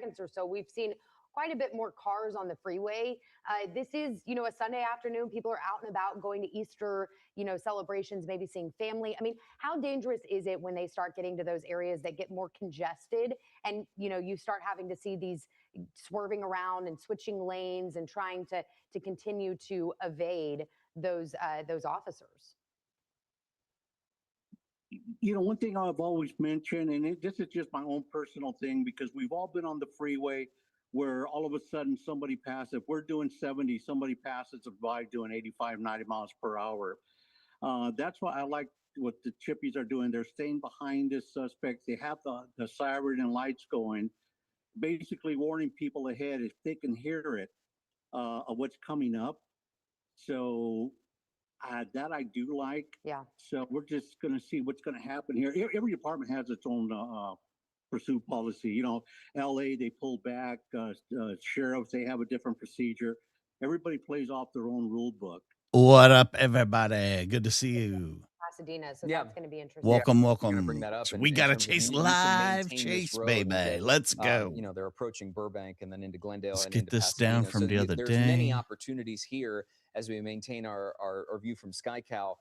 seconds or so, we've seen quite a bit more cars on the freeway. This is, a Sunday afternoon. People are out and about going to Easter, celebrations, maybe seeing family. I mean, how dangerous is it when they start getting to those areas that get more congested and, you start having to see these swerving around and switching lanes and trying to continue to evade those officers? One thing I've always mentioned, and this is just my own personal thing, because we've all been on the freeway where all of a sudden somebody passes. If we're doing 70, somebody passes us by doing 85, 90 miles per hour. That's why I like what the chippies are doing. They're staying behind the suspects. They have the siren and lights going, basically warning people ahead if they can hear it of what's coming up. So that I do like. Yeah. So we're just going to see what's going to happen here. Every department has its own pursuit policy. LA, they pull back. Sheriffs, they have a different procedure. Everybody plays off their own rule book. What up, everybody? Good to see you. Pasadena, so that's going to be interesting. Welcome. Bring that up. So we got to chase live chase, baby. Let's go. They're approaching Burbank and then into Glendale. Let's and get into this Pasadena. down from the other there's day. There's many opportunities here as we maintain our view from SkyCal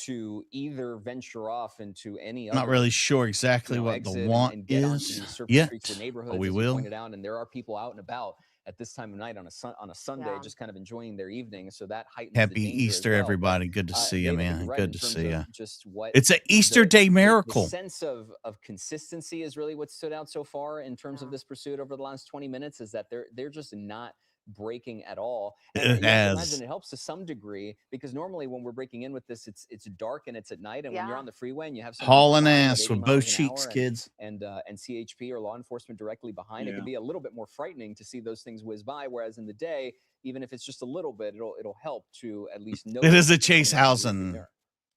to either venture off into any other. Not really sure exactly what the want and get is onto the yet, streets of the neighborhoods, but we as will. you pointed out, and there are people out and about at this time of night on a Sunday, just kind of enjoying their evening. So that heightens Happy the danger Easter, as well. everybody. Good to see you, man. Right, Good to see you. Just what it's an Easter Day miracle. The sense of consistency is really what stood out so far in terms of this pursuit over the last 20 minutes, is that they're just not breaking at all. And I imagine it helps to some degree, because normally when we're breaking in with this, it's dark and it's at night, and when you're on the freeway and you have hauling ass with both cheeks, kids, and CHP or law enforcement directly behind, it can be a little bit more frightening to see those things whiz by. Whereas in the day, even if it's just a little bit, it'll help to at least know it is a chase housing.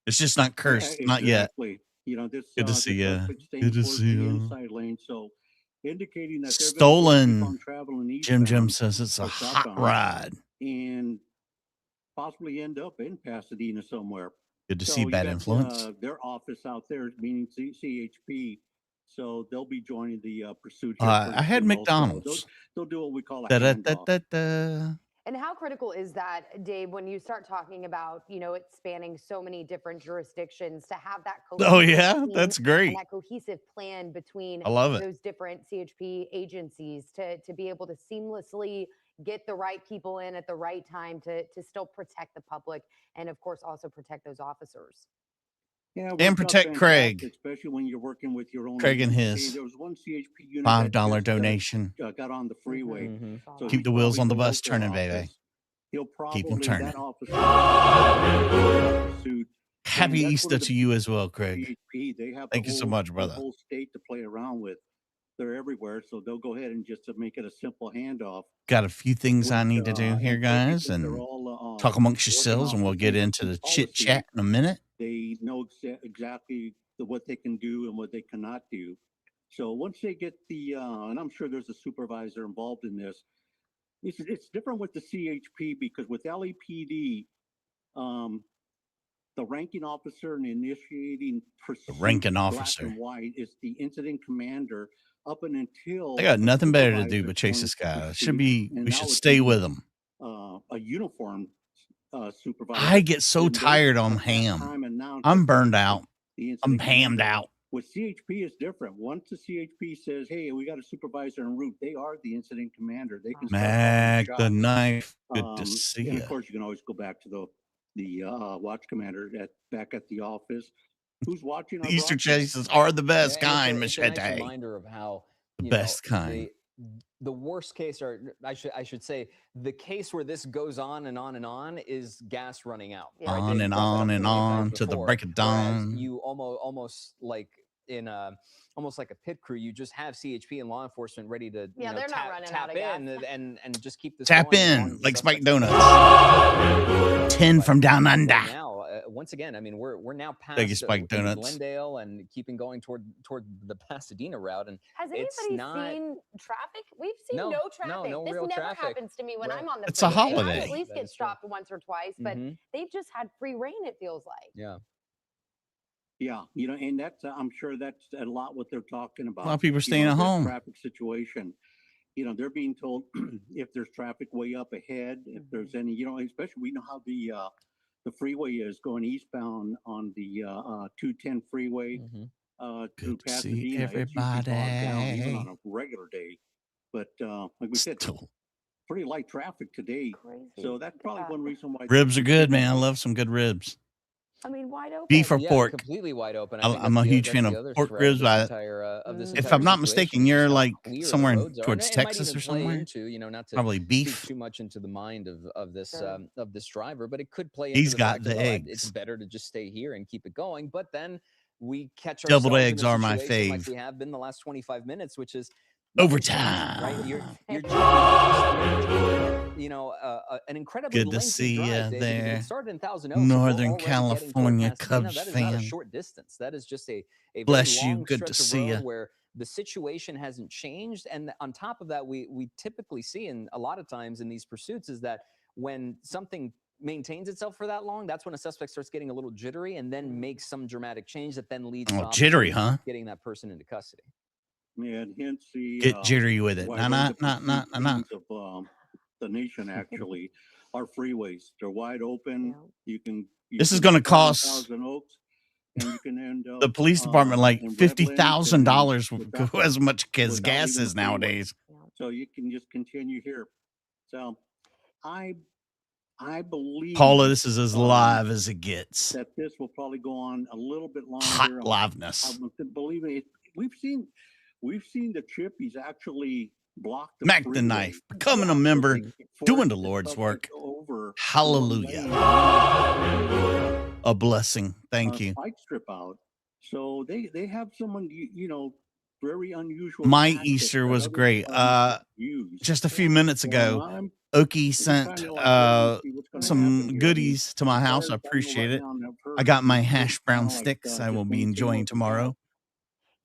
It's just not cursed, not yet. This, good to see you. Good to see you. Inside lane, so indicating that stolen. Jim says it's a hot ride and possibly end up in Pasadena somewhere. Good to see Bad Influence. Their office out there, meaning CHP, so they'll be joining the pursuit. I had McDonald's. They'll do what we call a handoff. And how critical is that, Dave, when you start talking about, it's spanning so many different jurisdictions, to have that that's great. And that cohesive plan between those different CHP agencies to be able to seamlessly get the right people in at the right time to still protect the public and, of course, also protect those officers. Yeah, and protect Craig, especially when you're working with your own. Craig and his there was one CHP unit $5 donation. Got on the freeway. So keep the wheels on the bus turning, baby. He'll probably keep them turning. Happy Happy Easter to you as well, Craig. They have Thank you so much, brother. The whole state to play around with. They're everywhere, so they'll go ahead and just to make it a simple handoff. Got a few things I need to do here, guys, and talk amongst yourselves, and we'll get into the chit chat in a minute. They know exactly what they can do and what they cannot do. So once they get and I'm sure there's a supervisor involved in this. It's different with the CHP, because with LAPD, the ranking officer and initiating pursuit, ranking officer, black and white, is the incident commander up and until they got nothing better to do but chase this guy. We should stay with them. A uniform supervisor. I get so tired on ham. I'm burned out. I'm hammed out. With CHP, is different. Once the CHP says, "Hey, we got a supervisor en route," they are the incident commander. They can Mac the knife. Good to see you. Of course, you can always go back to the watch commander back at the office. Who's watching? The Easter chases are the best kind, Machete. It's a nice reminder of how the best kind. The worst case, or I should say, the case where this goes on and on and on is gas running out. Yeah. Right? On and on and on to the break of dawn. Whereas you almost like in almost like a pit crew, you just have CHP and law enforcement ready to they're not running tap out of in gas. and just keep this tap going in like Spike Donuts. 10 from down under. Now, once again, I mean, we're now past Spike Donuts. Glendale and keeping going toward the Pasadena route. And has anybody seen traffic? We've seen no traffic. No this real never traffic. happens to me when I'm on the. It's a freeway. holiday. I at least get stopped once or twice, but they've just had free reign. It feels like. Yeah. Yeah, and that's I'm sure that's a lot what they're talking about. A lot of people are staying at home. Traffic situation, they're being told if there's traffic way up ahead, if there's any, especially we know how the freeway is going eastbound on the 210 freeway through Good to see Pasadena. It's usually bogged down even on everybody. a regular day. But like we said, Still, pretty light traffic today. Crazy. So that's probably one reason why. ribs are good, man. I love some good ribs. I mean, wide open. Beef or Yeah, pork? completely wide open. I think I'm a huge fan that's of the other pork thread ribs. of this If entire I'm not situation mistaken, is just you're how like clear the somewhere roads are. towards And it might Texas even or play somewhere. into, not to Probably speak beef. too much into the mind of this Sure. of this driver, but it could play into He's the got fact the of, well, it's eggs. better to just stay here and keep it going. But then we catch Deviled ourselves in eggs a are my situation like fave. we have been the last 25 minutes, which is nothing's changed, right? Overtime. You're just an incredibly Good to lengthy see drive, ya Dave, because if it there, started in Thousand Oaks and we're Northern already getting toward California Pasadena, Cubs that is not a fan. short distance. That is just a very Bless you. long Good to stretch of see road ya. where the situation hasn't changed. And on top of that, we typically see, and a lot of times in these pursuits, is that when something maintains itself for that long, that's when a suspect starts getting a little jittery and then makes some dramatic change that then leads to Oh, jittery, obviously huh? getting that person into custody. Yeah, and hence the Get jittery with it. why Nah, one nah, of the nah, nah, pursuit nah, nah. lanes of the nation actually are freeways. They're wide open. You This is can going to start in cost Thousand Oaks, and you can end the up police department like in Redlands and $50,000 without as much as without gas leaving the is freeway. nowadays. So you can just continue here. So I believe Paula, this is as live as it gets. that this will probably go on a little bit Hot longer. liveness. I believe it. We've seen the Chippies actually block the Mac freeway. the Knife, becoming a member, doing the Lord's work. Hallelujah. A blessing. Thank you. Spike strip out. So they have someone very unusual. My tactic Easter that was other great. departments use. Just a few minutes ago, I'm Okie just sent kinda like waiting to see what's gonna happen some here. goodies to my As far house. I as I know appreciate right it. now, and I've heard I got my it's hash brown kinda like, sticks I just will be maintain enjoying what we got. tomorrow.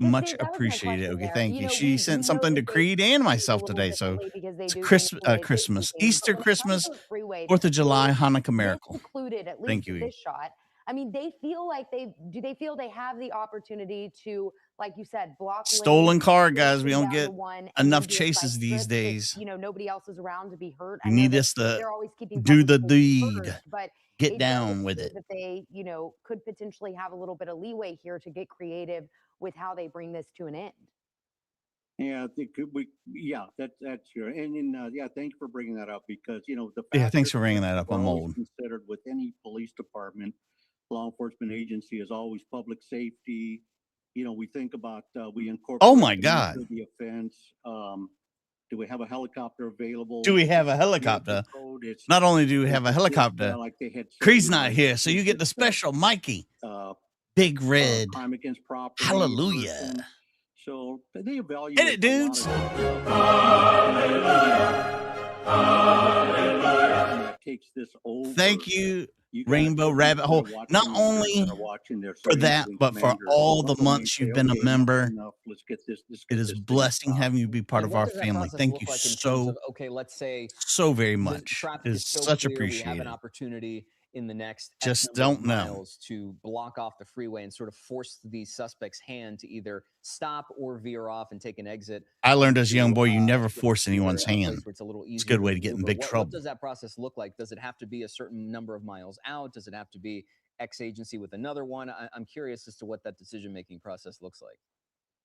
Yeah, Much see, that was my appreciated. question Okay, there. thank You you. know, She we sent know something that to they Creed and do things a myself little today. So differently because they it's do things the way they Christmas, do things. Easter, But when it comes Christmas, to the freeway, 4th of July, Hanukkah this miracle. included, at Thank least you. with E. this shot, I mean, they feel like they feel they have the opportunity to, like you said, block Stolen lanes, car, slow guys. We them don't down to get one, and enough then do a chases spike these strip if, days. nobody else is around to be hurt. You I know need that us to they're always keeping do public the safety deed. first, but Get it does down with appear it. that they, could potentially have a little bit of leeway here to get creative with how they bring this to an end. Yeah, that's true. And yeah, thank you for bringing that up because the Yeah, fact thanks is for bringing that up. we're I'm always old. considered with any police department, law enforcement agency is always public safety. We think about we incorporate Oh my the God. nature of the offense. Do we have a helicopter available? Do we have a helicopter? Not only do we have a helicopter, like they had said, Creed's not here, so you get the special Mikey. Big Red. crime against property. Hallelujah. Person. So they evaluate. Hit it, dudes. Takes this over. Thank you, Rainbow Rabbit Hole. Not only for that, but for all the months you've been a member. It is a blessing having you be part of what our does that family. process Thank look you like in terms so, of, okay, let's say so very the much. traffic It is is so such clear, we have appreciated. an opportunity in the next Just X number don't of know. miles to block off the freeway and sort of force the suspect's hand to either stop or veer off and take an exit. I learned as a young boy, you never to force anyone's a place hand. where it's a little It's a easier good way to to get in maneuver. big What trouble. does that process look like? Does it have to be a certain number of miles out? Does it have to be X agency with another one? I'm curious as to what that decision-making process looks like.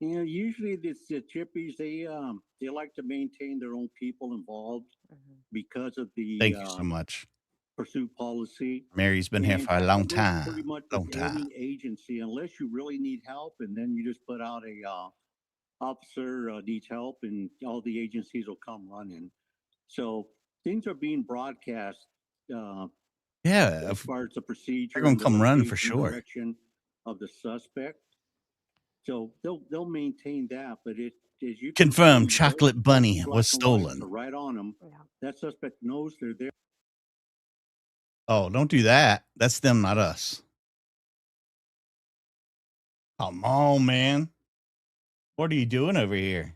Usually the Chippies, they like to maintain their own people involved because of the Thank you so much. pursuit policy. Mary's been here for a long time. Pretty much Long with time. any agency, unless you really need help, and then you just put out a officer needs help, and all the agencies will come running. So things are being broadcast. Yeah, as far as the procedure, they're gonna and the come run for location, sure. direction of the suspect. So they'll maintain that, but it as you can Confirmed, see, chocolate those bunny black was and whites stolen. are right on them. That suspect knows they're there. Oh, don't do that. That's them, not us. Come on, man. What are you doing over here?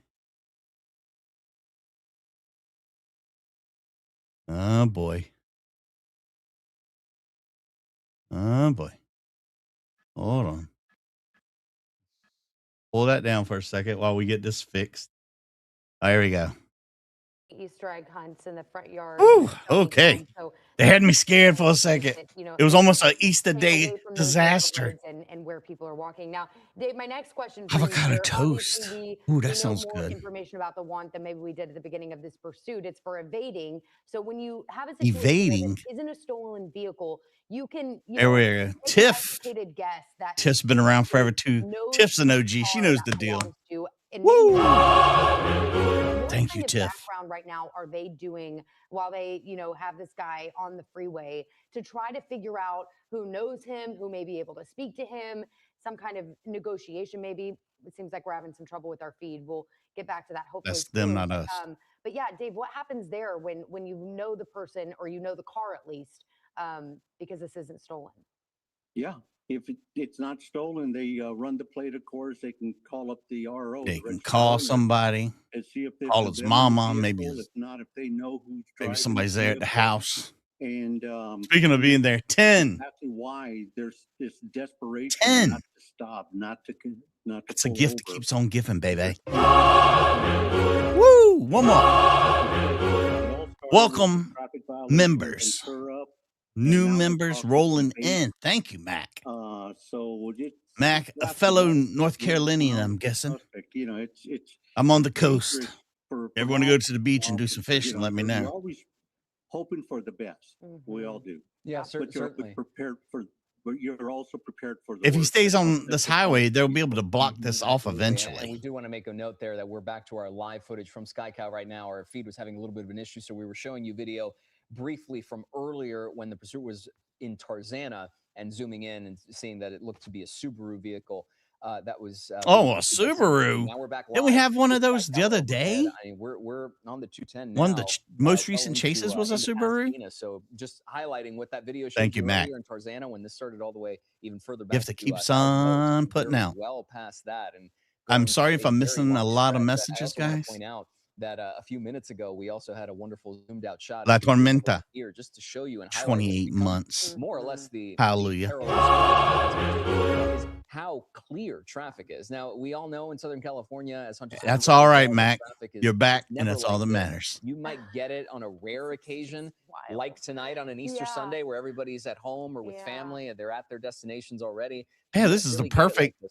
Oh, boy. Oh, boy. Hold on. Pull that down for a second while we get this fixed. There we go. Easter egg hunts in the front yard. Ooh, okay. So They had me scared for a second. It was almost an Easter staying day away from those disaster. neighborhoods and where people are walking. Now, Dave, my next question for Avocado you here, toast. obviously Ooh, we that know sounds more good. information about the want than maybe we did at the beginning of this pursuit. It's for evading. So when you have a situation where Evading. this isn't a stolen vehicle, you can, There we go. make an Tiff. educated guess that Tiff's been around forever too. knows Tiff's an the OG. She car knows that the deal. belongs to, and Woo! maybe what Thank you, kind of Tiff. background right now are they doing while they, have this guy on the freeway to try to figure out who knows him, who may be able to speak to him, some kind of negotiation maybe. It seems like we're having some trouble with our feed. We'll get back to that hopefully That's them, soon. not us. But yeah, Dave, what happens there when you know the person or you know the car at least, because this isn't stolen? Yeah, if it's not stolen, they run the plate. Of course, they can call up the RO. They can call somebody, and see if they call his mama, maybe if not, if they know who's driving, maybe somebody's there at the house. And speaking of being there, 10. Exactly why there's this desperation 10. not to stop, not to. It's a gift that keeps on giving, baby. Woo! One more. Welcome, members. New members rolling in. Thank you, Mac. Mac, a fellow North Carolinian, I'm guessing. I'm on the coast. Ever want to go to the beach and do some fishing? Let me know. We're always hoping for the best. We all do. Yeah, certainly. But you're also prepared for the if he worst. stays on this highway, they'll be able to block this off And eventually. we do want to make a note there that we're back to our live footage from SkyCow right now. Our feed was having a little bit of an issue, so we were showing you video briefly from earlier when the pursuit was in Tarzana and zooming in and seeing that it looked to be a Subaru vehicle. That was a Subaru. Now we're back live. Didn't we have one of those the other day? I mean, we're on the 210 now. One of the most recent chases was a Subaru. Pasadena. So just highlighting what that video showed. Thank you, Mac. In Tarzana, when this started all the way even further back. You have to keep on putting out. Well past that, and I'm sorry if I'm missing a lot of messages, guys. Point out that a few minutes ago we also had a wonderful zoomed out shot. La Tormenta. Here, just to show you and 28 months. More or less the hallelujah. How clear traffic is. Now, we all know in Southern California, as Hunter said, that's all right, Mac. You're back, and that's all that matters. You might get it on a rare occasion, like tonight on an Easter Sunday, where everybody's at home or with family, and they're at their destinations already. Yeah, this is the perfect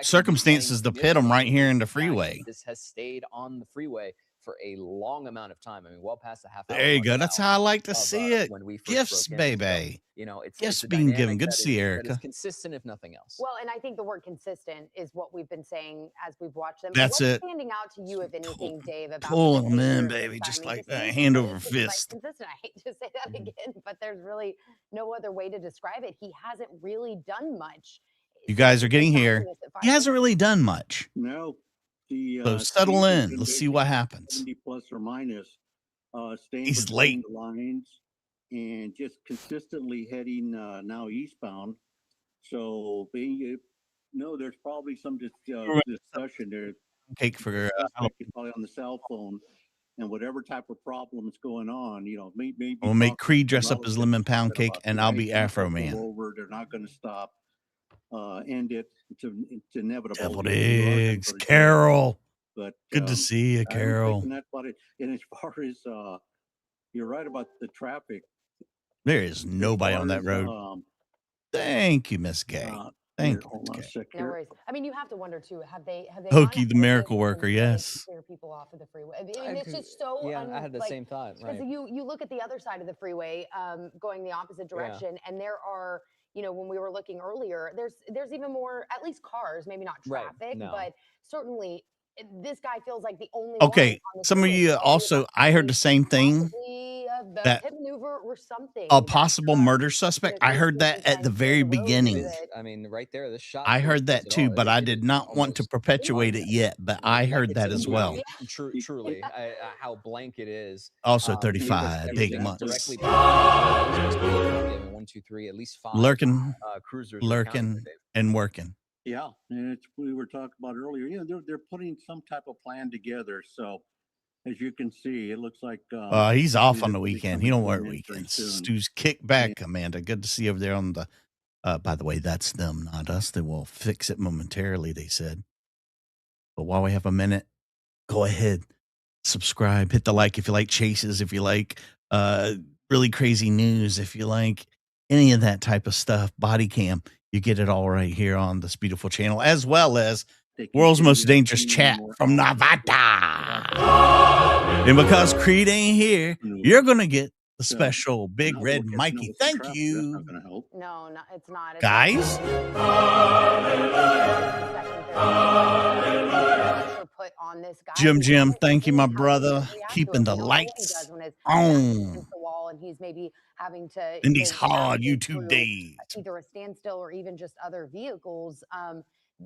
circumstances to pit them right here in the freeway. This has stayed on the freeway for a long amount of time. I mean, well past the half hour. There you go. That's how I like to see it. Gifts, baby. So, it's gifts being given. Good to see Erica. It's consistent, if nothing else. Well, and I think the word consistent is what we've been saying as we've watched them. That's What's standing out to you, if anything, Dave? About pull them in, baby, just like that, hand over fist. Consistent. I hate to say that again, but there's really no other way to describe it. He hasn't really done much. You guys are getting here. He hasn't really done much. No. So settle in. Let's see what happens. 70 plus or minus. He's late. The lines and just consistently heading now eastbound. So there's probably some discussion there. Cake for probably on the cell phone, and whatever type of problem is going on, maybe we'll make Creed dress up as lemon pound cake, and I'll be Afro Man. They're not going to stop. End it. It's inevitable. Deviled eggs, Carol. But good to see you, Carol. And as far as you're right about the traffic. There is nobody on that road. Thank you, Miss Gay. Thank you. No worries. I mean, you have to wonder too. Have they? Hokey, the miracle worker. Yes. Clear people off of the freeway. I mean, it's just so. Yeah, I had the same thought. Right. Because you look at the other side of the freeway, going the opposite direction, and there are. When we were looking earlier, there's even more, at least cars, maybe not traffic, but certainly this guy feels like the only okay. one Some of you also, I heard the same thing. That maneuver or something. A possible murder suspect. I heard that at the very beginning. I mean, right there, this shot. I heard that too, but I did not want to perpetuate it yet. But I heard that as well. Truly, how blank it is. Also, 35 big months. 1, 2, 3, at least 5 lurking, cruisers, and working. Yeah, and we were talking about earlier. They're putting some type of plan together. So, as you can see, it looks like he's off on the weekend. He don't work weekends. Stu's kick back, Amanda. Good to see you over there on the. By the way, that's them, not us. They will fix it momentarily. They said. But while we have a minute, go ahead. subscribe, hit the like if you like chases, if you like really crazy news, if you like any of that type of stuff, body cam, you get it all right here on this beautiful channel, as well as world's most dangerous chat from Nevada. And because Creed ain't here, you're gonna get the special Big Red Mikey. Thank you. No, it's not. It's Guys. Put on this guy. Jim, thank you, my brother. Keeping the lights on. The wall, and he's maybe having to in these hard YouTube days, either a standstill or even just other vehicles.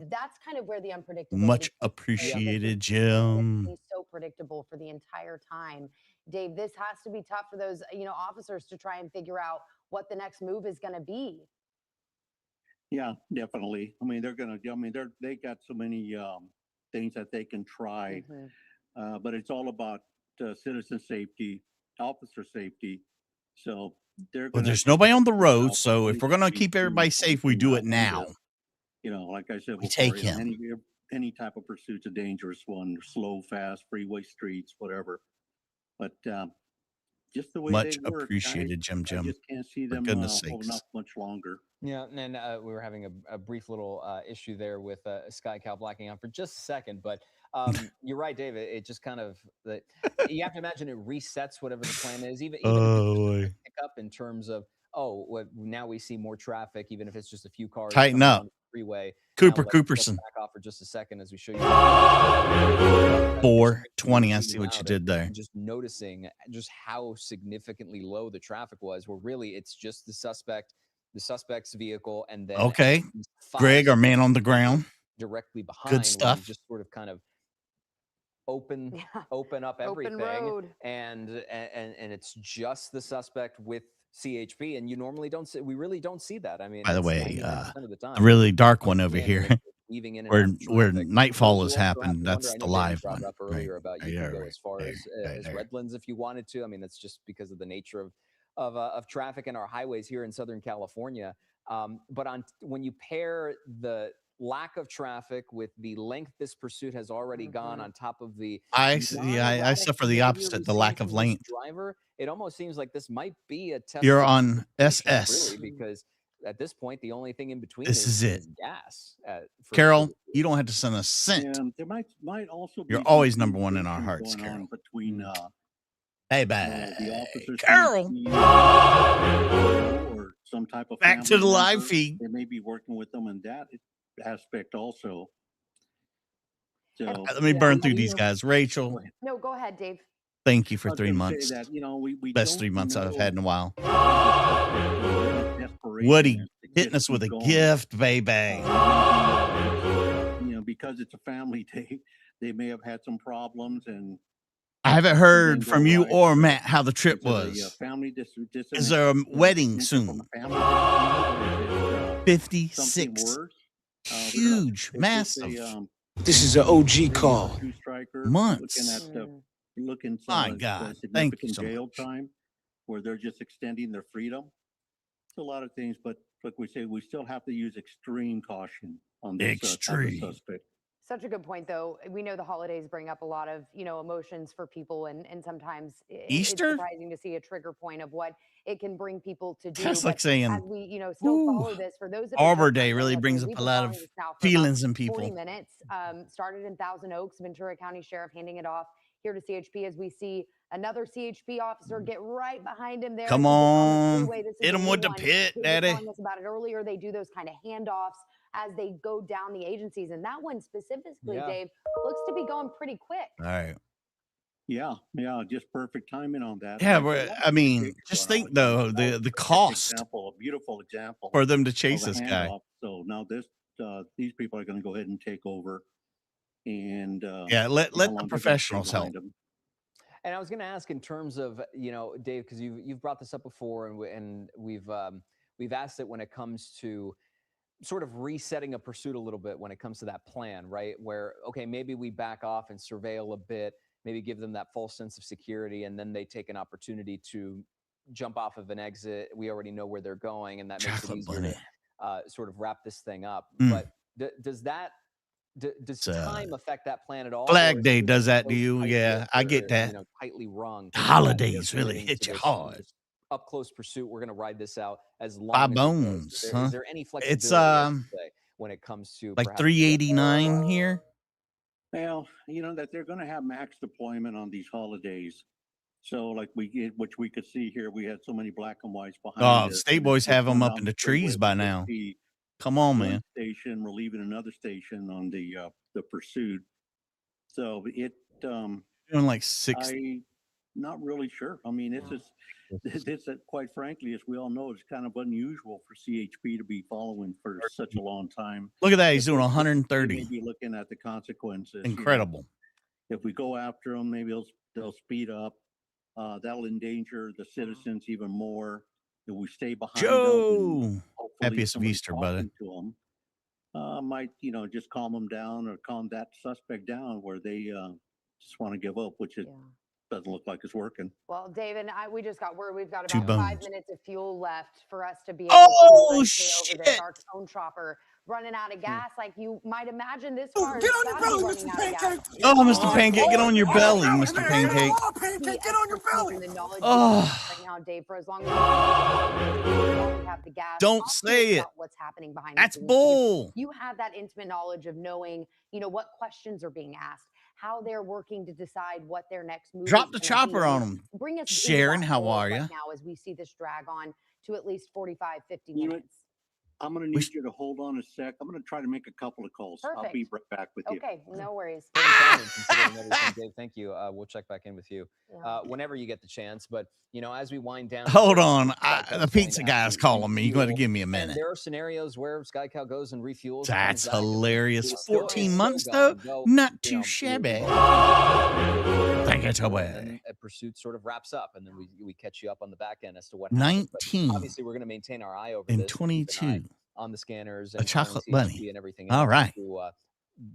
That's kind of where the unpredictability. Much appreciated, Jim. He's so predictable for the entire time. Dave, this has to be tough for those, officers to try and figure out what the next move is going to be. Yeah, definitely. I mean, they got so many things that they can try, but it's all about citizen safety, officer safety. So there's nobody on the road. So if we're going to keep everybody safe, we do it now. Like I said, we take him. Any type of pursuit's a dangerous one, slow, fast, freeway, streets, whatever. But just the way much they work, appreciated, Jim. I just can't see them holding up much longer. Yeah, and we were having a brief little issue there with Sky Cal blacking out for just a second, but you're right, David. It just kind of you have to imagine it resets whatever the plan is, even if it's pick up in terms of now we see more traffic, even if it's just a few cars. Tighten up. On the freeway. Cooperson. Back off for just a second as we show you. 420. I see what you did there. Just noticing just how significantly low the traffic was. Where really it's just the suspect's vehicle, and then Greg, our man on the ground, directly behind. Good stuff. Just sort of kind of open up everything, and it's just the suspect with CHP, and you normally don't see. We really don't see that. I mean, by the way, a really dark one over here, where nightfall has happened. That's the live one. Up earlier about you could go as far as Redlands if you wanted to. I mean, that's just because of the nature of traffic in our highways here in Southern California. But when you pair the lack of traffic with the length this pursuit has already gone on top of the I suffer the opposite, the lack of length. Driver, it almost seems like this might be a test. You're on SS really, because at this point the only thing in between is gas. Carol, you don't have to send a cent. There might also be you're always number one in our hearts, Carol. Between the officers, Carol, or some type of back to the live feed. They may be working with them in that aspect also. So let me burn through these guys. Rachel. No, go ahead, Dave. Thank you for 3 months. That, we best 3 months I've had in a while. Woody hitting us with a gift, baby. Because it's a family day, they may have had some problems, and I haven't heard from you or Matt how the trip was. Is there a wedding soon? 56. Huge, massive. This is an OG call. Months. Looking my God, thank you so jail much. Time where they're just extending their freedom. It's a lot of things, but like we say, we still have to use extreme caution on this type of suspect. Such a good point, though. We know the holidays bring up a lot of, emotions for people, and sometimes Easter? It's surprising to see a trigger point of what it can bring people to do. That's like saying, as we, still follow this for those that Arbor Day really brings up a lot of feelings in people. 40 minutes. Started in Thousand Oaks, Ventura County Sheriff handing it off here to CHP as we see another CHP officer get right behind him there. Come on, hit him with the pit, Daddy. We were telling us about it earlier. They do those kind of handoffs as they go down the agencies, and that one specifically, Dave, looks to be going pretty quick. All right. Yeah, just perfect timing on that. Yeah, I mean, just think though the cost. A beautiful example for them to chase this guy. So now these people are going to go ahead and take over, and let the professionals help. And I was going to ask in terms of Dave, because you've brought this up before, and we've asked it when it comes to sort of resetting a pursuit a little bit when it comes to that plan, right? Where, okay, maybe we back off and surveil a bit, maybe give them that false sense of security, and then they take an opportunity to jump off of an exit. We already know where they're going, and that makes it easier to sort of wrap this thing up. But does that Does time affect that plan at all? Flag Day does that to you. Yeah, I get that. Tightly rung. Holidays really hit you hard. Up close pursuit. We're going to ride this out as long Five as bones. Is there any flexibility? It's when it comes to like 389 here. Well, that they're going to have max deployment on these holidays. So like which we could see here, we had so many black and whites behind us. State boys have them up in the trees by now. Come on, man. Station relieving another station on the pursuit. So doing like 6. Not really sure. I mean, this quite frankly, as we all know, it's kind of unusual for CHP to be following for such a long time. Look at that. He's doing 130. Maybe looking at the consequences. Incredible. If we go after them, maybe they'll speed up. That'll endanger the citizens even more. If we stay behind Joe, happiest of Easter, brother. To them, might just calm them down or calm that suspect down where they just want to give up, which it doesn't look like it's working. Well, David, we just got word we've got about 5 minutes of fuel left for us to be able to stay over this. Our own chopper running out of gas, like you might imagine. This car get on your belly, Mr. Pancake. Oh, Mr. Pancake, get on your belly, Mr. Pancake. Get on your belly. Right now, Dave, for as long as we have the gas. Don't say it. What's happening behind That's bull. You have that intimate knowledge of knowing, what questions are being asked, how they're working to decide what their next move. Drop the chopper on them. Bring us Sharon, how are you? Right now, as we see this drag on to at least 45, 50 minutes. I'm going to need you to hold on a sec. I'm going to try to make a couple of calls. Perfect. I'll be right back with you. Okay, no worries. Dave, thank you. We'll check back in with you whenever you get the chance. But, as we wind down. Hold on. The pizza guy's calling me. You got to give me a minute. There are scenarios where Sky Cow goes and refuels. That's hilarious. 14 months, though? Not too shabby. Thank you, Toby. And a pursuit sort of wraps up, and then we catch you up on the back end as to what 19. Obviously, we're going to maintain our eye over and this. 22. On the scanners and a chocolate bunny and everything. All right. To,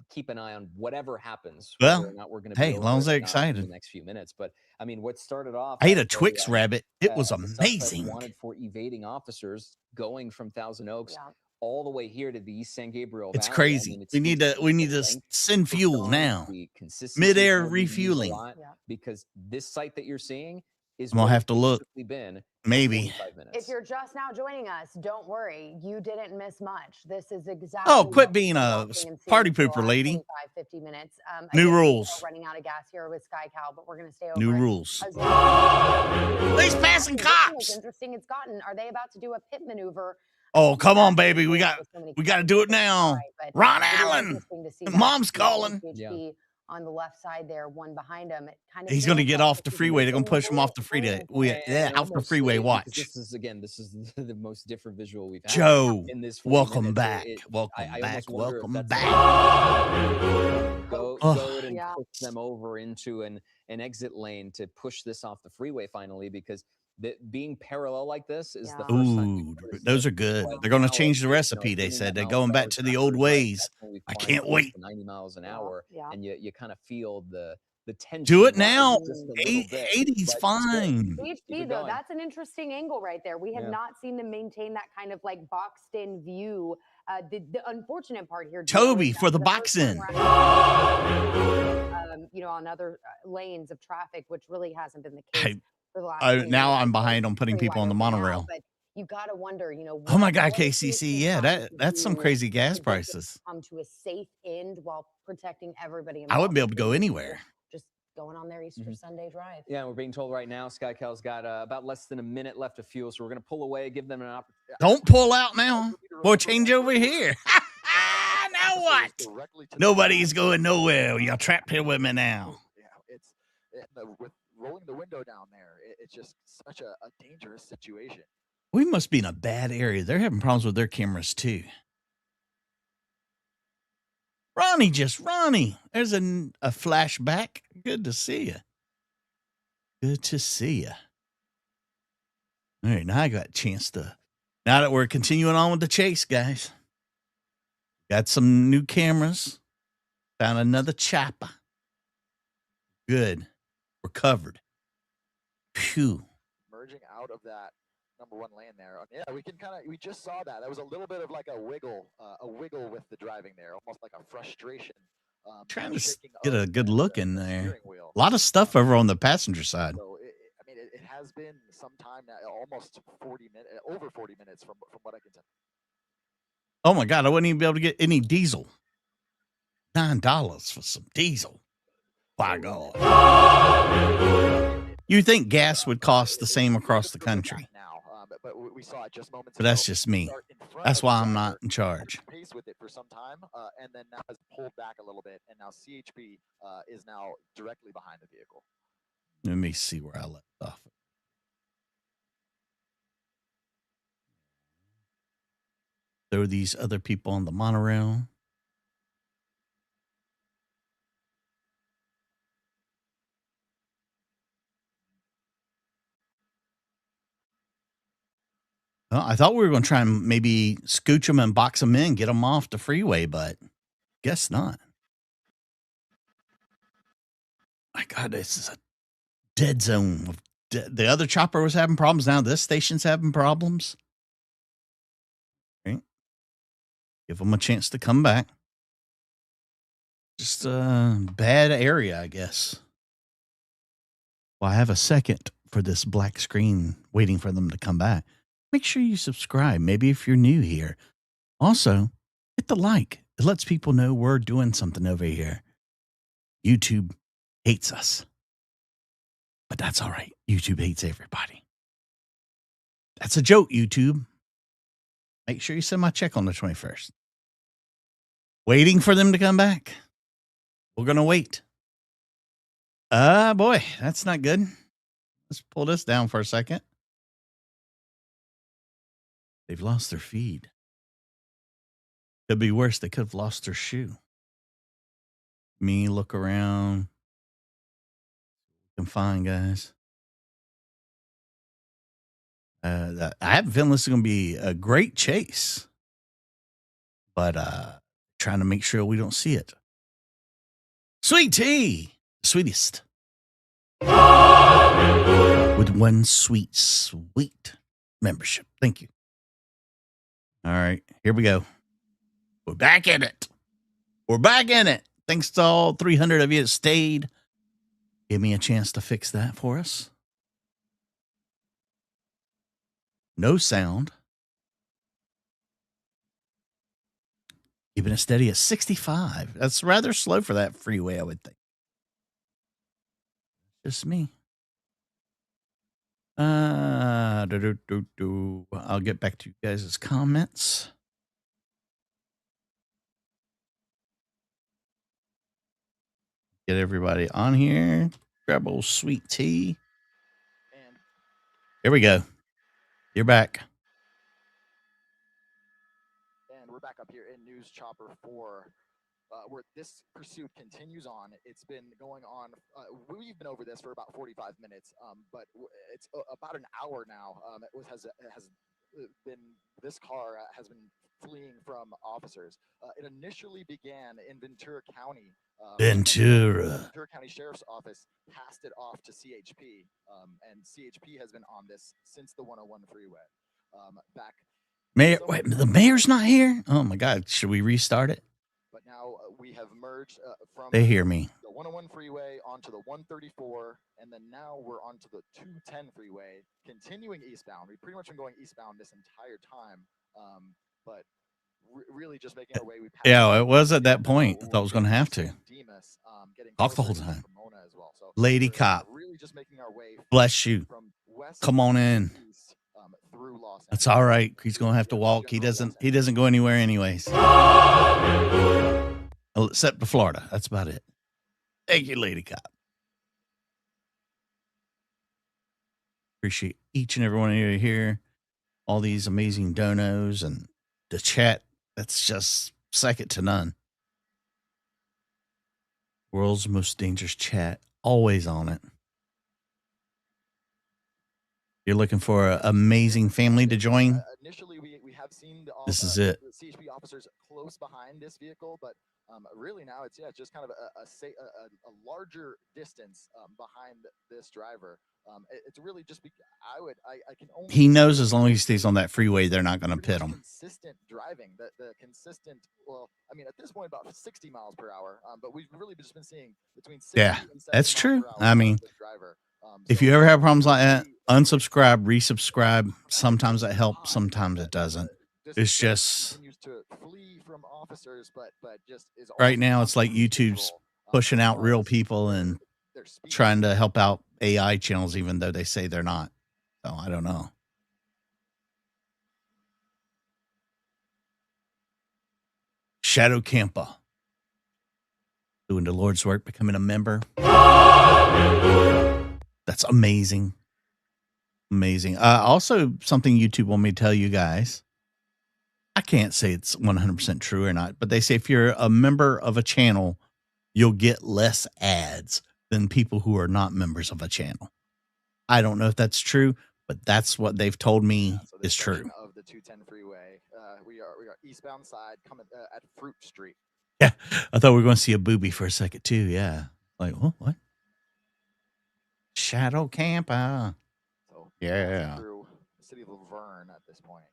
keep an eye on whatever happens. Well, or not we're going to hey, as long as they're excited. In the next few minutes. But I mean, what started off. I ate a Twix rabbit. It was amazing. Wanted for evading officers going from Thousand Oaks all the way here to the East San Gabriel. It's Valley. crazy. I mean, we need to send fuel now. Mid-air refueling. Because this site that you're seeing is. I'm gonna have to look. Been maybe. If you're just now joining us, don't worry. You didn't miss much. This is exactly. Oh, quit being a party pooper, lady. 25, 50 minutes. New rules. Running out of gas here with Sky Cow, but we're going to stay over. New rules. These passing cops. Interesting. It's gotten. Are they about to do a pit maneuver? Oh, come on, baby. We got to do it now. Right, Ron Allen. Mom's calling. On the left side there, one behind him. It kind of he's going to get off the freeway. They're going to push him off the freeway. Off the freeway. Watch. This is the most different visual we've had. Joe, in this welcome back. Welcome back. Go and push them over into an exit lane to push this off the freeway finally, because being parallel like this is the first time. Those are good. They're going to change the recipe. They said they're going back to the old ways. I can't wait. 90 miles an hour, and you kind of feel the tension. Do it now. 80's fine. CHP though, that's an interesting angle right there. We have not seen them maintain that kind of like boxed in view. The unfortunate part here, Toby, for the box in. On other lanes of traffic, which really hasn't been the case. Now I'm behind on putting people on the monorail. But you got to wonder, oh my God, KCC. Yeah, that's some crazy gas prices. Come to a safe end while protecting everybody. I wouldn't be able to go anywhere. Just going on their Easter Sunday drive. Yeah, we're being told right now, Sky Cal's got about less than a minute left of fuel, so we're going to pull away, give them an opportunity. Don't pull out now. Boy, change over here. Now what? Nobody's going nowhere. You're trapped here with me now. Yeah, it's with rolling the window down there. It's just such a dangerous situation. We must be in a bad area. They're having problems with their cameras too. Ronnie. There's a flashback. Good to see you. Good to see you. All right, now I got a chance to. Now that we're continuing on with the chase, guys. Got some new cameras. Found another chopper. Good. We're covered. Phew. Merging out of that number one lane there. Yeah, we just saw that. That was a little bit of like a wiggle with the driving there, almost like a frustration. Trying to get a good look in there. A lot of stuff over on the passenger side. So it has been some time now, almost 40 minutes, over 40 minutes from what I can tell. Oh my God, I wouldn't even be able to get any diesel. $9 for some diesel. By God. You think gas would cost the same across the country? But we saw it just moments ago. But that's just me. That's why I'm not in charge. Pace with it for some time, and then now has pulled back a little bit, and now CHP is now directly behind the vehicle. Let me see where I left off. There were these other people on the monorail. Well, I thought we were going to try and maybe scooch them and box them in, get them off the freeway, but guess not. My God, this is a dead zone. The other chopper was having problems. Now this station's having problems. Okay. Give them a chance to come back. Just a bad area, I guess. Well, I have a second for this black screen waiting for them to come back. Make sure you subscribe, maybe if you're new here. Also, hit the like. It lets people know we're doing something over here. YouTube hates us. But that's all right. YouTube hates everybody. That's a joke, YouTube. Make sure you send my check on the 21st. Waiting for them to come back. We're going to wait. Boy, that's not good. Let's pull this down for a second. They've lost their feed. Could be worse. They could have lost their shoe. Me look around. I'm fine, guys. I have a feeling this is going to be a great chase. But trying to make sure we don't see it. Sweet tea. Sweetest. With one sweet membership. Thank you. All right, here we go. We're back in it. We're back in it. Thanks to all 300 of you that stayed. Give me a chance to fix that for us. No sound. Keeping it steady at 65. That's rather slow for that freeway, I would think. Just me. I'll get back to you guys' comments. Get everybody on here. Grab a little sweet tea. Here we go. You're back. And we're back up here in News Chopper 4. Where this pursuit continues on. It's been going on. We've been over this for about 45 minutes, but it's about an hour now. This car has been fleeing from officers. It initially began in Ventura County. Ventura County Sheriff's Office passed it off to CHP, and CHP has been on this since the 101 freeway. Wait, the mayor's not here? Oh my God! Should we restart it? But now we have merged from they hear me. The 101 freeway onto the 134, and then now we're onto the 210 freeway, continuing eastbound. We've pretty much been going eastbound this entire time, but really just making our way. Yeah, it was at that point. I thought I was going to have to talk the whole time. As well. So Lady cop, really just making our way. Bless you. Come on in. That's all right. He's going to have to walk. He doesn't go anywhere anyways. Except to Florida. That's about it. Thank you, Lady Cop. Appreciate each and every one of you here. All these amazing donos and the chat. That's just second to none. World's most dangerous chat. Always on it. You're looking for an amazing family to join? Initially, we have seen this is it. The CHP officers close behind this vehicle, but Really now it's just kind of a larger distance behind this driver. It's really just I can only he knows as long as he stays on that freeway, they're not going to pit him. Consistent driving, the consistent. Well, I mean, at this point, about 60 miles per hour. But we've really just been seeing between 60 and 70 that's miles true. per hour I mean, this driver. if you ever have problems like that, unsubscribe, resubscribe. Sometimes it helps, sometimes it doesn't. It's just continues to flee from officers, but just is right now. It's like YouTube's pushing out real people and trying to help out AI channels, even though they say they're not. So I don't know. Shadow Camper doing the Lord's work, becoming a member. That's amazing. Amazing. Also, something YouTube want me to tell you guys. I can't say it's 100% true or not, but they say if you're a member of a channel, you'll get less ads than people who are not members of a channel. I don't know if that's true, but that's what they've told me is true. Of the 210 freeway, we are eastbound side coming at Fruit Street. Yeah, I thought we were going to see a booby for a second too. Yeah, like what? Shadow Camper. So yeah, through the city of Laverne at this point.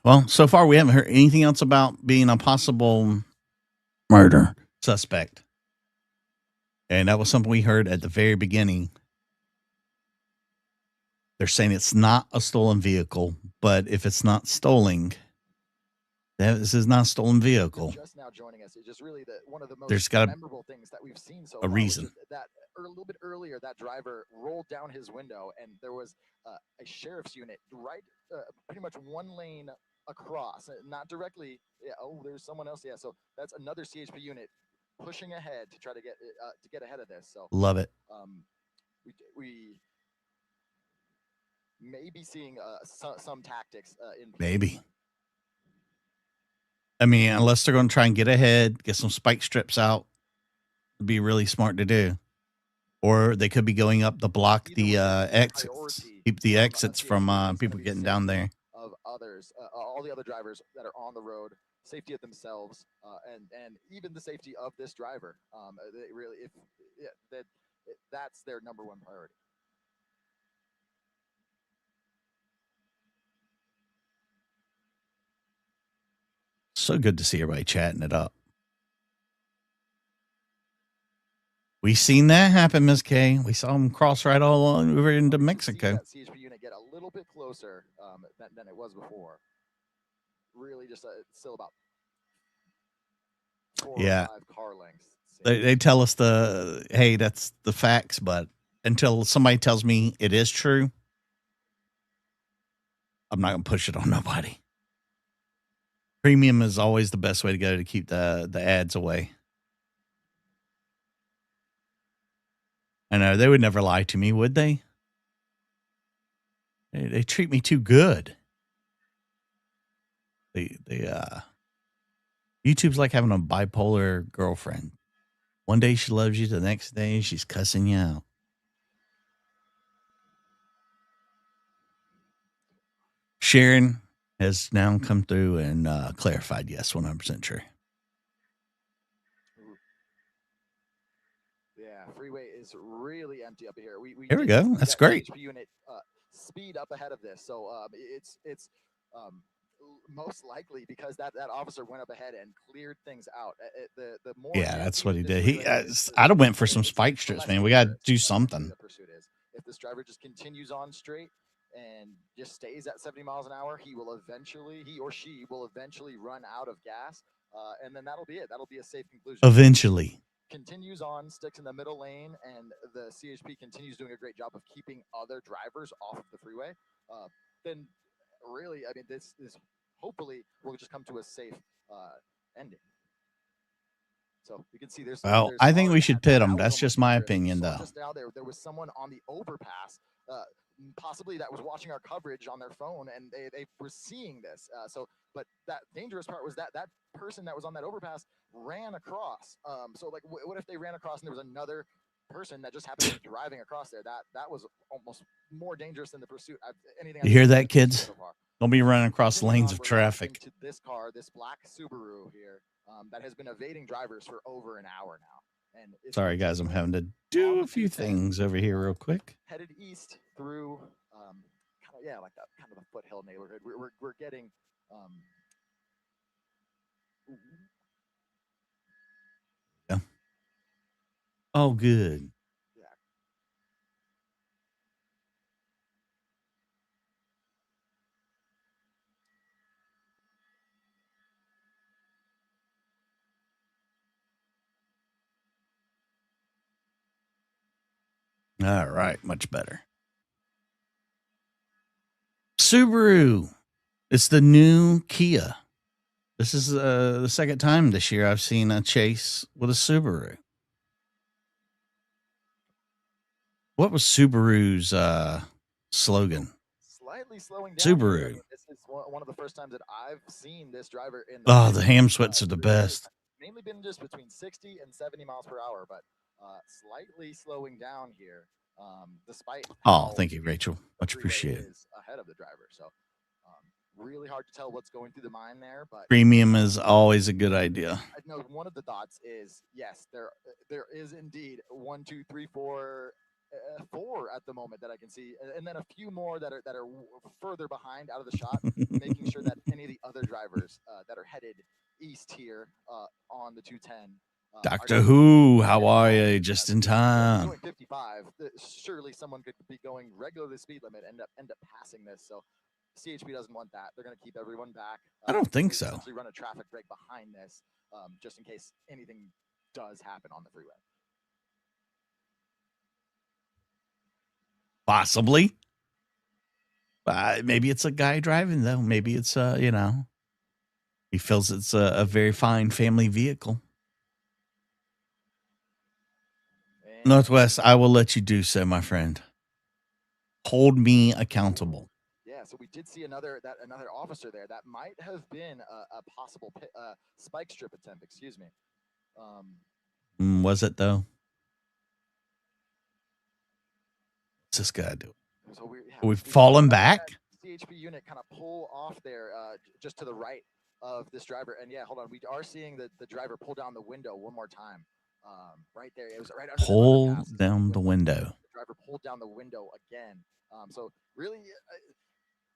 Well, so far we haven't heard anything else about being a possible murder suspect. And that was something we heard at the very beginning. They're saying it's not a stolen vehicle, but if it's not stolen, this is not a stolen vehicle. Just now joining us, it's just really one of the most There's got memorable things that we've seen so a far. reason. That a little bit earlier, that driver rolled down his window, and there was a sheriff's unit right, pretty much one lane across, not directly. Yeah, oh, there's someone else. Yeah, so that's another CHP unit pushing ahead to try to get ahead of this. So love it. We may be seeing some tactics in place. Maybe. I mean, unless they're going to try and get ahead, get some spike strips out, it'd be really smart to do. Or they could be going up to block the exits, keep the exits from people getting down there. Of others, all the other drivers that are on the road, safety of themselves, and even the safety of this driver. They really, that's their number one priority. So good to see everybody chatting it up. We seen that happen, Ms. K. We saw them cross right all along over into Mexico. That CHP unit get a little bit closer than it was before. Really, just still about 4 or 5 car lengths. They tell us hey, that's the facts, but until somebody tells me it is true, I'm not gonna push it on nobody. Premium is always the best way to go to keep the ads away. I know they would never lie to me, would they? They treat me too good. YouTube's like having a bipolar girlfriend. One day she loves you, the next day she's cussing you out. Sharon has now come through and clarified, yes, 100% true. Yeah, freeway is really empty up here. Here we go. That's great. Unit speed up ahead of this, so it's most likely because that officer went up ahead and cleared things out. The more that's what he did. I'd have went for some spike strips, man. We got to do something. The pursuit is if this driver just continues on straight and just stays at 70 miles an hour, he or she will eventually run out of gas, and then that'll be it. That'll be a safe conclusion. Eventually. Continues on, sticks in the middle lane, and the CHP continues doing a great job of keeping other drivers off of the freeway, then really, I mean, this hopefully will just come to a safe ending. So you can see there's. I think we should pit them. That's just my opinion, though. Just now, there was someone on the overpass, possibly that was watching our coverage on their phone, and they were seeing this. But that dangerous part was that person that was on that overpass ran across. So like, what if they ran across and there was another person that just happened to be driving across there? That was almost more dangerous than the pursuit. You hear that, kids? So don't be running across lanes of traffic. To this car, this black Subaru here, that has been evading drivers for over an hour now. And sorry, guys, I'm having to do a few things over here real quick. Headed east through, kind of like that kind of the foothill neighborhood. We're getting. Yeah. Oh, good. All right, much better. Subaru. It's the new Kia. This is the second time this year I've seen a chase with a Subaru. What was Subaru's slogan? Slightly slowing down. Subaru. This is one of the first times that I've seen this driver in. The ham sweats are the best. Mainly been just between 60 and 70 miles per hour, but slightly slowing down here, despite. Thank you, Rachel. Much appreciated. Ahead of the driver, so really hard to tell what's going through the mind there. But premium is always a good idea. I know one of the thoughts is yes, there is indeed 1, 2, 3, 4. 4 at the moment that I can see, and then a few more that are further behind out of the shot, making sure that any of the other drivers that are headed east here on the 210. Doctor Who, how are you? Just in time. Going 55. Surely someone could be going regular the speed limit, end up passing this. So CHP doesn't want that. They're going to keep everyone back. I don't think so. Essentially run a traffic break behind this, just in case anything does happen on the freeway. Possibly. Maybe it's a guy driving, though. Maybe it's, he feels it's a very fine family vehicle. And Northwest, I will let you do so, my friend. Hold me accountable. Yeah, so we did see another officer there. That might have been a possible spike strip attempt, excuse me. Was it, though? What's this guy doing? So we've fallen back. CHP unit kind of pull off there, just to the right of this driver, and yeah, hold on. We are seeing the driver pull down the window one more time. Right there, it was right under pull down the window. The driver pulled down the window again. So really,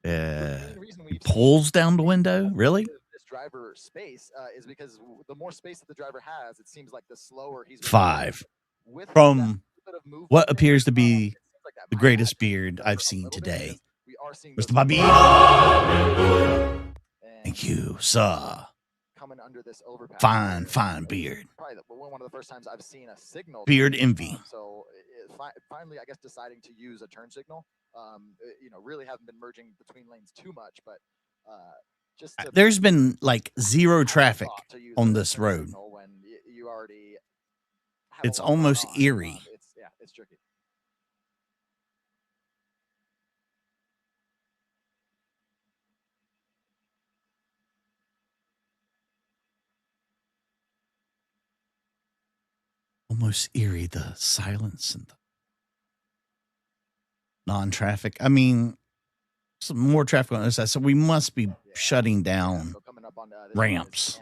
he pulls down the window. Really? This driver space is because the more space that the driver has, it seems like the slower he's 5 from what appears to be the greatest beard I've seen today. Mr. Bobby. Thank you, sir. Coming under this overpass. Fine beard. Probably one of the first times I've seen a signal. Beard envy. So finally, I guess, deciding to use a turn signal. Really haven't been merging between lanes too much, but there's been like zero traffic on this road. When you already it's almost eerie. It's tricky. Almost eerie, the silence and the non-traffic. I mean, some more traffic on this side, so we must be shutting down ramps.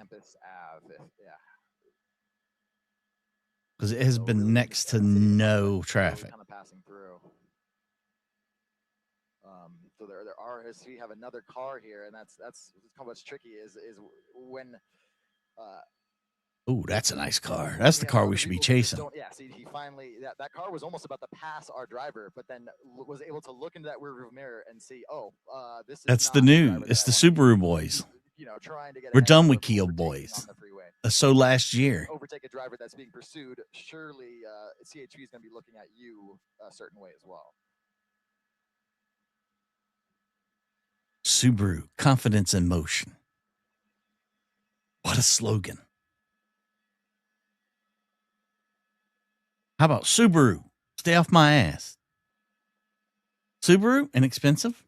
Because it has been next to no traffic. Kind of passing through. So there are, as we have another car here, and that's what's tricky is when. Ooh, that's a nice car. That's the car we should be chasing. See, he finally that car was almost about to pass our driver, but then was able to look into that rearview mirror and see, this is. That's the new. It's the Subaru boys. Trying to get. We're done with Kia boys. So last year. Overtake a driver that's being pursued. Surely, CHP is going to be looking at you a certain way as well. Subaru, confidence in motion. What a slogan. How about Subaru? Stay off my ass. Subaru, inexpensive?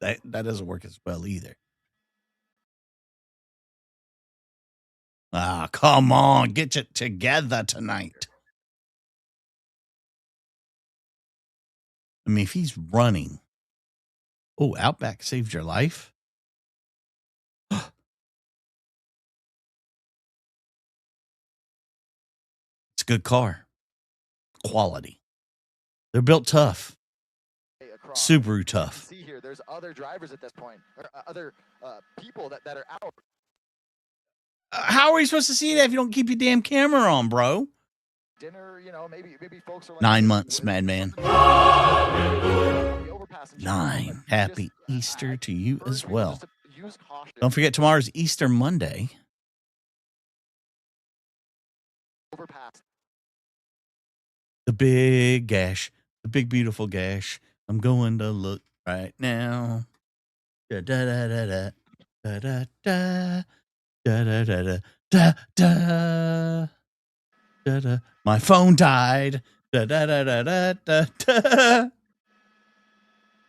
That doesn't work as well either. Ah, come on. Get it together tonight. I mean, if he's running. Oh, Outback saved your life? It's a good car. Quality. They're built tough. Subaru tough. See here, there's other drivers at this point, or other people that are out. How are we supposed to see that if you don't keep your damn camera on, bro? Dinner, you know, maybe folks are like 9 months, madman. 9. Happy Easter to you as well. Don't forget tomorrow's Easter Monday. Overpass. The big gash. The big beautiful gash. I'm going to look right now. Da da da da da da da da da da da da da da da. My phone died. Da da da da da da da.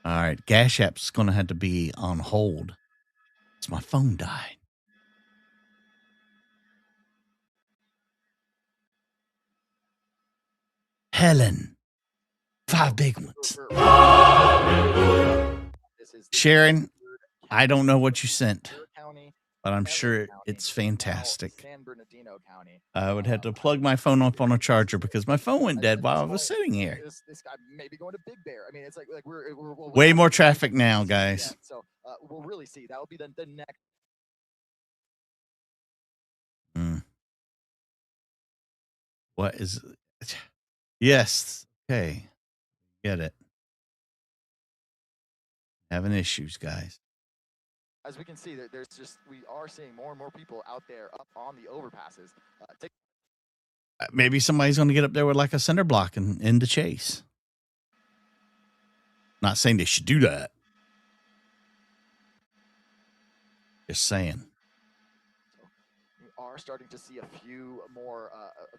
All right, Gash App's gonna have to be on hold. It's my phone died. Helen, 5 big ones. Sharon, I don't know what you sent, but I'm sure it's fantastic. I would have to plug my phone up on a charger because my phone went dead while I was sitting here. This guy may be going to Big Bear. I mean, it's like we're way more traffic now, guys. Yeah, so we'll really see. That will be the next. What is it? Yes. Okay. Get it. Having issues, guys. As we can see, we are seeing more and more people out there up on the overpasses. Maybe somebody's going to get up there with like a center block and end the chase. Not saying they should do that. Just saying. We are starting to see a few more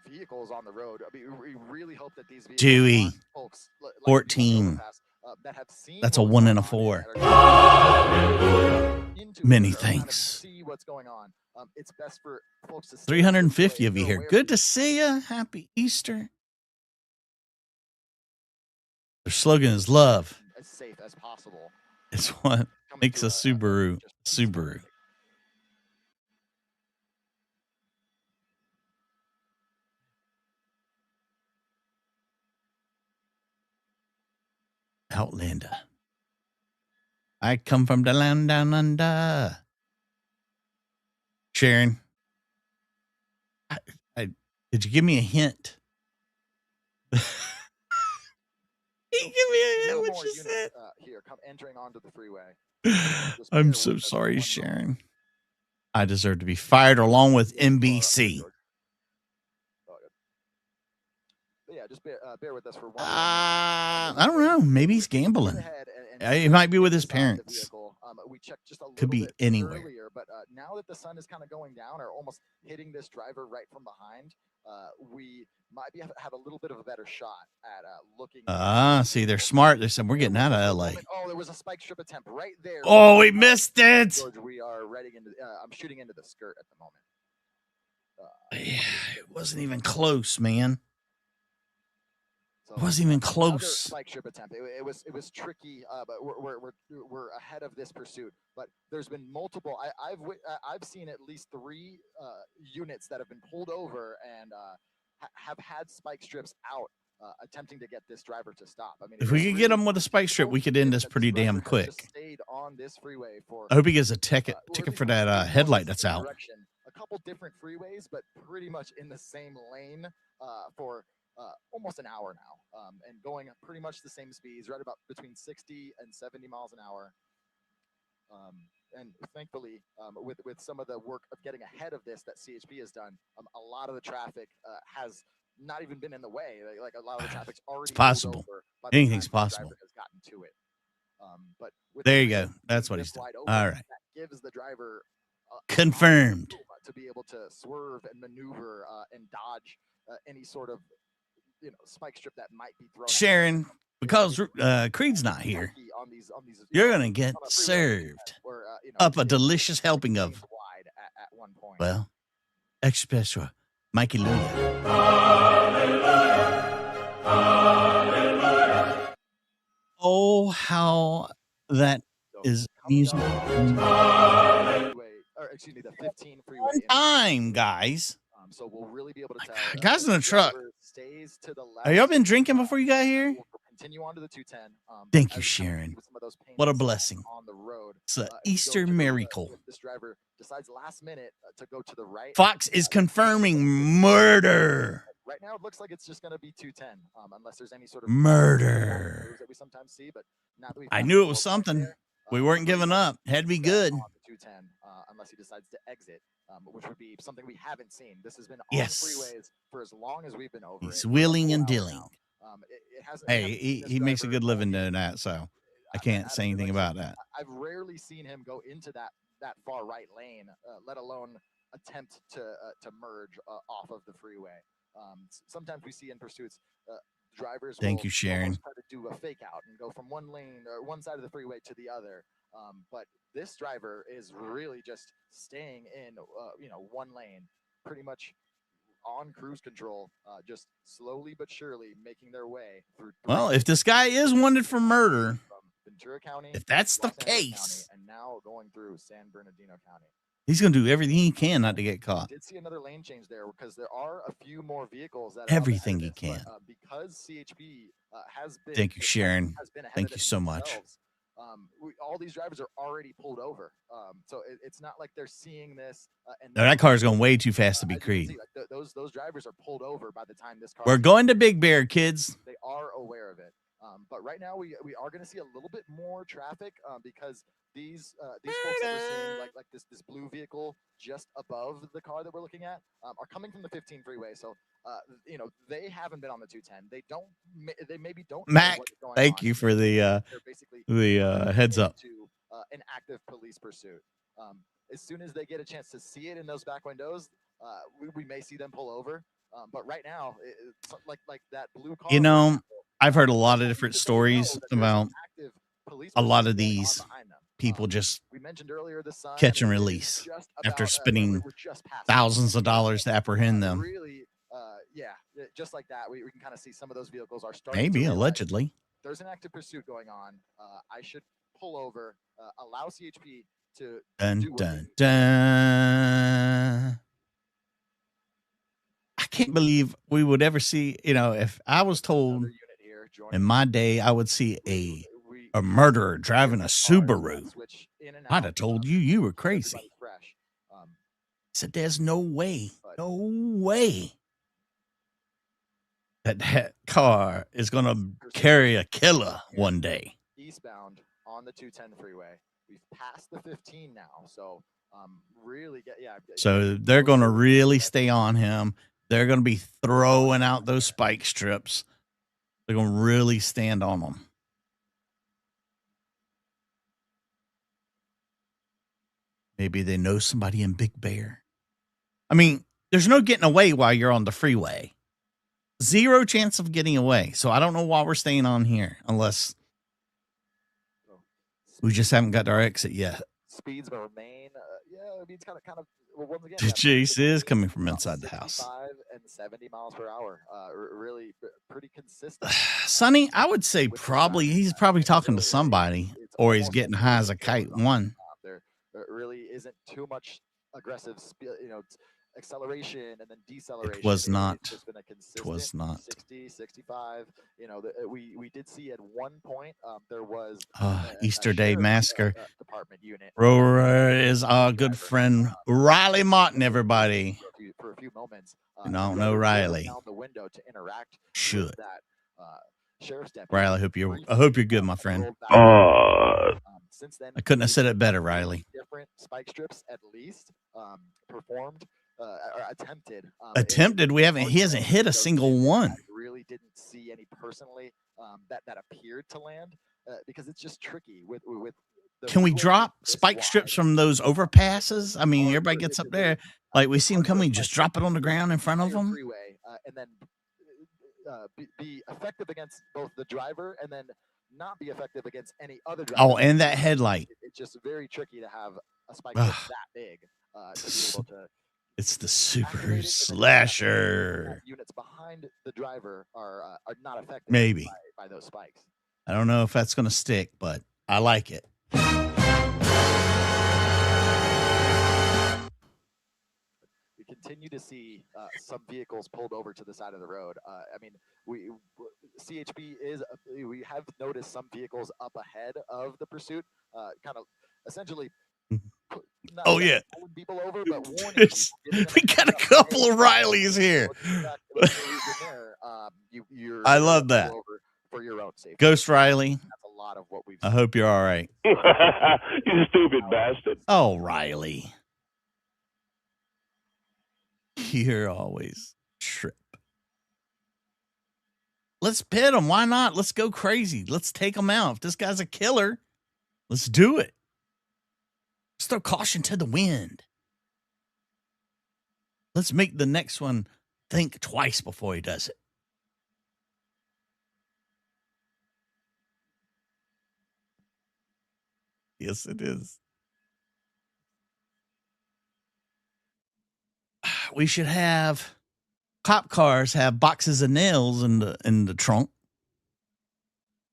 vehicles on the road. I mean, we really hope that these vehicles, Dewey, folks, 14. that have seen that's a 1 and a 4. Many thanks. See what's going on. It's best for folks to 350 of you here. Good to see you. Happy Easter. Their slogan is love. As safe as possible. It's what makes a Subaru Subaru. Outlander. I come from the land down under. Sharon, did you give me a hint? Give me a hint what you said. Here, come entering onto the freeway. I'm so sorry, Sharon. I deserve to be fired along with NBC. Yeah, just bear with us for 1 minute. I don't know. Maybe he's gambling. It might be with his parents. We checked just a little Could be bit anywhere. Earlier, but now that the sun is kind of going down or almost hitting this driver right from behind, we might have a little bit of a better shot at looking. See, they're smart. They said we're getting out of LA. Oh, there was a spike strip attempt right there. Oh, we missed it. George, we are ready into. I'm shooting into the skirt at the moment. Yeah, it wasn't even close, man. It wasn't even close. Spike strip attempt. It was tricky, but we're ahead of this pursuit. But there's been multiple. I've seen at least 3 units that have been pulled over and have had spike strips out, attempting to get this driver to stop. I mean, if we could get him with a spike strip, we could end this pretty damn quick. Stayed on this freeway for. I hope he gets a ticket for that headlight that's out. A couple different freeways, but pretty much in the same lane for. Almost an hour now, and going at pretty much the same speeds, right about between 60 and 70 miles an hour. And thankfully, with some of the work of getting ahead of this that CHP has done, a lot of the traffic has not even been in the way. Like a lot of the traffic's already. It's possible. Anything's possible. Has gotten to it. But there you go. That's what he's doing. All right. That gives the driver confirmed to be able to swerve and maneuver and dodge any sort of spike strip that might be thrown. Sharon, because Creed's not here, you're gonna get served up a delicious helping of. At one point. Well, Extra special. Mikey Luya. Oh, how that is music. Or excuse me, the 15 freeway. Time, guys. So we'll really be able to tell. Guys in the truck. Stays to the left. Have y'all been drinking before you got here? We'll continue on to the 210. Thank you, Sharon. What a blessing. On the road. It's an Easter miracle. This driver decides last minute to go to the right. Fox is confirming murder. Right now, it looks like it's just going to be 210, unless there's any sort of murder that we sometimes see. But now that I knew it was something. We weren't giving up. Had to be good. On the 210, unless he decides to exit, which would be something we haven't seen. This has been on freeways for as long as we've been over. He's wheeling and dealing. It hasn't. Hey, he makes a good living doing that, so I can't say anything about that. I've rarely seen him go into that far right lane, let alone attempt to merge off of the freeway. Sometimes we see in pursuits drivers. Thank you, Sharon. Try to do a fake out and go from one lane or one side of the freeway to the other. But this driver is really just staying in, one lane, pretty much on cruise control, just slowly but surely making their way through. Well, if this guy is wanted for murder, from Ventura County, if that's the Los Angeles case, County, and now going through San Bernardino County. He's going to do everything he can not to get caught. I did see another lane change there because there are a few more vehicles that everything he can. But, because CHP has been. Thank you, Sharon. Thank you so much. All these drivers are already pulled over, so it's not like they're seeing this. And that car is going way too fast to be Creed. Like those drivers are pulled over by the time this car. We're going to Big Bear, kids. They are aware of it. But right now we are going to see a little bit more traffic because these folks that we're seeing, like this blue vehicle just above the car that we're looking at, are coming from the 15 freeway. So they haven't been on the 210. They maybe don't. Mac, thank you for the heads up. To an active police pursuit. As soon as they get a chance to see it in those back windows, we may see them pull over. But right now, it's like that blue car. I've heard a lot of different stories about a lot of these people just catch and release after spending thousands of dollars to apprehend them. Really, just like that, we can kind of see some of those vehicles are starting. Maybe allegedly. There's an active pursuit going on. I should pull over, allow CHP to dun. I can't believe we would ever see, if I was told in my day I would see a murderer driving a Subaru, I'd have told you were crazy. I said, there's no way that car is going to carry a killer one day. Eastbound on the 210 freeway. We've passed the 15 now, so really So they're going to really stay on him. They're going to be throwing out those spike strips. They're going to really stand on them. Maybe they know somebody in Big Bear. I mean, there's no getting away while you're on the freeway. Zero chance of getting away. So I don't know why we're staying on here unless we just haven't got our exit yet. Speeds will remain. I mean, it's kind of. Well, once again, the chase is coming from inside the house. 65 and 70 miles per hour. Really pretty consistent. Sonny, I would say he's probably talking to somebody, or he's getting high as a kite. There really isn't too much aggressive acceleration and then deceleration. It was not. It's just been a consistent 60, 65. We did see at one point there was Easter Day Massacre. Department unit. Roar is our good friend Riley Martin. Everybody. For a few moments. No Riley. Down the window to interact. Should. With that sheriff's deputy. Riley, I hope you're good, my friend. Since then, I couldn't have said it better, Riley. Different spike strips, at least, performed or attempted. Attempted. He hasn't hit a single one. I really didn't see any personally that appeared to land because it's just tricky with. Can we drop spike strips from those overpasses? I mean, everybody gets up there, like we see them coming. Just drop it on the ground in front of them, and then be effective against both the driver and then not be effective against any other driver. Oh, and that headlight. It's just very tricky to have a spike that big to be able to It's the super slasher. Units behind the driver are not affected Maybe by those spikes. I don't know if that's going to stick, but I like it. We continue to see some vehicles pulled over to the side of the road. I mean, CHP we have noticed some vehicles up ahead of the pursuit, kind of essentially. Oh yeah, people over, but warning we got a couple of Rileys here. I love that. For your own safety. Ghost Riley. That's a lot of what we've I hope you're all right. You stupid bastard. Oh, Riley. You're always trip. Let's pit him. Why not? Let's go crazy. Let's take him out. If this guy's a killer, let's do it. Let's throw caution to the wind. Let's make the next one think twice before he does it. Yes, it is. We should have cop cars have boxes of nails in the trunk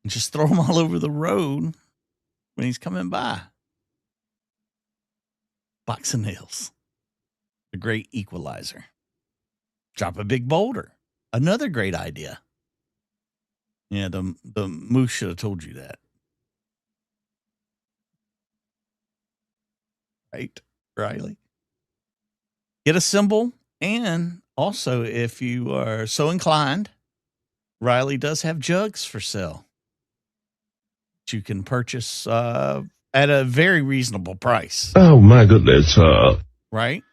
and just throw them all over the road when he's coming by. Box of nails. A great equalizer. Drop a big boulder. Another great idea. Yeah, the moose should have told you that. Right, Riley? Get a symbol, and also, if you are so inclined, Riley does have jugs for sale that you can purchase at a very reasonable price. Oh, my goodness. Right?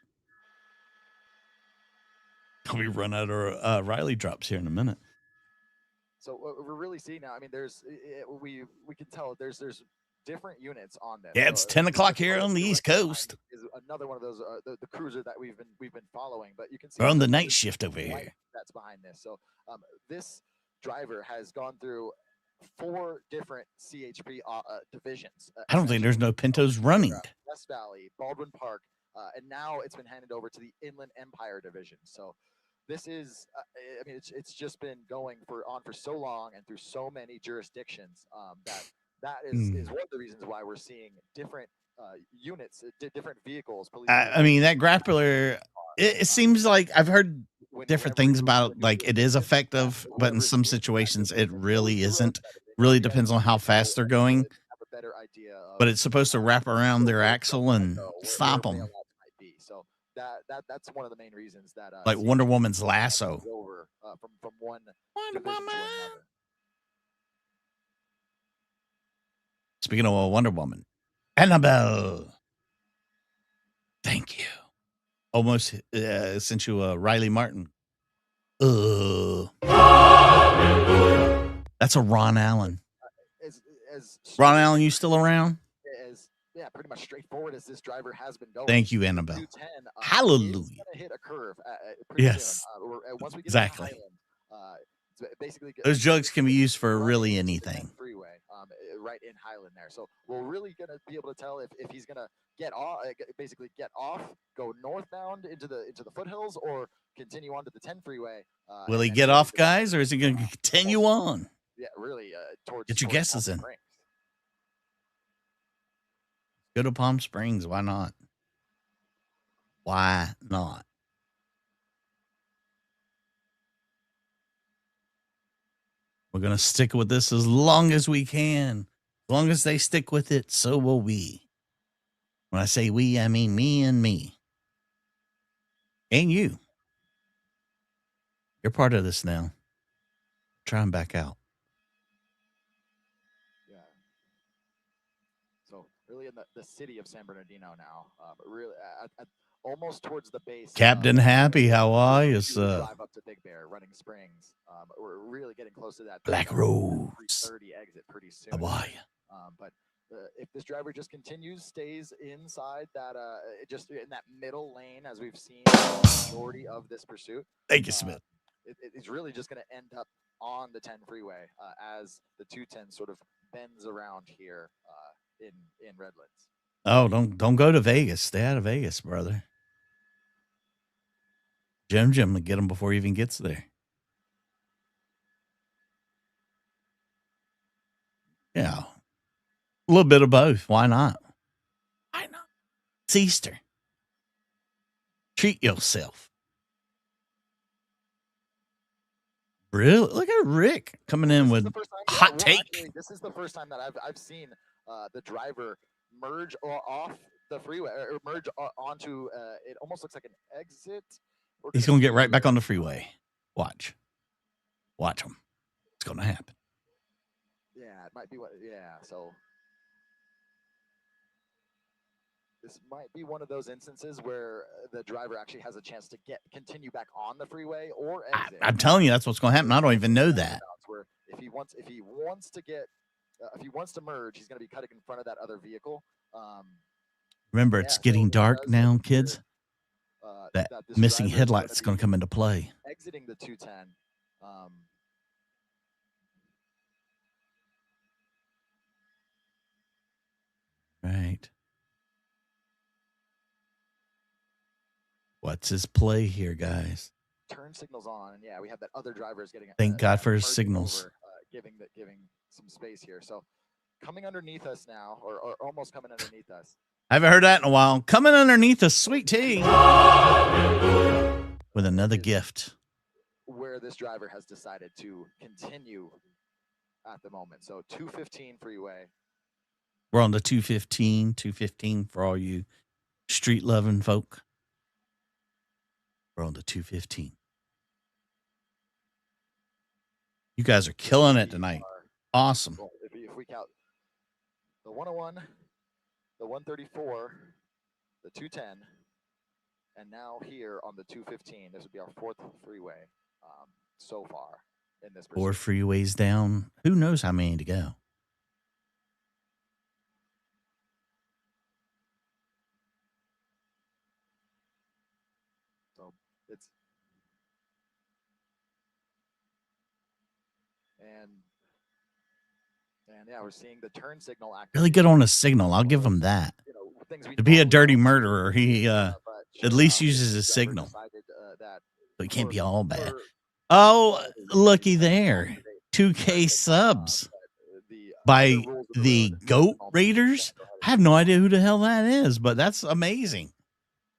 We run out of Riley drops here in a minute. So what we're really seeing now, I mean, we can tell there's different units on this. Yeah, it's 10 o'clock here on the East Coast. Is another one of those the cruiser that we've been following, but you can see we're on the night shift over here. That's behind this. So this driver has gone through 4 different CHP divisions. I don't think there's no Pintos running. West Valley, Baldwin Park, and now it's been handed over to the Inland Empire Division. So this is, I mean, it's just been going on for so long and through so many jurisdictions that is one of the reasons why we're seeing different units, different vehicles. I mean, that grappler, it seems like I've heard different things about like it is effective, but in some situations it really isn't. Really depends on how fast they're going. But it's supposed to wrap around their axle and stop them. So that's one of the main reasons that like Wonder Woman's lasso. Over from one division to another. Speaking of Wonder Woman, Annabelle. Thank you. Almost sent you a Riley Martin. That's a Ron Allen. Ron Allen, you still around? Yeah, pretty much straightforward as this driver has been going. Thank you, Annabelle. Hallelujah. It's gonna hit a curve yes. Soon. Once we get exactly. to Highland, basically those jugs can be used for really anything. Freeway, right in Highland there. So we're really gonna be able to tell if he's gonna get off, go northbound into the foothills, or continue on to the 10 freeway. Will he get off, guys, or is he gonna continue on? Yeah, really. Get your guesses in. Go to Palm Springs. Why not? Why not? We're going to stick with this as long as we can. As long as they stick with it, so will we. When I say we, I mean me and me. And you. You're part of this now. Try and back out. Really in the city of San Bernardino now, but really at almost towards the base. Captain Happy, how are you, Drive up to Big Bear, Running Springs. We're really getting close to that. Black Rose. 330 exit pretty soon. How are you? But if this driver just stays inside that, just in that middle lane, as we've seen the majority of this pursuit. Thank you, Smith. It's really just going to end up on the 10 freeway as the 210 sort of bends around here. In Redlands. Oh, don't go to Vegas. Stay out of Vegas, brother. Jim to get him before he even gets there. Yeah. A little bit of both. Why not? Why not? It's Easter. Treat yourself. Really? Look at Rick coming in with hot take. Actually, this is the first time that I've seen the driver merge off the freeway or merge onto. It almost looks like an exit. He's going to get right back on the freeway. Watch him. It's going to happen. Yeah, it might be what. Yeah, so this might be one of those instances where the driver actually has a chance to continue back on the freeway or exit. I'm telling you, that's what's going to happen. I don't even know that. Where if he wants to merge, he's going to be cutting in front of that other vehicle. Remember, it's getting dark now, kids. That missing headlight's going to come into play. Exiting the 210. Right. What's his play here, guys? Turn signals on. Yeah, we have that other driver is getting. Thank God for his signals. Over, giving some space here. So coming underneath us now, or almost coming underneath us. I haven't heard that in a while. Coming underneath us, Sweet Tea, with another gift. Where this driver has decided to continue at the moment. So 215 freeway. We're on the 215 for all you street loving folk. We're on the 215. You guys are killing it tonight. Awesome. Well, if we count the 101, the 134, the 210, and now here on the 215, this would be our fourth freeway so far in this pursuit. 4 freeways down. Who knows how many to go? So it's and yeah, we're seeing the turn signal activate. Really good on a signal. I'll give him that. To be a dirty murderer, he at least uses his signal. So he can't be all bad. Oh, looky there. 2K subs by the Goat Raiders. I have no idea who the hell that is, but that's amazing.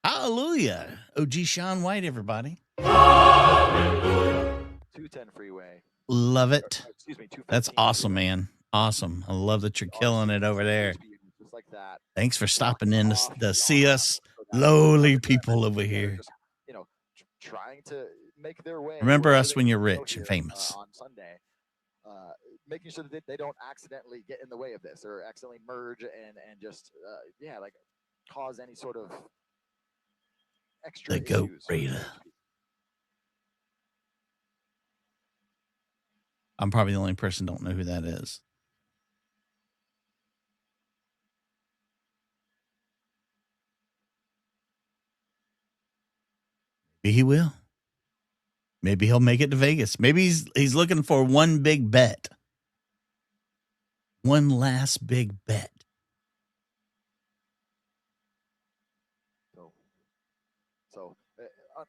Hallelujah. OG Sean White, everybody. 210 freeway. Love it. Excuse me, that's awesome, man. Awesome. I love that you're killing it over there. Just like that. Thanks for stopping in to see us lowly people over here. Just, trying to make their way. Remember us when you're rich and famous. On Sunday, making sure that they don't accidentally get in the way of this or accidentally merge and just cause any sort of extra issues. The Goat Raider. I'm probably the only person who don't know who that is. Maybe he will. Maybe he'll make it to Vegas. Maybe he's looking for one big bet. One last big bet. So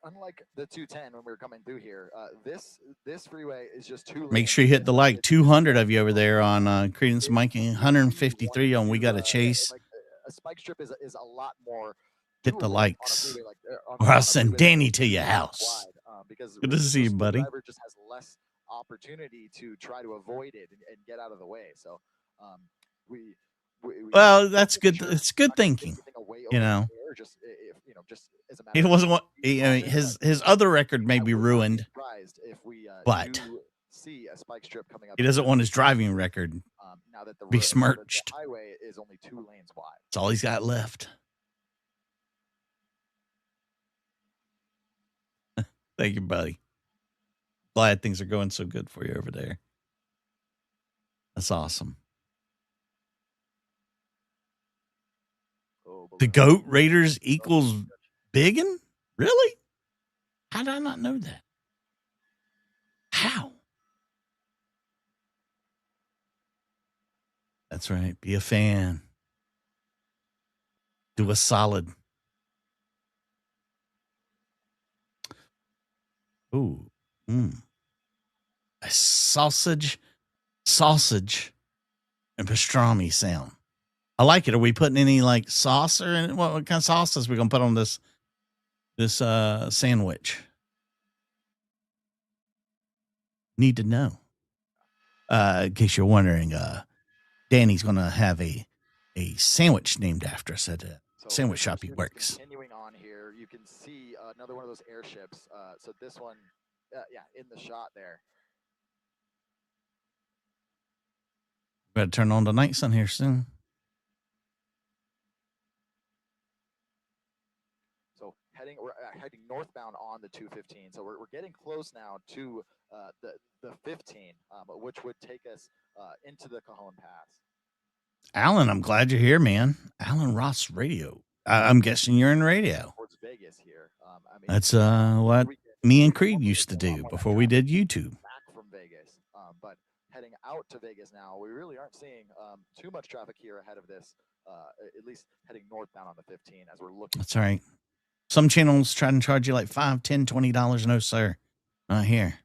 unlike the 210 when we were coming through here, this freeway is just too. Make sure you hit the like. 200 of you over there on Credence Mikey. 153 on We Got to Chase. A spike strip is a lot more. Hit the likes, or I'll send Danny to your house. Because good to see you, buddy. The driver just has less opportunity to try to avoid it and get out of the way. So, well, that's good. It's good thinking. Just as a matter he wasn't what his other record may be ruined, but see a spike strip coming up. He doesn't want his driving record now that the besmirched. The highway is only 2 lanes wide. That's all he's got left. Thank you, buddy. Glad things are going so good for you over there. That's awesome. The Goat Raiders equals Biggin? Really? How did I not know that? How? That's right. Be a fan. Do a solid. Ooh. A sausage, and pastrami sound. I like it. Are we putting any like sauce or what kind of sauces we gonna put on this sandwich? Need to know. In case you're wondering, Danny's gonna have a sandwich named after us at a sandwich shop he works. Continuing on here, you can see another one of those airships. So this one, yeah, in the shot there. Better turn on the night sun here soon. So we're heading northbound on the 215. So we're getting close now to the 15, which would take us into the Cajon Pass. Alan, I'm glad you're here, man. Alan Ross Radio. I'm guessing you're in radio. Towards Vegas here. That's what me and Creed used to do before we did YouTube. Back from Vegas, but heading out to Vegas now, we really aren't seeing too much traffic here ahead of this. At least heading northbound on the 15 as we're looking. That's all right. Some channels try to charge you like $5, $10, $20. No, sir. Not here.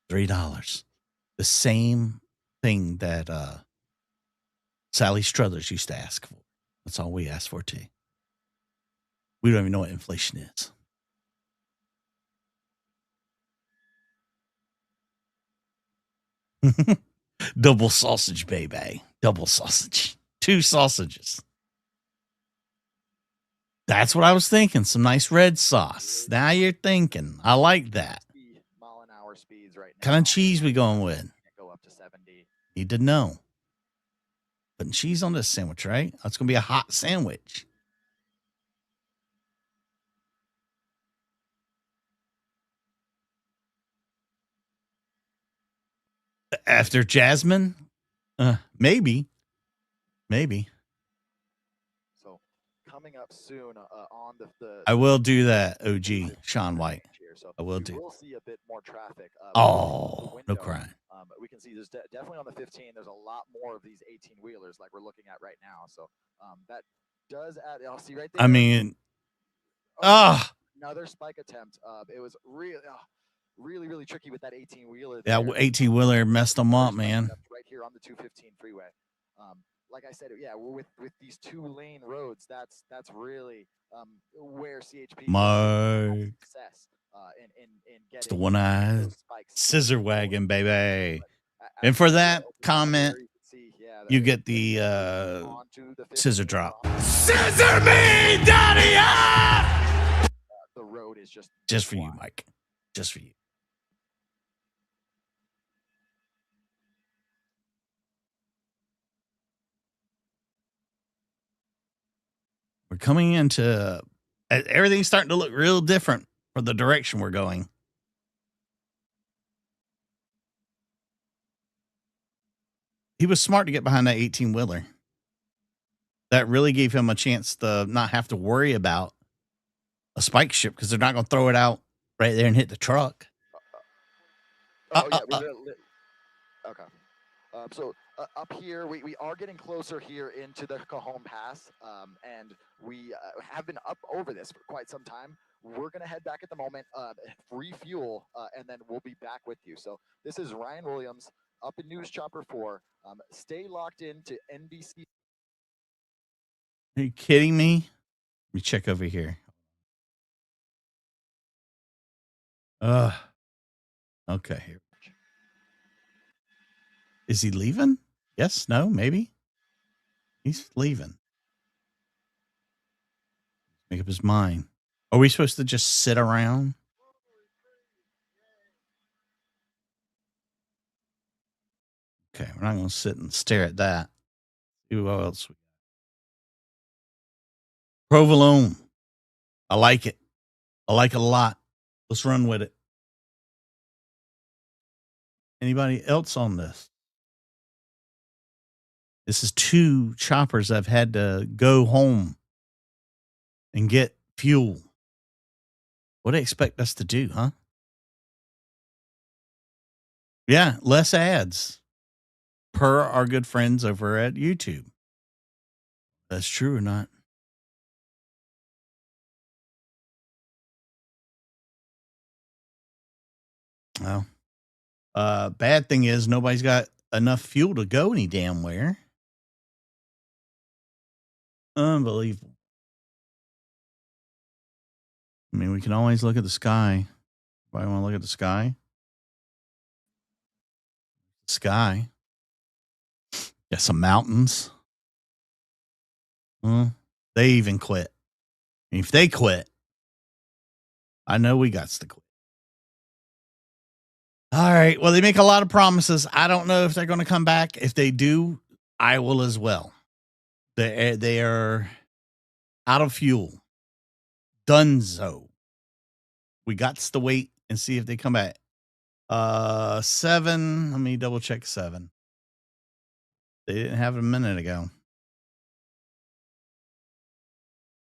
$3. The same thing that Sally Struthers used to ask for. That's all we ask for, too. We don't even know what inflation is. Double sausage, baby. Double sausage. 2 sausages. That's what I was thinking. Some nice red sauce. Now you're thinking. I like that. Mile-an-hour speeds right now. Kind of cheese we going with? Go up to 70. Need to know. Putting cheese on this sandwich, right? That's going to be a hot sandwich. After Jasmine? Maybe. So coming up soon on the I will do that, OG Sean White. So I will do. We'll see a bit more traffic. No crying. We can see there's definitely on the 15. There's a lot more of these 18 wheelers like we're looking at right now. So that does add. I'll see right there. I mean, another spike attempt. It was really tricky with that 18 wheeler. Yeah, 18 wheeler messed them up, man. Right here on the 215 freeway. Like I said, yeah, with these 2-lane roads, that's really where CHP Mark. Success in getting It's the one-eyed scissor wagon, baby. And for that comment, you get the scissor drop. Scissor me, daddy! The road is just for you, Mike. Just for you. We're coming into everything's starting to look real different for the direction we're going. He was smart to get behind that 18-wheeler. That really gave him a chance to not have to worry about a spike ship because they're not going to throw it out right there and hit the truck. Okay. So up here, we are getting closer here into the Cajon Pass, and we have been up over this for quite some time. We're going to head back at the moment, refuel, and then we'll be back with you. So this is Ryan Williams up in News Chopper 4. Stay locked in to NBC. Are you kidding me? Let me check over here. Okay. Here. Is he leaving? Yes, no, maybe. He's leaving. Make up his mind. Are we supposed to just sit around? Okay, we're not going to sit and stare at that. See what else we got. Provolone. I like it. I like it a lot. Let's run with it. Anybody else on this? This is 2 choppers I've had to go home and get fuel. What do they expect us to do, huh? Yeah, less ads per our good friends over at YouTube. That's true or not? Well, bad thing is nobody's got enough fuel to go any damn where. Unbelievable. I mean, we can always look at the sky. Why want to look at the sky? Sky. Got some mountains. They even quit. If they quit, I know we got to quit. All right. Well, they make a lot of promises. I don't know if they're going to come back. If they do, I will as well. They are out of fuel. Dunzo. We got to wait and see if they come back. 7. Let me double check 7. They didn't have it a minute ago.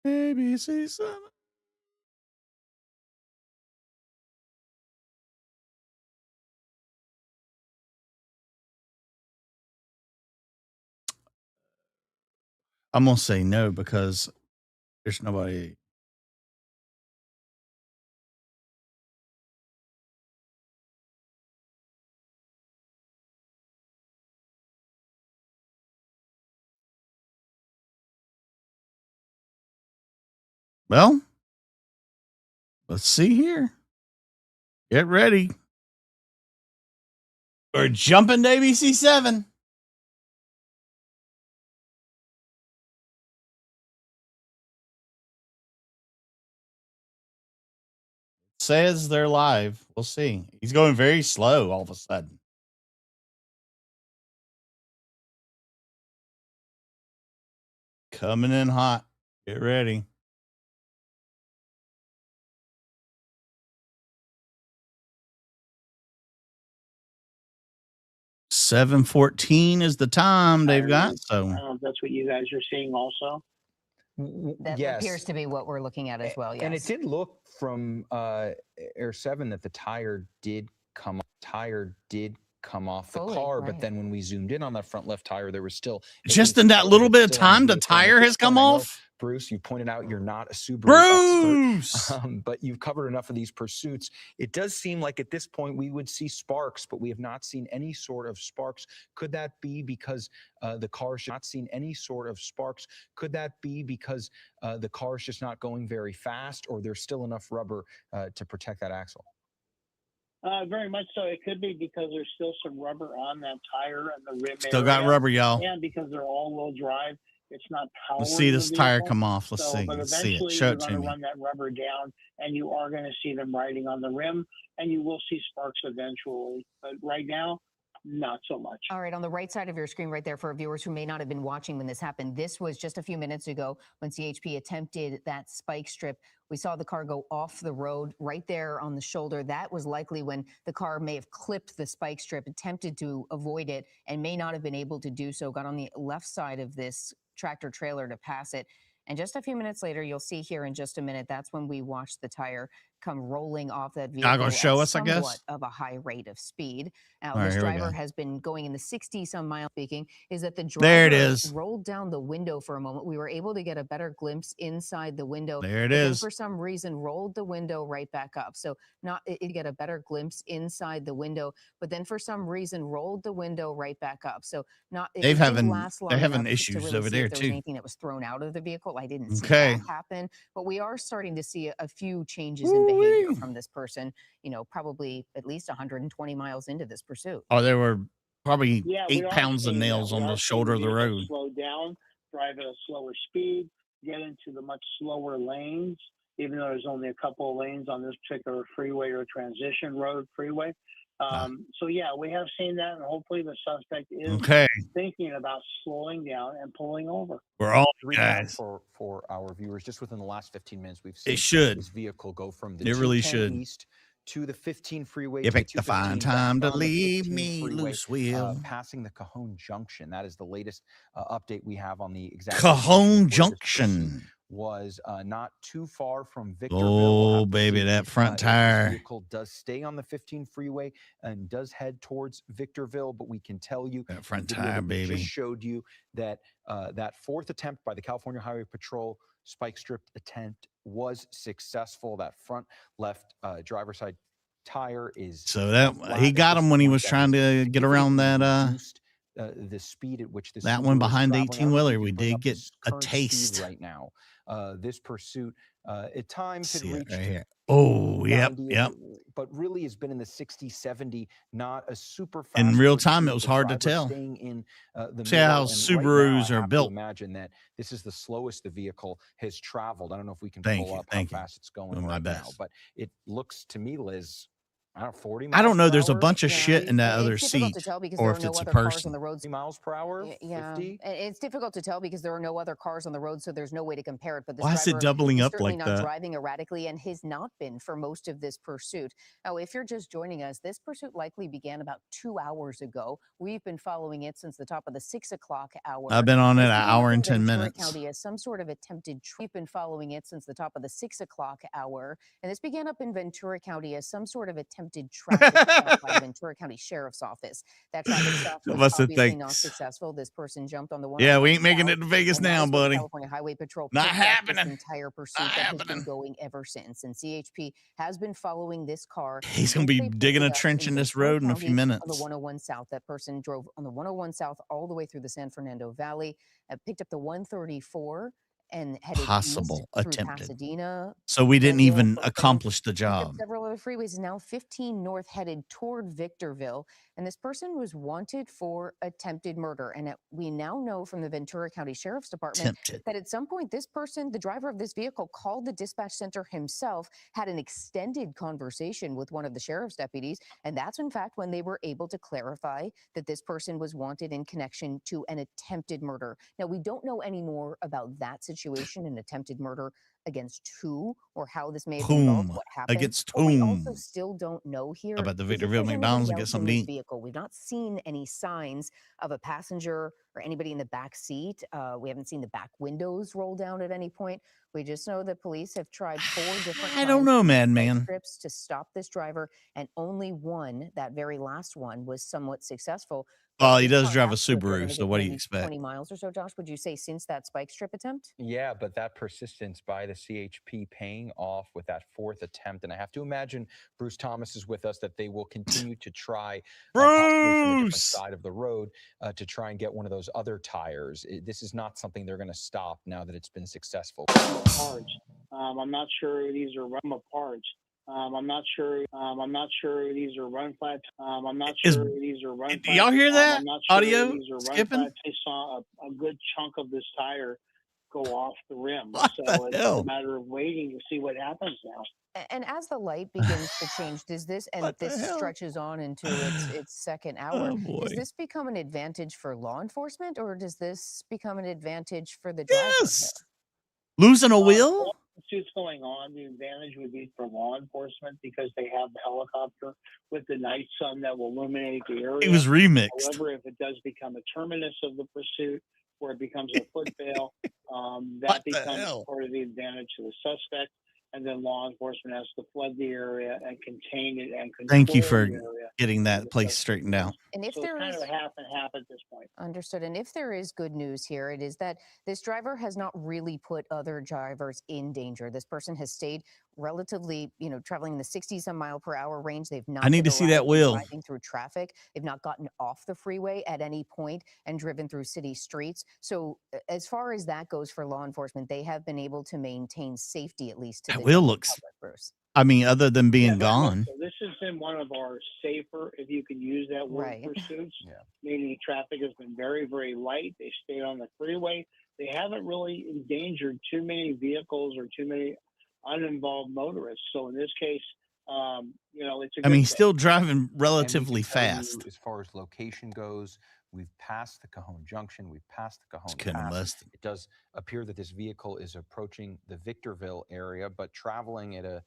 ABC 7. I'm going to say no because there's nobody. Well, let's see here. Get ready. We're jumping to ABC 7. Says they're live. We'll see. He's going very slow all of a sudden. Coming in hot. Get ready. $7:14 is the time they've got. So I don't know if that's what you guys are seeing also. That appears to be what we're looking at as well. Yes. And it did look from Air 7 that the tire did come off the Fully, car, right. but then when we zoomed in on that front left tire, there was still just in that little bit of time, the tire has come off. Bruce, you pointed out you're not a Subaru Bruce! expert, but you've covered enough of these pursuits. It does seem like at this point we would see sparks, but we have not seen any sort of sparks. Could that be because the car's not seen any sort of sparks? Could that be because the car's just not going very fast, or there's still enough rubber to protect that axle? Very much so. It could be because there's still some rubber on that tire and the rim Still area. got rubber, y'all. And because they're all-wheel drive, it's not powering. Let's see this tire vehicle. come off. Let's see. But Let's see eventually it. Show you're it to going me. to run that rubber down, and you are going to see them riding on the rim, and you will see sparks eventually. But right now, not so much. All right, on the right side of your screen right there for viewers who may not have been watching when this happened, this was just a few minutes ago when CHP attempted that spike strip. We saw the car go off the road right there on the shoulder. That was likely when the car may have clipped the spike strip, attempted to avoid it, and may not have been able to do so. Got on the left side of this tractor trailer to pass it. And just a few minutes later, you'll see here in just a minute, that's when we watched the tire come rolling off that vehicle. Not gonna show at us, I guess. Somewhat of a high rate of speed. Now, All right, this here we driver go. has been going in the 60-some mile. Speaking is that the driver There it is. rolled down the window for a moment. We were able to get a better glimpse inside the window. There it but then is. for some reason, rolled the window right back up. So it get a better glimpse inside the window, but then for some reason rolled the window right back up. So they're having issues really over see there if there too. was anything that was thrown out of the vehicle. I didn't see Okay. that happen, but we are starting to see a few changes in behavior from this person. You know, probably at least 120 miles into this pursuit. Oh, there were probably Yeah, 8 pounds of nails on the shoulder of the road. Slow down, drive at a slower speed, get into the much slower lanes, even though there's only a couple of lanes on this particular freeway or transition road freeway. So yeah, we have seen that, and hopefully the suspect is thinking about slowing down and pulling over. We're all guys for our viewers. Just within the last 15 minutes, we've seen this vehicle go from the 210 east to the 15 freeway. You to the picked the 215 fine time to back on the leave 15 me freeway, loose, Will. passing the Cajon Junction. That is the latest update we have on the exact Cajon Junction was not too far from Victorville. Oh, baby, that front tire. This vehicle does stay on the 15 freeway and does head towards Victorville, but we can tell you that front tire, tire, baby, just showed you that that fourth attempt by the California Highway Patrol spike strip attempt was successful. That front left driver's side tire is So that flat he at got this him when he point. was That trying has to get around that reduced the speed at which this that one Subaru is behind the traveling. I don't know if 18-wheeler. can We bring did up get its a current speed taste. right now. This pursuit at times had See it reached right here. Oh, yep, 90, yep. but really has been in the 60, 70, not a super fast In real time, pursuit. it was The hard to driver tell. staying in the See how middle. And right now, I Subarus are have to built. imagine that this is the slowest the vehicle has traveled. I don't know if we can Thank pull you, up how thank you. fast it's going Doing my right now, best. but it looks to me, Liz, I don't know, 40 I miles don't know. per There's a hour. bunch of shit in that other It's difficult to seat, tell because or there are if no it's a other cars on person. the road. 50 miles per hour, Yeah, 50. it's difficult to tell because there are no other cars on the road, so there's no way to compare it. But this Why is it driver doubling is up certainly like not that? driving erratically and has not been for most of this pursuit. Now, if you're just joining us, this pursuit likely began about 2 hours ago. We've been following it since the top of the 6 o'clock hour. I've been on it This an began hour up in and 10 Ventura minutes. County as some sort of attempted. We've been following it since the top of the 6 o'clock hour, and this began up in Ventura County as some sort of attempted traffic stop by the Ventura County Sheriff's Office. That traffic stop was Must have obviously not thanks. successful. This person jumped on the 101 Yeah, we ain't making south, it to Vegas and that now, is where the buddy. California Highway Patrol Not picked up this happening. entire pursuit Not that has been happening. going ever since. And CHP has been following this car. He's gonna since be they picked digging it a up trench in this Ventura road in a few County on the minutes. 101 south. That person drove on the 101 south all the way through the San Fernando Valley, picked up the 134 and headed east Possible through attempted. Pasadena. So we didn't Glendale, even Fresno, accomplish the picked up job. several other freeways, now 15 north headed toward Victorville. And this person was wanted for attempted murder. And we now know from the Ventura County Sheriff's Department Attempted. that at some point this person, the driver of this vehicle, called the dispatch center himself, had an extended conversation with one of the sheriff's deputies. And that's in fact when they were able to clarify that this person was wanted in connection to an attempted murder. Now, we don't know any more about that situation, an attempted murder against who or how this may have been involved, Whom? what happened. Against What we also whom? still don't know here About the is if Victorville there's McDonald's anybody and get else in something to this eat. vehicle. We've not seen any signs of a passenger or anybody in the back seat. We haven't seen the back windows roll down at any point. We just know that police have tried 4 different I don't times know, to use spike man. strips to stop this driver, and only one, that very last one, was somewhat successful. Well, he this does car drive a has to have driven, I Subaru, think so it's what do you maybe expect? 20 miles or so, Josh, would you say, since that spike strip attempt? Yeah, but that persistence by the CHP paying off with that 4th attempt. And I have to imagine Bruce Thomas is with us, that they will continue to try, possibly from a different Bruce! side of the road, to try and get one of those other tires. This is not something they're going to stop now that it's been successful. Parts. I'm not sure these are run parts. I'm not sure. I'm not sure these are run flat. I'm not Is- sure these are run Do flat. y'all hear that? I'm not sure Audio these are run skipping? flat. I saw a good chunk of this tire go off the rim. What So the it's hell? a matter of waiting to see what happens now. And as the light begins to change, does this, and What the this hell? stretches on into its second hour, Oh, boy. does this become an advantage for law enforcement, or does this become an advantage for the driver? Yes. Losing a wheel? Pursuits going on, the advantage would be for law enforcement because they have the helicopter with the night sun that will illuminate the area. It was remixed. However, if it does become a terminus of the pursuit, where it becomes a foot bail, What that the becomes hell? part of the advantage to the suspect, and then law enforcement has to flood the area and contain it and control Thank you for the area. getting that place straightened out. And if So there it's kind is of a half and half at this point. Understood. And if there is good news here, it is that this driver has not really put other drivers in danger. This person has stayed relatively, traveling in the 60-some mile per hour range. They've not I need been to see that erratically wheel. driving through traffic. They've not gotten off the freeway at any point and driven through city streets. So as far as that goes for law enforcement, they have been able to maintain safety, at least to That the wheel general looks, public, Bruce. I mean, other than being Yeah, gone. so this has been one of our safer, if you can use that word, Right. pursuits. Yeah. Meaning traffic has been very, very light. They stayed on the freeway. They haven't really endangered too many vehicles or too many uninvolved motorists. So in this case, it's a I mean, good he's thing. still driving And we relatively can tell you, fast. as far as location goes, we've passed the Cajon Junction. We've passed the Cajon Couldn't have Pass. missed it. It does appear that this vehicle is approaching the Victorville area, but traveling at a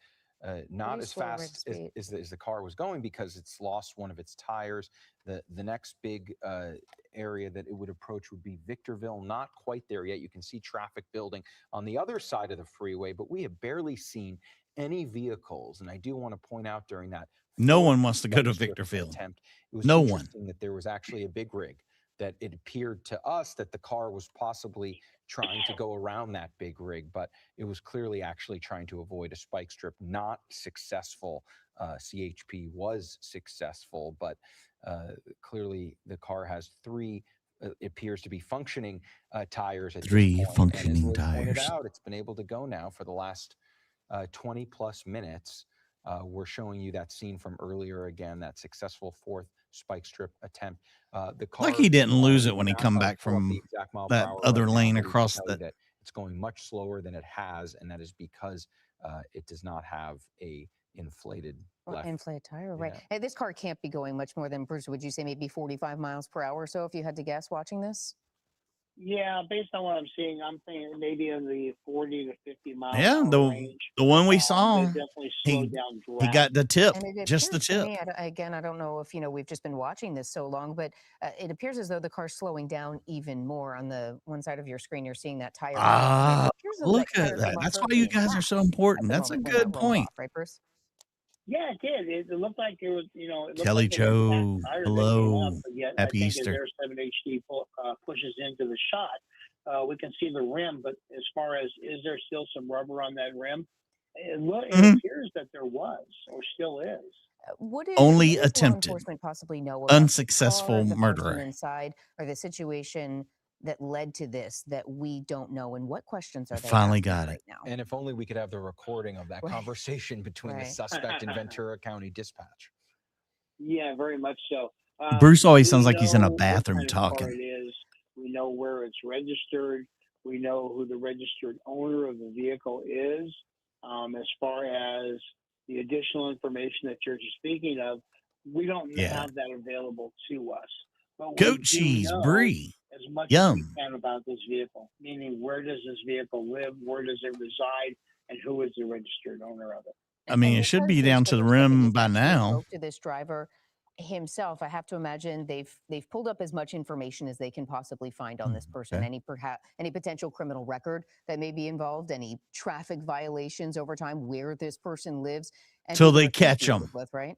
not Pretty as slow rate fast speed. as the car was going, because it's lost one of its tires. The next big area that it would approach would be Victorville. Not quite there yet. You can see traffic building on the other side of the freeway, but we have barely seen any vehicles. And I do want to point out, during that No fourth one wants to go to spike strip Victorville. attempt, it was No one. interesting that there was actually a big rig that it appeared to us that the car was possibly trying to go around that big rig, but it was clearly actually trying to avoid a spike strip. Not successful. CHP was successful, but clearly the car has three appears to be functioning tires at Three this point. functioning and as Liz pointed tires. out, it's been able to go now for the last 20 plus minutes. We're showing you that scene from earlier again, that successful fourth spike strip attempt. The car, Like he didn't lose it when he come I'll back pull up from the exact mile that per hour other right now, lane but he can across tell you that. that it's going much slower than it has, and that is because it does not have a inflated left. Inflated tire, right? Yeah. Hey, this car can't be going much more than, Bruce, would you say maybe 45 miles per hour or so if you had to guess watching this? Yeah, based on what I'm seeing, I'm thinking maybe in the 40 to 50 mile Yeah, an hour range. the one we They saw, definitely he slowed down he got the drastically. tip, And it just the appears to tip. me, again, I don't know if, we've just been watching this so long, but it appears as though the car's slowing down even more. On the one side of your screen, you're seeing that tire. Ah, It appears as though look that at tire that. came off That's why relatively you guys are flat so important. at the That's a moment when that good rolled point. off, right, Bruce? Yeah, it did. It looked like it was, it looked Kelly like it was a Joe, flat tire that came hello. off, but yet Happy I think Easter. as Air 7 HD pushes into the shot, we can see the rim, but as far as is there still some rubber on that rim? It appears that there was or still is. Only what does law attempted. enforcement possibly know about Unsuccessful the car, the murderer. person inside, or the situation that led to this that we don't know? And what questions are they Finally asking got it. right now? And if only we could have the recording of that conversation between the suspect and Ventura County Dispatch. Yeah, very much so. Bruce always We sounds like he's in a know bathroom what kind of car talking. it is. We know where it's registered. We know who the registered owner of the vehicle is. As far as the additional information that you're speaking of, we don't have that available to us. But Goat cheese, brie. as much Yum. as we can about this vehicle, meaning where does this vehicle live, where does it reside, and who is the registered owner of it. I mean, it should be down to the rim by now. Spoke to this driver himself. I have to imagine they've pulled up as much information as they can possibly find on this person. Okay. Any potential criminal record that may be involved, any traffic violations over time, where this person lives, Till they catch them. With, right?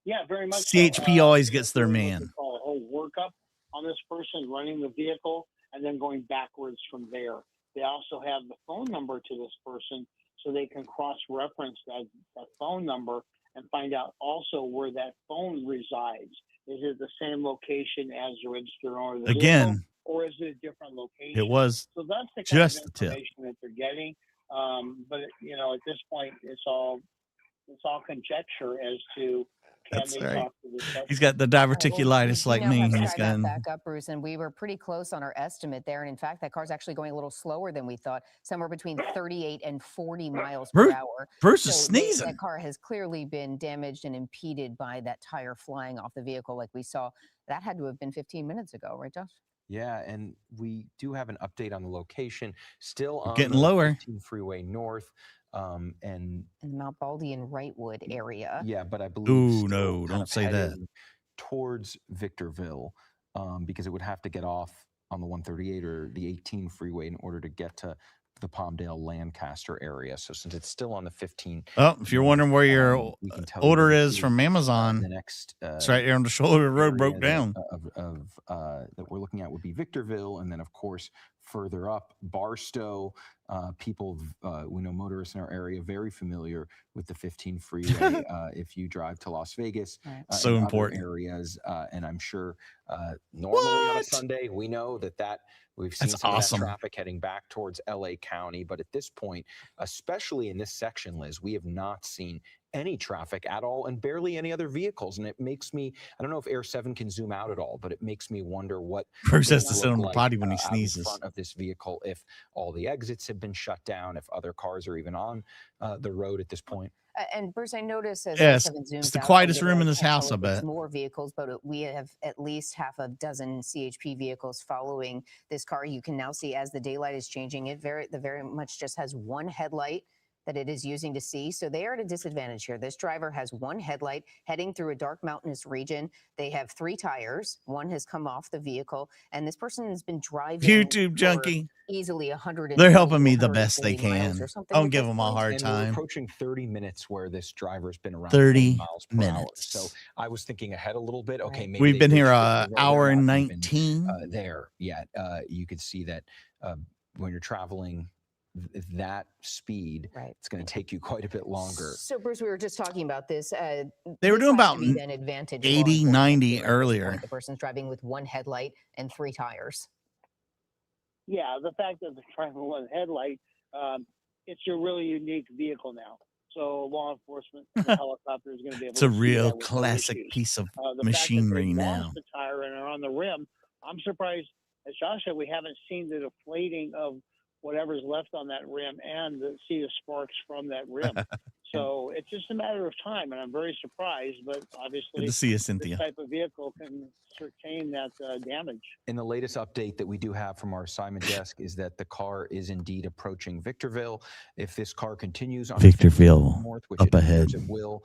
Yeah, very much. CHP so. always gets their What man. we call a whole workup on this person running the vehicle and then going backwards from there. They also have the phone number to this person, so they can cross-reference that phone number and find out also where that phone resides. Is it the same location as the registered owner of the vehicle, or is it a different location? It was so that's the kind just of the tip. information that they're getting. But at this point, it's all conjecture as to can That's they right. talk to this suspect. He's got the diverticulitis like me. He's got back up, Bruce, and we were pretty close on our estimate there. And in fact, that car's actually going a little slower than we thought, somewhere between 38 and 40 miles per hour. Bruce is sneezing. That car has clearly been damaged and impeded by that tire flying off the vehicle, like we saw. That had to have been 15 minutes ago, right, Josh? Yeah, and we do have an update on the location. Still on getting the lower. 15 freeway north. And in the Mount Baldy and Wrightwood area. Yeah, but I believe Ooh, no, don't say that. Towards Victorville, because it would have to get off on the 138 or the 18 freeway in order to get to the Palmdale Lancaster area. So since it's still on the 15, if you're wondering where your order is from Amazon, the next it's right there on the shoulder of the road, broke down. That we're looking at would be Victorville, and then of course further up Barstow. People, we know motorists in our area very familiar with the 15 freeway. If you drive to Las Vegas, so and important other areas, and I'm sure normally on a Sunday we know that we've seen some of that traffic heading back towards LA County, but at this point, especially in this section, Liz, we have not seen any traffic at all and barely any other vehicles. And it makes me, I don't know if Air 7 can zoom out at all, but it makes me wonder what Bruce has to sit on the potty when he out sneezes in front of this vehicle, if all the exits have been shut down, if other cars are even on the road at this point. And Bruce, I noticed as yes, Air 7 zooms it's the out, quietest room in this house, I bet. More vehicles, but we have at least half a dozen CHP vehicles following this car. You can now see as the daylight is changing, it very much just has one headlight that it is using to see. So they are at a disadvantage here. This driver has one headlight heading through a dark mountainous region. They have 3 tires. One has come off the vehicle, and this person has been driving YouTube junkie easily 100. They're helping me the best they can. Or something Don't at give this them a point. hard And we're time. approaching 30 minutes where this driver's been around 30 miles per hour. minutes. So I was thinking ahead a little bit. Okay, Right. maybe We've they been did here switch an the road. They're hour and not even, 19. there yet. You could see that when you're traveling that speed, Right. it's going to take you quite a bit longer. So, Bruce, we were just talking about this. They were this doing has about to be then advantage law 80, enforcement 90 here at this earlier. point. The person's driving with one headlight and 3 tires. Yeah, the fact that they're driving with one headlight, it's a really unique vehicle now. So law enforcement, the helicopter is going to be able It's to a see real that with no classic issues. piece of The machinery fact that they now. lost the tire and are on the rim, I'm surprised. As Josh said, we haven't seen the deflating of whatever's left on that rim and see the sparks from that rim. So it's just a matter of time, and I'm very surprised. But obviously, Good to see you, this Cynthia. type of vehicle can sustain that damage. And the latest update that we do have from our assignment desk is that the car is indeed approaching Victorville. If this car continues on Victorville, north, which up it ahead. appears it will,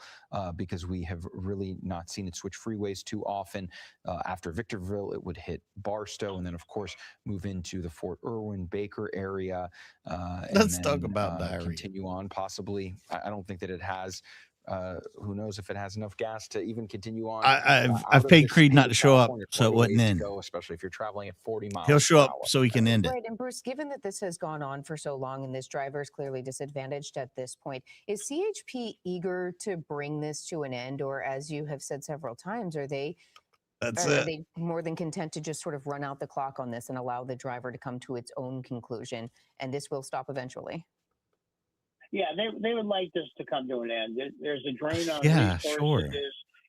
because we have really not seen it switch freeways too often. After Victorville, it would hit Barstow, and then of course move into the Fort Irwin Baker area. Let's and talk then, about diarrhea. Continue on, possibly. I don't think that it has. Who knows if it has enough gas to even continue on? I've paid Creed not to show up, so it wouldn't end. Go, especially if you're traveling at 40 miles. He'll show per up hour. so he can end it. Right. And Bruce, given that this has gone on for so long and this driver is clearly disadvantaged at this point, is CHP eager to bring this to an end? Or as you have said several times, are they more than content to just sort of run out the clock on this and allow the driver to come to its own conclusion and this will stop eventually? Yeah, they would like this to come to an end. There's a drain on resources. Sure.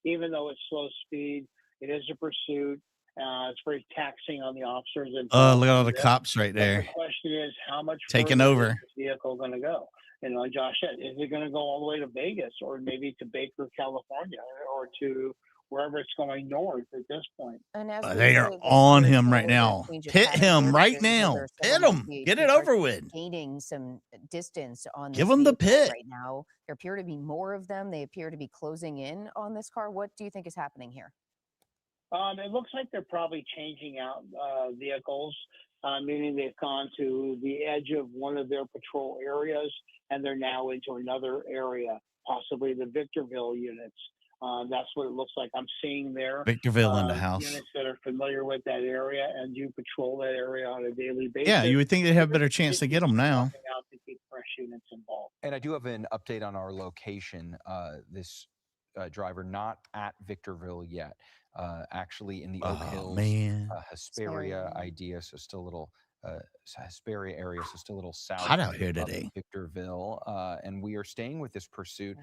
Even though it's slow speed, it is a pursuit. It's very taxing on the officers. And Look at all the cops right there. The question is, how much taking further over is this vehicle going to go? You know, Josh said, is it going to go all the way to Vegas or maybe to Baker, California, or to wherever it's going north at this point? And as they are on him right now. Hit him right now. Hit him. Get it over with. Gaining some distance on Give him the pit right now. There appear to be more of them. They appear to be closing in on this car. What do you think is happening here? It looks like they're probably changing out vehicles, meaning they've gone to the edge of one of their patrol areas and they're now into another area, possibly the Victorville units. That's what it looks like I'm seeing there. Victorville in the house. Units that are familiar with that area and do patrol that area on a daily basis. Yeah, you would think they'd have a better chance to get them now. Out to keep fresh units involved. And I do have an update on our location. This driver not at Victorville yet. Actually in the Oak Hills, Hesperia idea, so still a little Hesperia area, so still a little south. Hot out here today. Victorville, and we are staying with this pursuit,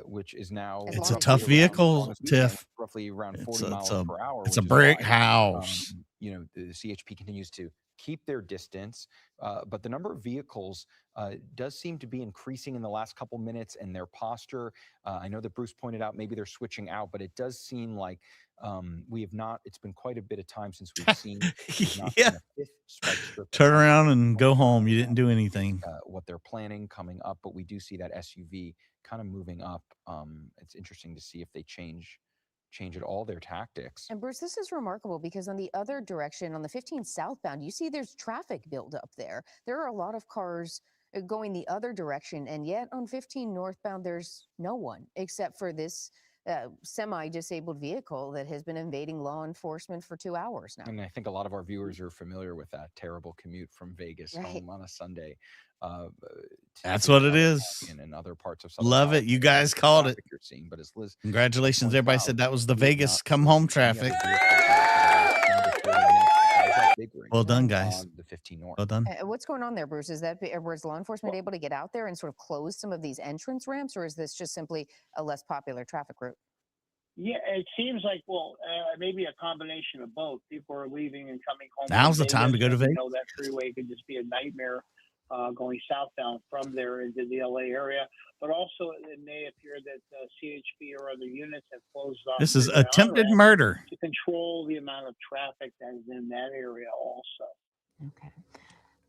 which is now. It's a tough vehicle, Tiff. Roughly around 40 miles per hour. It's a brick house. You know, the CHP continues to keep their distance, but the number of vehicles does seem to be increasing in the last couple minutes, and their posture. I know that Bruce pointed out maybe they're switching out, but it does seem like we have not. It's been quite a bit of time since we've seen. Yeah. Turn around and go home. You didn't do anything. What they're planning coming up, but we do see that SUV kind of moving up. It's interesting to see if they change at all their tactics. And Bruce, this is remarkable because on the other direction, on the 15 southbound, you see there's traffic buildup there. There are a lot of cars going the other direction, and yet on 15 northbound, there's no one except for this semi-disabled vehicle that has been evading law enforcement for 2 hours now. And I think a lot of our viewers are familiar with that terrible commute from Vegas home on a Sunday. That's what it is. And other parts of Southern Love it. You guys called it. You're seeing, but as Liz Congratulations. Everybody said that was the Vegas come home traffic. Well done, guys. The 15 north. Well done. What's going on there, Bruce? Is law enforcement able to get out there and sort of close some of these entrance ramps, or is this just simply a less popular traffic route? Yeah, it seems like, maybe a combination of both. People are leaving and coming home. Now's the time to go to Vegas. You know, that freeway could just be a nightmare going southbound from there into the LA area. But also, it may appear that CHP or other units have closed off. This is attempted murder. To control the amount of traffic that is in that area also. Okay.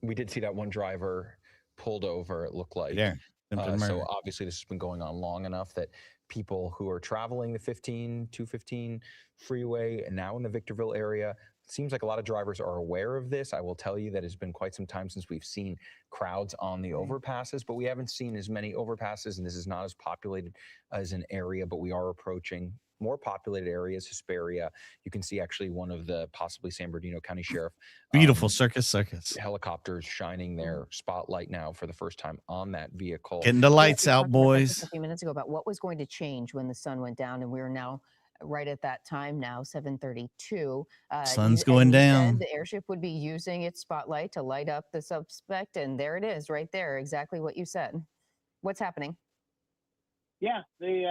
We did see that one driver pulled over, it looked like. Yeah. So obviously this has been going on long enough that people who are traveling the 215 freeway and now in the Victorville area, Seems like a lot of drivers are aware of this. I will tell you that it's been quite some time since we've seen crowds on the overpasses, but we haven't seen as many overpasses, and this is not as populated as an area, but we are approaching more populated areas. Hesperia, you can see actually one of the possibly San Bernardino County Sheriff Beautiful circus. helicopters shining their spotlight now for the first time on that vehicle. Getting the lights out, Talked about that boys. just a few minutes ago about what was going to change when the sun went down, and we're now right at that time now, 7:32. Sun's going down. Said the airship would be using its spotlight to light up the suspect, and there it is, right there, exactly what you said. What's happening? Yeah, the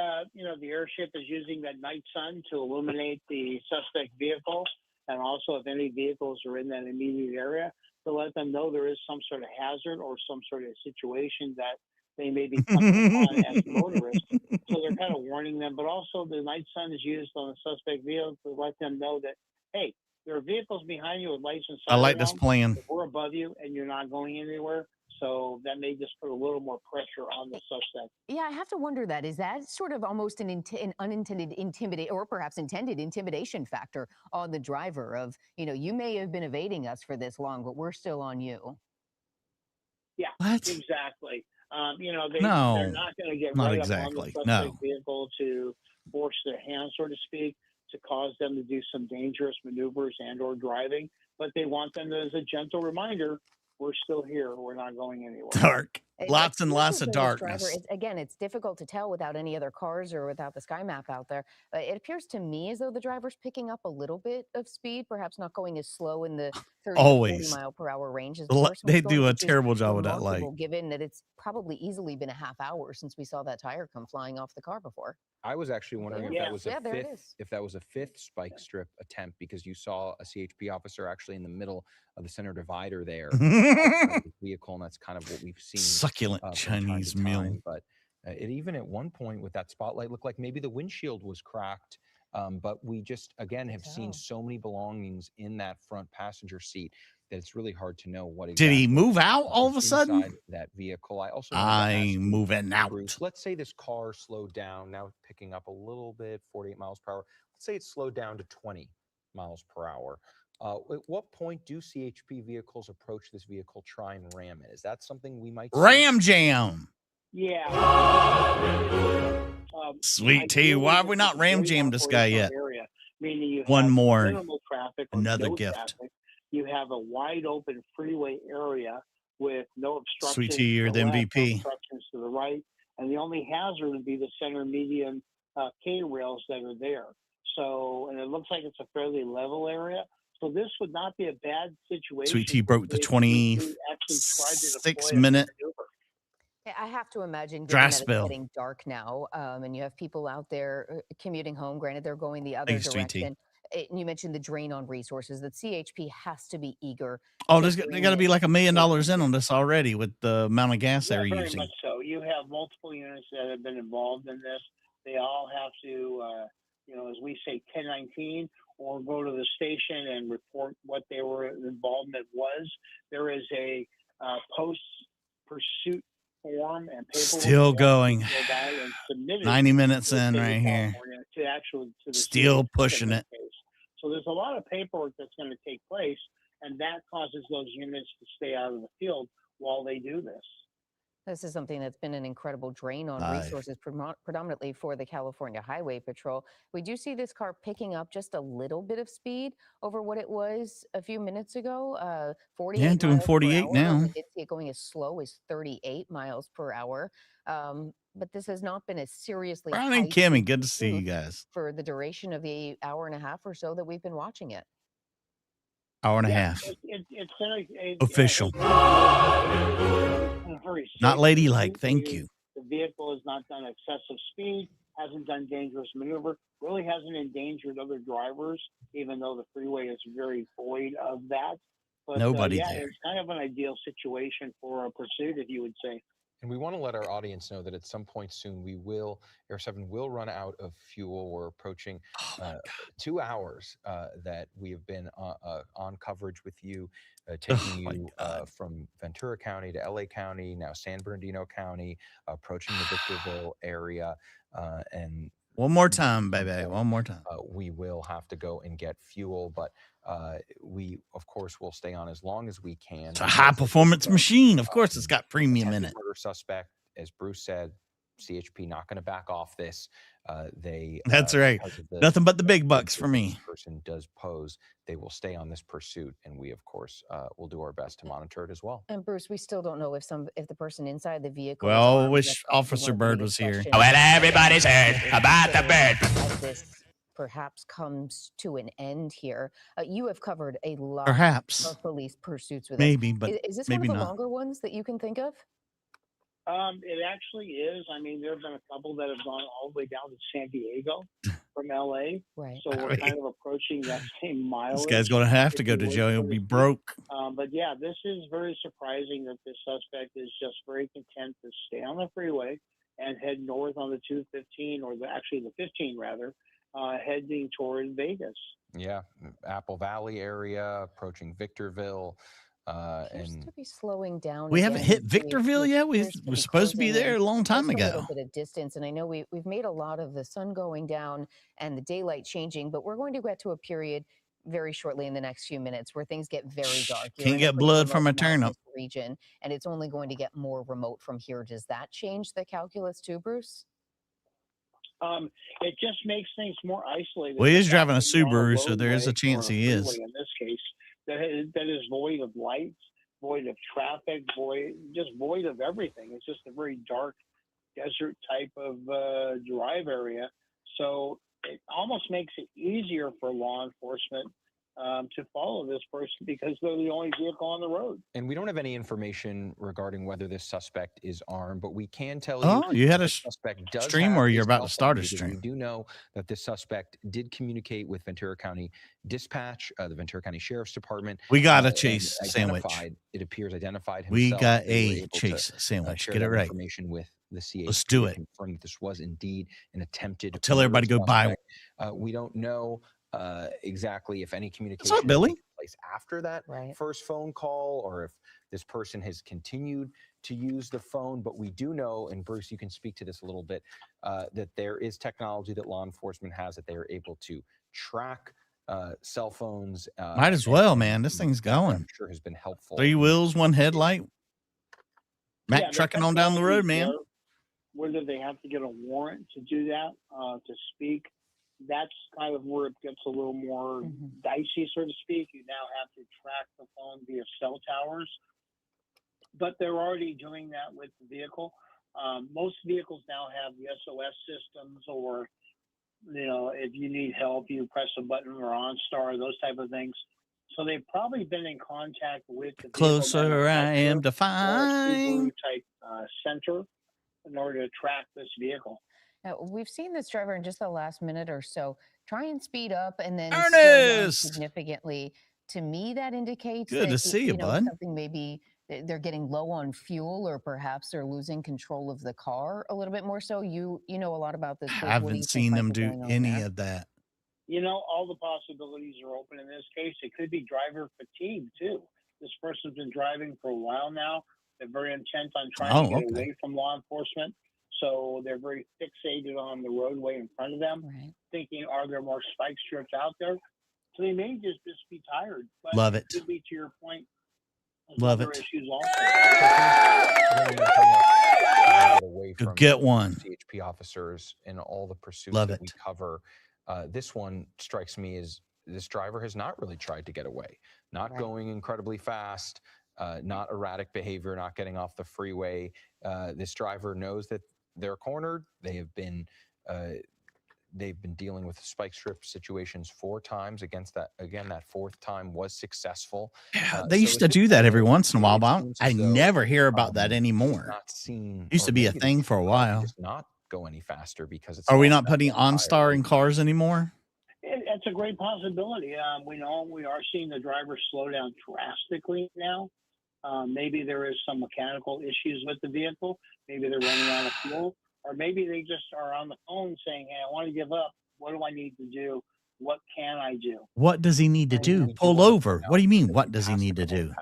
airship is using that night sun to illuminate the suspect vehicle, and also if any vehicles are in that immediate area, to let them know there is some sort of hazard or some sort of situation that they may be coming upon as motorists. So they're kind of warning them, but also the night sun is used on the suspect vehicle to let them know that, hey, there are vehicles behind you with lights and I like this sirens. plan. We're above you and you're not going anywhere. So that may just put a little more pressure on the suspect. Yeah, I have to wonder that. Is that sort of almost an unintended intimidate or perhaps intended intimidation factor on the driver of, you may have been evading us for this long, but we're still on you? Yeah, What? Exactly. They're No, not going to get not right exactly. up on the No. suspect vehicle to force their hand, so to speak, to cause them to do some dangerous maneuvers and or driving. But they want them as a gentle reminder, we're still here. We're not going anywhere. Dark. Lots and It lots of appears as though this driver darkness. again, it's difficult to tell without any other cars or without the sky map out there. But it appears to me as though the driver's picking up a little bit of speed, perhaps not going as slow in the 30 to 40 Always. mile per hour range as They Norseman's do going, a which is terrible job with that light. remarkable given that it's probably easily been a half hour since we saw that tire come flying off the car before. I was actually wondering Yeah. if that was Yeah, a there it fifth, is. if that was a fifth spike strip attempt, because you saw a CHP officer actually in the middle of the center divider there outside of the vehicle, and that's kind of what we've seen Succulent from time Chinese to meal. time. But it even at one point with that spotlight looked like maybe the windshield was cracked. But we just again have seen so many belongings in that front passenger seat that it's really hard to know what exactly. Did he move out all of a is sudden? inside that vehicle. I also wanted to ask I'm you, moving out. Bruce, let's say this car slowed down, now picking up a little bit, 48 miles per hour. Let's say it slowed down to 20 miles per hour. At what point do CHP vehicles approach this vehicle, try and ram it? Is that something we might see? Ram jam. Yeah. Sweet tea. Why have we not ram jammed this guy yet? Area, meaning you One have more. minimal traffic or Another no gift. traffic. You have a wide open freeway area with no obstructions. Sweet tea, you're to the left, no MVP. obstructions to the right, and the only hazard would be the center median K rails that are there. So, and it looks like it's a fairly level area. So this would not be a bad situation. Sweet tea broke the 26-minute I have to imagine, dry given that it's spell. getting dark now, and you have people out there commuting home. Granted, they're going the other Thank you, sweet tea. direction. You mentioned the drain on resources. That CHP has to be eager. Oh, to they bring got to in- be like $1 million in on this already with the amount of gas Yeah, they're very using. much so. You have multiple units that have been involved in this. They all have to, as we say, 1019, or go to the station and report what their involvement was. There is a post-pursuit form and paperwork. Still going. to go by and submit it 90 minutes to the in state of right here. California to the Still CHP pushing in it. this case. So there's a lot of paperwork that's going to take place, and that causes those units to stay out of the field while they do this. This is something that's been an incredible drain on Aye. resources, predominantly for the California Highway Patrol. We do see this car picking up just a little bit of speed over what it was a few minutes ago. 48 Yeah, doing miles per 48 hour. now. We did see it going as slow as 38 miles per hour. But this has not been a seriously Brian and high Kimmy, speed good to see you pursuit guys. for the duration of the hour and a half or so that we've been watching it. Hour and a Yeah, half. it's a Official. very Not safe ladylike. pursuit. Thank you. The vehicle has not done excessive speed, hasn't done dangerous maneuver, really hasn't endangered other drivers, even though the freeway is very void of that. But Nobody yeah, there. it's kind of an ideal situation for a pursuit, if you would say. And we want to let our audience know that at some point soon Air 7 will run out of fuel. We're approaching 2 hours that we have been on coverage with you, taking you from Ventura County to LA County, now San Bernardino County, approaching the Victorville area. And one more time, baby. One more time. We will have to go and get fuel. But We, of course, will stay on as long as we can. It's a high performance machine. Of course, it's got premium in attempted it. Murder suspect, as Bruce said, CHP not going to back off this. That's right. Nothing but the big bucks for me. Person does pose, they will stay on this pursuit, and we, of course, will do our best to monitor it as well. And Bruce, we still don't know if the person inside the vehicle. Well, I wish Officer Bird was here. Well, everybody's heard about the bird. This perhaps comes to an end here. You have covered a lot of police pursuits with maybe, us. but is this maybe one of the not. longer ones that you can think of? It actually is. I mean, there have been a couple that have gone all the way down to San Diego from LA. Right. So we're kind of approaching that same mileage. This guy's going to have to go to jail. He'll be broke. But yeah, this is very surprising that this suspect is just very content to stay on the freeway and head north on the 215, or actually the 15 rather, heading toward Vegas. Yeah, Apple Valley area, approaching Victorville. And to be slowing down. We haven't hit Victorville yet. We were supposed to be there a long time ago. A little bit of distance, and I know we've made a lot of the sun going down and the daylight changing, but we're going to get to a period very shortly in the next few minutes where things get very dark. Can't get blood from a turnip. Region, and it's only going to get more remote from here. Does that change the calculus too, Bruce? It just makes things more isolated. Well, he is driving a Subaru, so there is a chance he is. In this case, that is void of lights, void of traffic, void of everything. It's just a very dark desert type of drive area. So it almost makes it easier for law enforcement to follow this person because they're the only vehicle on the road. And we don't have any information regarding whether this suspect is armed, but we can tell you. Oh, you had a suspect does stream, or you're about to start a stream? We do know that this suspect did communicate with Ventura County Dispatch, the Ventura County Sheriff's Department. We got a chase sandwich. It appears identified himself. We got a chase sandwich. Get it right. Information with the CHP. Let's do it. Confirm that this was indeed an attempted. Tell everybody to go buy one. We don't know exactly if any communication What's up, Billy? took place after that first phone call, or if this person has continued to use the phone. But we do know, and Bruce, you can speak to this a little bit, that there is technology that law enforcement has that they are able to track cell phones. Might as well, man. This thing's going. I'm sure has been helpful. 3 wheels, 1 headlight. Mac trucking on down the road, man. Whether they have to get a warrant to do that, to speak, that's kind of where it gets a little more dicey, so to speak. You now have to track the phone via cell towers, but they're already doing that with the vehicle. Most vehicles now have the SOS systems, or if you need help, you press a button, or OnStar, those type of things. So they've probably been in contact with the closer I am to find type center in order to track this vehicle. Now, we've seen this driver in just the last minute or so try and speed up and then Ernest! slow down significantly. To me, that indicates Good to see you, bud. Something maybe they're getting low on fuel, or perhaps they're losing control of the car a little bit more. So you know a lot about this. I haven't seen them do any of that. All the possibilities are open in this case. It could be driver fatigue too. This person's been driving for a while now. They're very intent on trying to get away from law enforcement. So they're very fixated on the roadway in front of them, thinking, are there more spike strips out there? So they may just be tired. But Love it. Could be, to your point, Love it. Issues also. Get one. CHP officers in all the pursuits Love that it. we cover. This one strikes me as this driver has not really tried to get away, not going incredibly fast, not erratic behavior, not getting off the freeway. This driver knows that they're cornered. They have been dealing with spike strip situations 4 times against that. Again, that 4th time was successful. They used to do that every once in a while, but I never hear about that anymore. Not seen. Used to be a thing for a while. Just not go any faster because it's. Are we not putting OnStar in cars anymore? It's a great possibility. We know we are seeing the drivers slow down drastically now. Maybe there is some mechanical issues with the vehicle. Maybe they're running out of fuel, or maybe they just are on the phone saying, "Hey, I want to give up. What do I need to do? What can I do?" What does he need to do? Pull over. What do you mean? What does he need to do?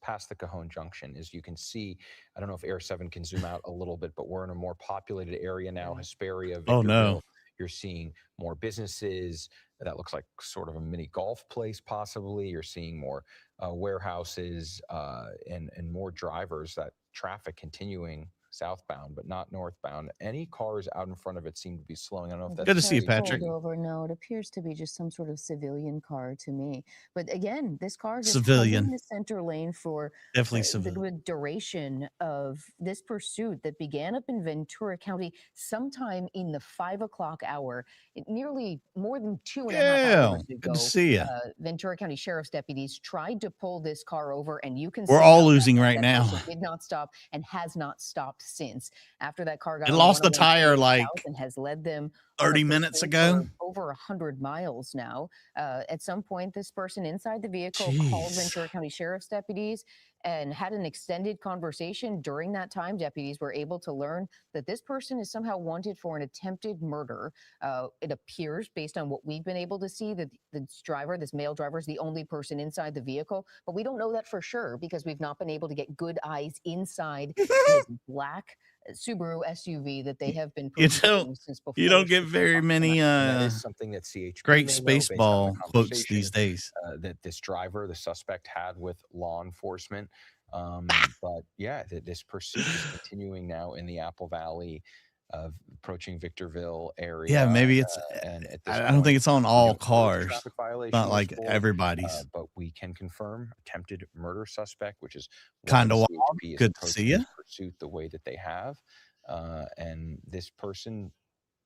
Past the Cajon Junction, as you can see, I don't know if Air 7 can zoom out a little bit, but we're in a more populated area now. Hesperia, Victorville. Oh no! You're seeing more businesses. That looks like sort of a mini golf place, possibly. You're seeing more warehouses and more drivers. That traffic continuing southbound, but not northbound. Any cars out in front of it seem to be slowing. I don't know if that's Good to see you, Patrick. Over. No, it appears to be just some sort of civilian car to me. But again, this car just Civilian. in the center lane for Definitely the civilian. duration of this pursuit that began up in Ventura County sometime in the 5 o'clock hour. Nearly more than 2.5 hours ago. Good to see you. Ventura County Sheriff's deputies tried to pull this car over, and you can We're see all how losing right that now. person did not stop and has not stopped since. After that car got It on lost the 101 tire like south and has led them 30 minutes ago. over 100 miles now. At some point, this person inside the vehicle called Ventura County Sheriff's deputies and had an extended conversation. During that time, deputies were able to learn that this person is somehow wanted for an attempted murder. It appears, based on what we've been able to see, that this driver, this male driver, is the only person inside the vehicle. But we don't know that for sure because we've not been able to get good eyes inside this black Subaru SUV that they have been producing since before. You don't get very many that is something that CHP great may know based on the Spaceball quotes these conversation, days. that this driver, the suspect, had with law enforcement. But yeah, this pursuit is continuing now in the Apple Valley, approaching Victorville area. Yeah, maybe it's. And at this I don't think it's on all cars. Traffic violation Not like report, everybody's. but we can confirm attempted murder suspect, which is Kind of why wild. CHP is Good to see approaching you. this pursuit the way that they have. And this person,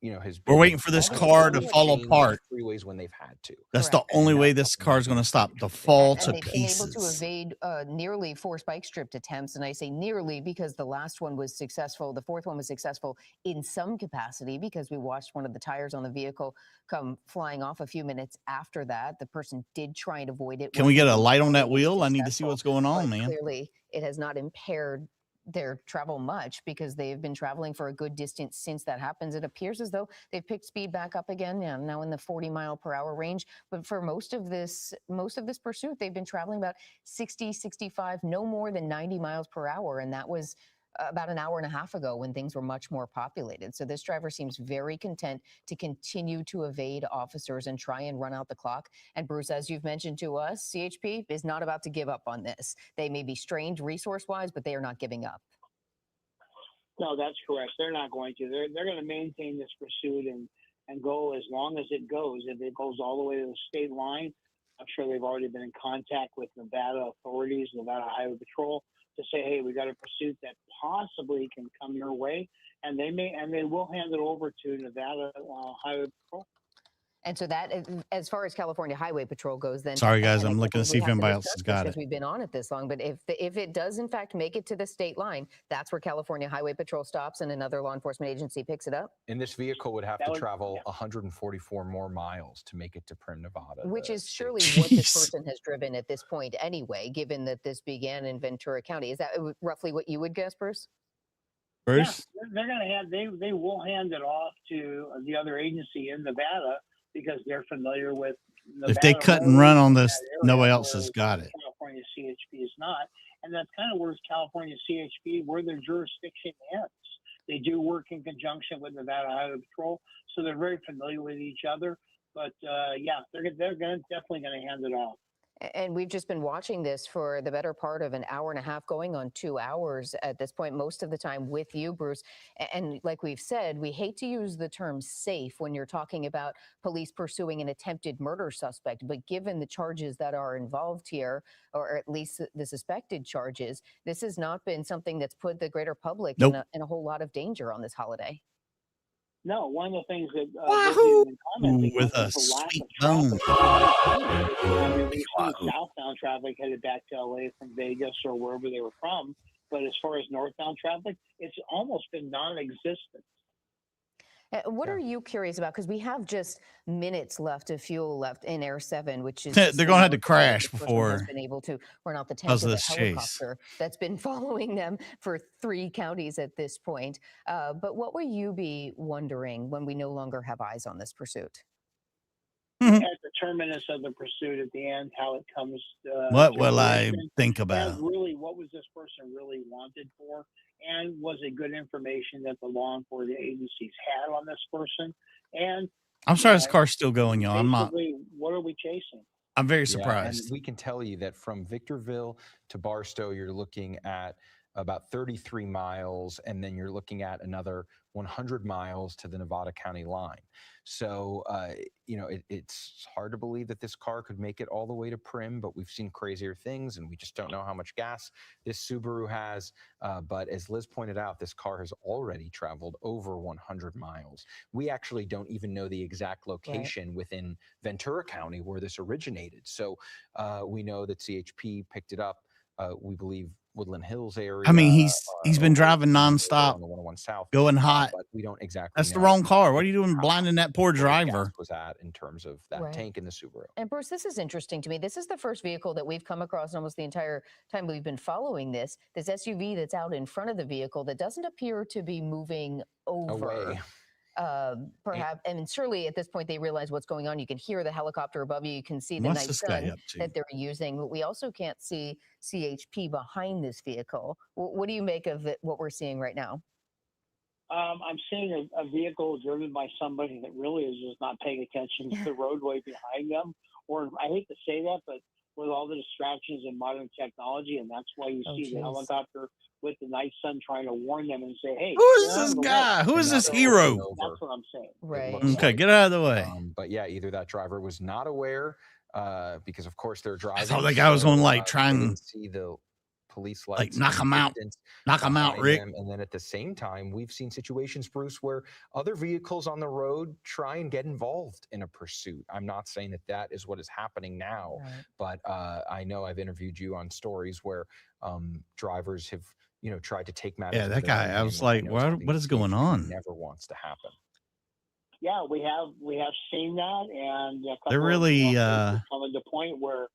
has We're been waiting for this car to fall changed apart. freeways when they've had to. That's the only way this car is going to stop, to fall to they've been able to pieces. evade nearly 4 spike stripped attempts. And I say nearly because the last one was successful. The fourth one was successful in some capacity because we watched one of the tires on the vehicle come flying off a few minutes after that. The person did try and avoid it. Can we get a light on that wheel? I need to see what's going on, man. Clearly, it has not impaired their travel much because they have been traveling for a good distance since that happens. It appears as though they've picked speed back up again, now in the 40-mile-per-hour range. But for most of this pursuit, they've been traveling about 60, 65, no more than 90 miles per hour. And that was about an hour and a half ago when things were much more populated. So this driver seems very content to continue to evade officers and try and run out the clock. And Bruce, as you've mentioned to us, CHP is not about to give up on this. They may be strained resource-wise, but they are not giving up. No, that's correct. They're not going to. They're going to maintain this pursuit and go as long as it goes. If it goes all the way to the state line, I'm sure they've already been in contact with Nevada authorities, Nevada Highway Patrol, to say, hey, we got a pursuit that possibly can come your way, and they will hand it over to Nevada Highway Patrol. And so that, as far as California Highway Patrol goes, then Sorry, guys, I'm looking to we see if have anybody else discuss has this got because it. we've been on it this long. But if it does in fact make it to the state line, that's where California Highway Patrol stops and another law enforcement agency picks it up. And this vehicle would have to travel 144 more miles to make it to Primm, Nevada. Which is surely what this person has driven at this point anyway, given that this began in Ventura County. Is that roughly what you would guess, Bruce? Bruce? Yeah, they're going to have, they will hand it off to the other agency in Nevada because they're familiar with Nevada. If they cut and run on this, nobody else has got it. California CHP is not. And that's kind of where California CHP, where their jurisdiction ends. They do work in conjunction with Nevada Highway Patrol, so they're very familiar with each other. But yeah, they're definitely going to hand it off. And we've just been watching this for the better part of an hour and a half, going on 2 hours at this point, most of the time with you, Bruce. And like we've said, we hate to use the term safe when you're talking about police pursuing an attempted murder suspect. But given the charges that are involved here, or at least the suspected charges, this has not been something that's put the greater public in a whole lot of danger on this holiday. No, one of the things that with a sweet bone. I mean, southbound traffic headed back to LA from Vegas or wherever they were from, but as far as northbound traffic, it's almost been non-existent. What are you curious about? Because we have just minutes left of fuel left in Air 7, which is they're going to have to crash before been able to run out the tank of the this helicopter that's been following them for 3 counties at this point. But what will you be wondering when we no longer have eyes on this pursuit? At the terminus of the pursuit at the end, how it comes. What to will I fruition, think and about? really, what was this person really wanted for, and was it good information that the law enforcement agencies had on this person? And I'm sorry, this car's still going, y'all. I'm not. basically, what are we chasing? I'm very Yeah, surprised. and we can tell you that from Victorville to Barstow, you're looking at about 33 miles, and then you're looking at another 100 miles to the Nevada County line. So, you know, it's hard to believe that this car could make it all the way to Prim, but we've seen crazier things, and we just don't know how much gas this Subaru has. But as Liz pointed out, this car has already traveled over 100 miles. We actually don't even know the exact location within Ventura County where this originated. So we know that CHP picked it up. We believe Woodland Hills area. I mean, he's been driving nonstop, on the 101 South, going hot. but we don't exactly. That's the know wrong car. What are you doing, blinding that poor driver? Was at in terms of that tank in the Subaru. And Bruce, this is interesting to me. This is the first vehicle that we've come across almost the entire time we've been following this SUV that's out in front of the vehicle that doesn't appear to be moving over. Perhaps, and surely at this point they realize what's going on. You can hear the helicopter above you. You can see the What's night this guy sun up to? that they're using, but we also can't see CHP behind this vehicle. What do you make of it, what we're seeing right now? I'm seeing a vehicle driven by somebody that really is just not paying attention to the roadway behind them. Or I hate to say that, but with all the distractions in modern technology, and that's why you see the helicopter with the night sun trying to warn them and say, "Hey, who is this guy? Who is this hero?" That's what I'm saying. Right. Okay, get out of the way. But yeah, either that driver was not aware, because of course they're driving. I thought that guy was going to like try and see the police lights, like knock him out, Rick. And then at the same time, we've seen situations, Bruce, where other vehicles on the road try and get involved in a pursuit. I'm not saying that that is what is happening now, but I know I've interviewed you on stories where drivers have, you know, tried to take matters. Yeah, that guy. I was like, what is going on? Never wants to happen. Yeah, we have seen that, and they're really coming to the point where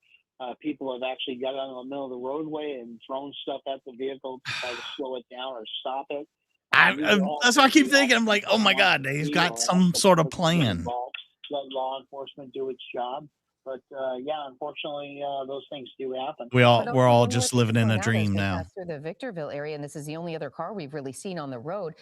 people have actually got out in the middle of the roadway and thrown stuff at the vehicle to try to slow it down or stop it. That's what I keep thinking. I'm like, oh my God, he's got some sort of plan. Let law enforcement do its job. But yeah, unfortunately, those things do happen. We're all just living in a dream now. Through the Victorville area, and this is the only other car we've really seen on the road.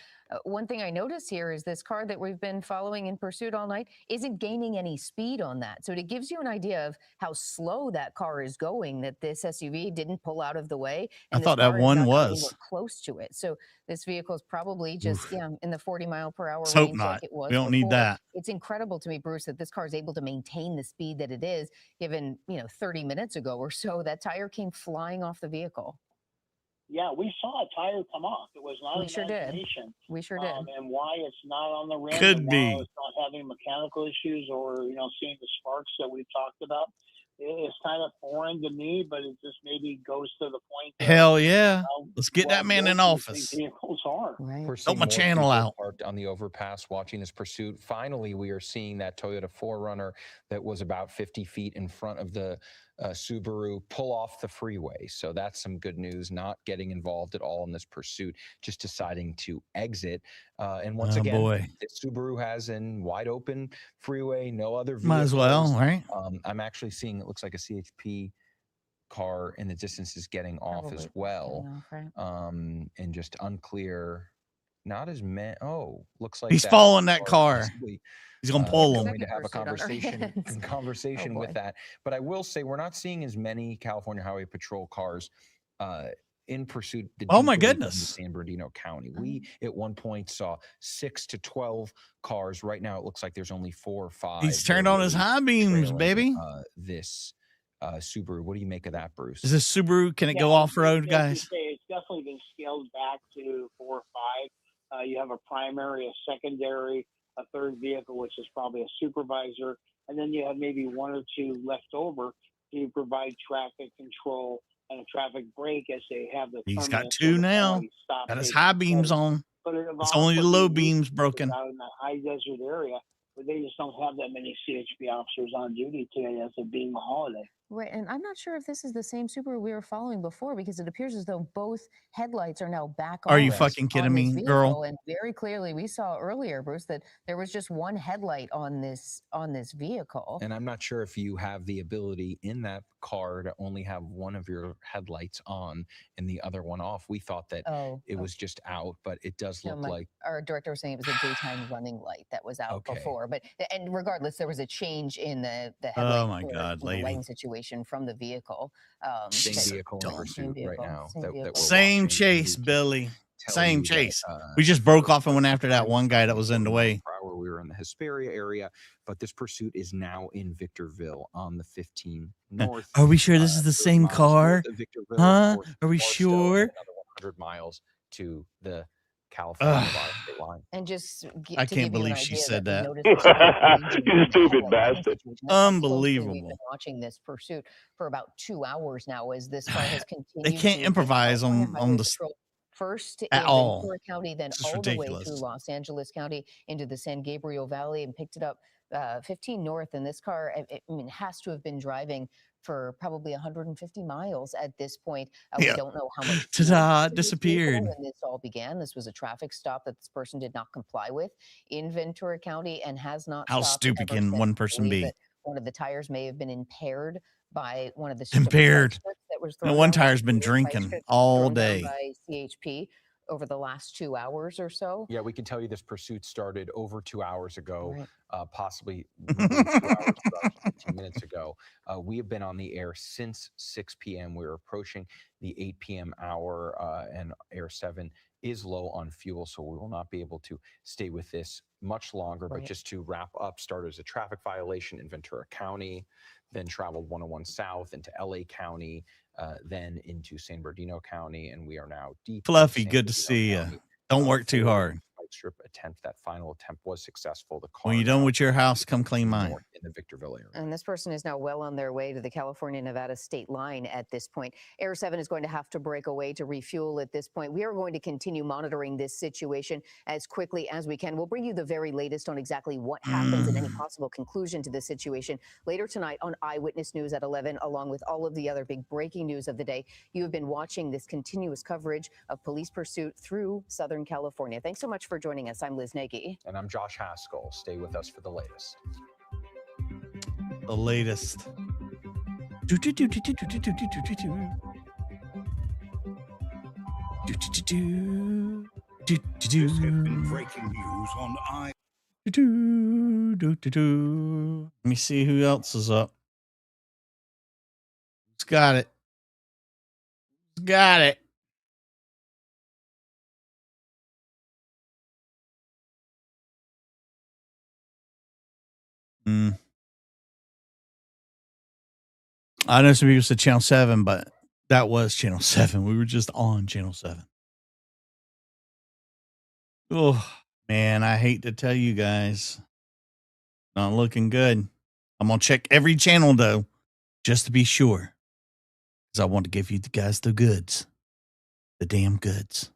One thing I notice here is this car that we've been following in pursuit all night isn't gaining any speed on that. So it gives you an idea of how slow that car is going, that this SUV didn't pull out of the way. And I thought that one was close to it. So this vehicle is probably just in the 40 mile per hour range. Hope not. Like it was we don't before. need that. It's incredible to me, Bruce, that this car is able to maintain the speed that it is, given 30 minutes ago or so, that tire came flying off the vehicle. Yeah, we saw a tire come off. It was not We sure did. We sure did. And why it's not on the rim, Could be. Why it's not having mechanical issues or, seeing the sparks that we talked about. It's kind of foreign to me, but it just maybe goes to the point. Hell yeah. Let's get that man in office. Vehicles are. Help my channel out. Parked on the overpass watching this pursuit. Finally, we are seeing that Toyota 4Runner that was about 50 feet in front of the Subaru pull off the freeway. So that's some good news, not getting involved at all in this pursuit, just deciding to exit. And once again, this Subaru has in wide open freeway, no other vehicles. Might as well, right? I'm actually seeing, it looks like a CHP car in the distance is getting off as well. And just unclear, not as many. Oh, looks like he's following that car. He's going to pull him. Going to have a conversation with that. But I will say we're not seeing as many California Highway Patrol cars in pursuit. Oh my goodness! In San Bernardino County, we at one point saw 6 to 12 cars. Right now, it looks like there's only 4 or 5. He's turned on his high beams, baby. This Subaru. What do you make of that, Bruce? Is this Subaru? Can it go off road, guys? It's definitely been scaled back to 4 or 5. You have a primary, a secondary, a third vehicle, which is probably a supervisor, and then you have maybe 1 or 2 left over to provide traffic control and a traffic brake as they have the. He's got 2 now. Got his high beams on. But it's only the low beams broken. Out in the high desert area, but they just don't have that many CHP officers on duty today as it being a holiday. Right, and I'm not sure if this is the same Subaru we were following before, because it appears as though both headlights are now back Are on you this, fucking kidding on this me, vehicle, girl? and very clearly we saw earlier, Bruce, that there was just one headlight on this vehicle. And I'm not sure if you have the ability in that car to only have one of your headlights on and the other one off. We thought that it was just out, but it does look like our director was saying it was a daytime running light that was out before. But and regardless, there was a change in the headlight. Oh my God, lady. Lighting situation from the vehicle. Same vehicle in pursuit right now. Same chase, Billy. Same chase. We just broke off and went after that one guy that was in the way. We were in the Hesperia area, but this pursuit is now in Victorville on the 15 North. Are we sure this is the same car? Huh? Are we sure? Another 100 miles to the California state line. And just I can't believe she said that. You stupid bastard. Unbelievable. We've been watching this pursuit for about 2 hours now as this car has continued. They can't improvise on the first at in all. Ventura County, then all the way through Los Angeles County into the San Gabriel Valley, and picked it up 15 North. And this car, I mean, has to have been driving for probably 150 miles at this point. We don't know how much. Ta-da! Disappeared. When this all began, this was a traffic stop that this person did not comply with in Ventura County and has not. How stupid can one person be? One of the tires may have been impaired by one of the impaired. That was and one tire's been drinking all day. By CHP over the last 2 hours or so. Yeah, we can tell you this pursuit started over 2 hours ago, possibly 2 hours, 15 minutes ago. We have been on the air since 6 p.m. We're approaching the 8 p.m. hour, and Air 7 is low on fuel, so we will not be able to stay with this much longer. But just to wrap up, started as a traffic violation in Ventura County, then traveled 101 south into LA County, then into San Bernardino County, and we are now deep. Fluffy, good to see you. Don't work too hard. Strip attempt. That final attempt was successful. The car when you're done with your house, come clean mine. In the Victorville area. And this person is now well on their way to the California-Nevada state line at this point. Air 7 is going to have to break away to refuel at this point. We are going to continue monitoring this situation as quickly as we can. We'll bring you the very latest on exactly what happens and any possible conclusion to this situation later tonight on Eyewitness News at 11, along with all of the other big breaking news of the day. You have been watching this continuous coverage of police pursuit through Southern California. Thanks so much for joining us. I'm Liz Nagy. And I'm Josh Haskell. Stay with us for the latest. The latest. This has been breaking news on Let me see who else is up. Who's got it? Who's got it? I know some people said Channel 7, but that was Channel 7. We were just on Channel 7. Oh, man, I hate to tell you guys. Not looking good. I'm going to check every channel, though, just to be sure. Because I want to give you guys the goods. The damn goods.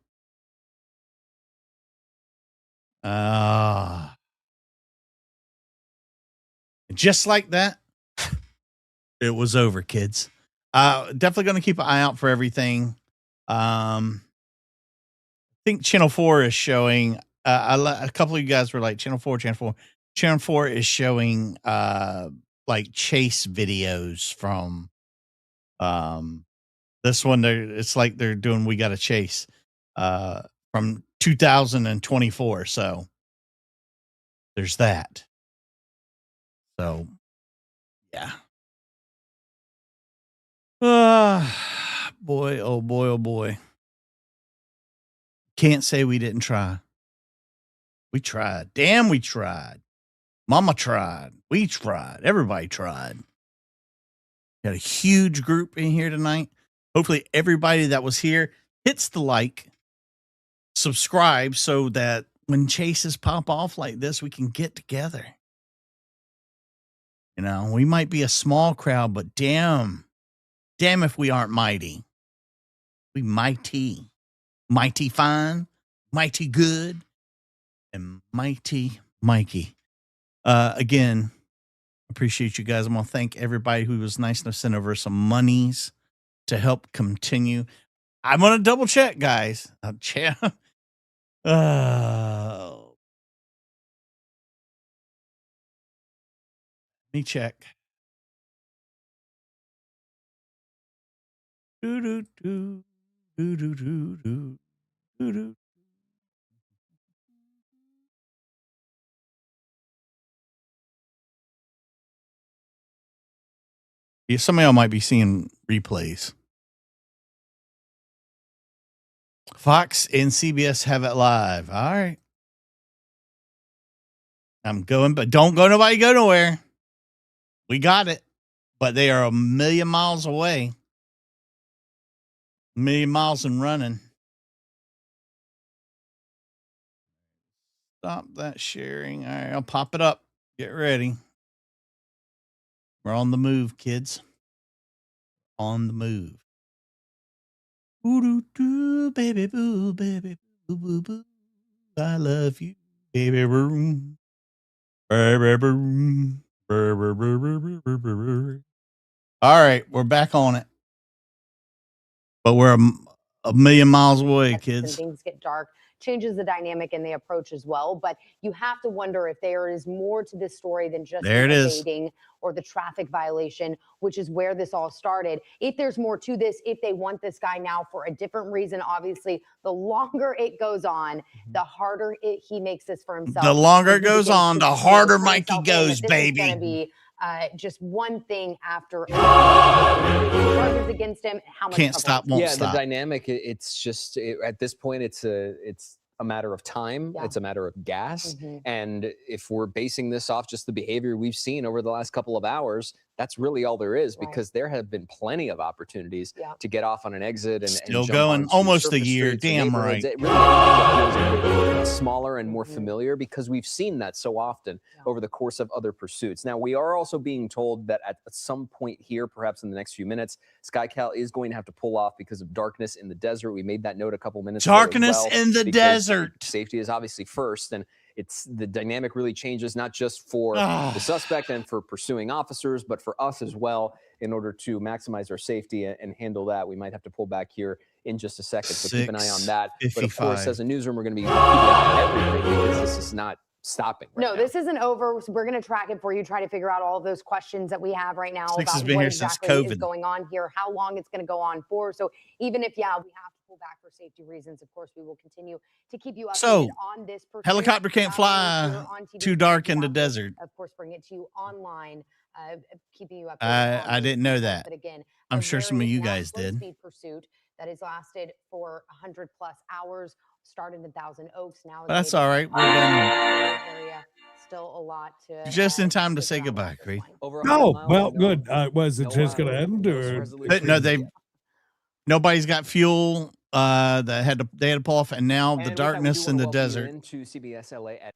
Just like that, it was over, kids. Definitely going to keep an eye out for everything. I think Channel 4 is showing. A couple of you guys were like, Channel 4, Channel 4. Channel 4 is showing like chase videos from this one. It's like they're doing We Got a Chase from 2024. So there's that. So, yeah. Boy, oh boy, oh boy. Can't say we didn't try. We tried. Damn, we tried. Mama tried. We tried. Everybody tried. Got a huge group in here tonight. Hopefully everybody that was here hits the like, subscribe so that when chases pop off like this, we can get together. You know, we might be a small crowd, but damn if we aren't mighty. We mighty fine, mighty good, and mighty Mikey. Again, appreciate you guys. I'm going to thank everybody who was nice enough to send over some monies to help continue. I'm going to double check, guys. Let me check. Do, do, do, do, do, do, do, do, do. Yeah, some of y'all might be seeing replays. Fox and CBS have it live. All right. I'm going, but don't go nobody go nowhere. We got it. But they are a million miles away. A million miles and running. Stop that sharing. All right, I'll pop it up. Get ready. We're on the move, kids. On the move. Ooh, baby boo, baby boo, boo, boo. I love you, baby room. Baby room. All right, we're back on it. But we're a million miles away, And kids. things get dark, changes the dynamic and the approach as well. But you have to wonder if there is more to this story than just There the it is. evading or the traffic violation, which is where this all started. If there's more to this, if they want this guy now for a different reason, obviously, the longer it goes on, the harder he makes this for himself. The longer as it he goes begins on, to the build harder for Mikey himself goes, that this is going to baby. be just one thing after another. Charges against him. How much Can't trouble stop, he's won't Yeah, stop. the dynamic, it's just at this point, it's a matter of time. Yeah. It's a matter of gas. Mhm. And if we're basing this off just the behavior we've seen over the last couple of hours, that's really all there is, Right. because there have been plenty of opportunities Yeah. to get off on an exit and Still jump going onto almost a surface year. streets or Damn neighborhoods. right. It really anything that feels a little smaller and more Mhm. familiar, because we've seen that so often Yeah. over the course of other pursuits. Now, we are also being told that at some point here, perhaps in the next few minutes, SkyCal is going to have to pull off because of darkness in the desert. We made that note a couple minutes ago as Darkness well, in the because desert. safety is obviously first, and it's the dynamic really changes, not just for the suspect and for pursuing officers, but for us as well, in order to maximize our safety and handle that. We might have to pull back here in just a second, so keep an eye on that. But of course, 6:55. as a newsroom, we're going to be keeping an eye on everything, because this is not stopping right No, now. this isn't over. So we're going to track it for you, try to figure out all of those questions that we have right now Six has about been what here since exactly is COVID. going on here, how long it's going to go on for. So even if, yeah, we have to pull back for safety reasons, of course, we will continue to keep you updated So, on this pursuit. helicopter can't not only fly here on TV, too but dark we in the have to, desert. of course, bring it to you online, keeping you updated on I those didn't know details. that. But again, I'm a sure some of very you guys maximum did. speed pursuit that has lasted for 100 plus hours, started in Thousand Oaks. Now But that's all right. We're done. area. Still a lot to Just in time to say figure out goodbye, at this Creed. point. Over 100 Oh, miles, well, no- good. Was it no, just going to end, no or resolution. No, nobody's got fuel. They had to pull off, and now the And with that, we do darkness in wanna the welcome you desert. into CBS LA at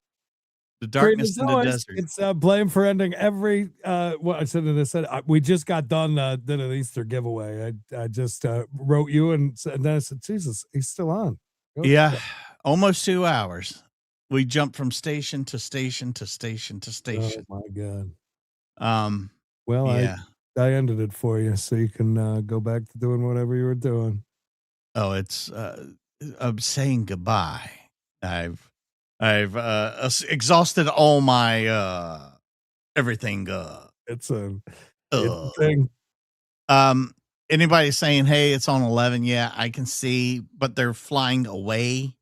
The Great darkness as in the always. desert. It's blame for ending every. What I said in this. We just got done did an Easter giveaway. I just wrote you and then I said, Jesus, he's still on. Yeah, almost 2 hours. We jumped from station to station to station to Oh station. my God. Well, yeah. I ended it for you so you can go back to doing whatever you were doing. Oh, it's I'm saying goodbye. I've exhausted all my everything. It's a thing. Anybody saying, hey, it's on 11? Yeah, I can see, but they're flying away.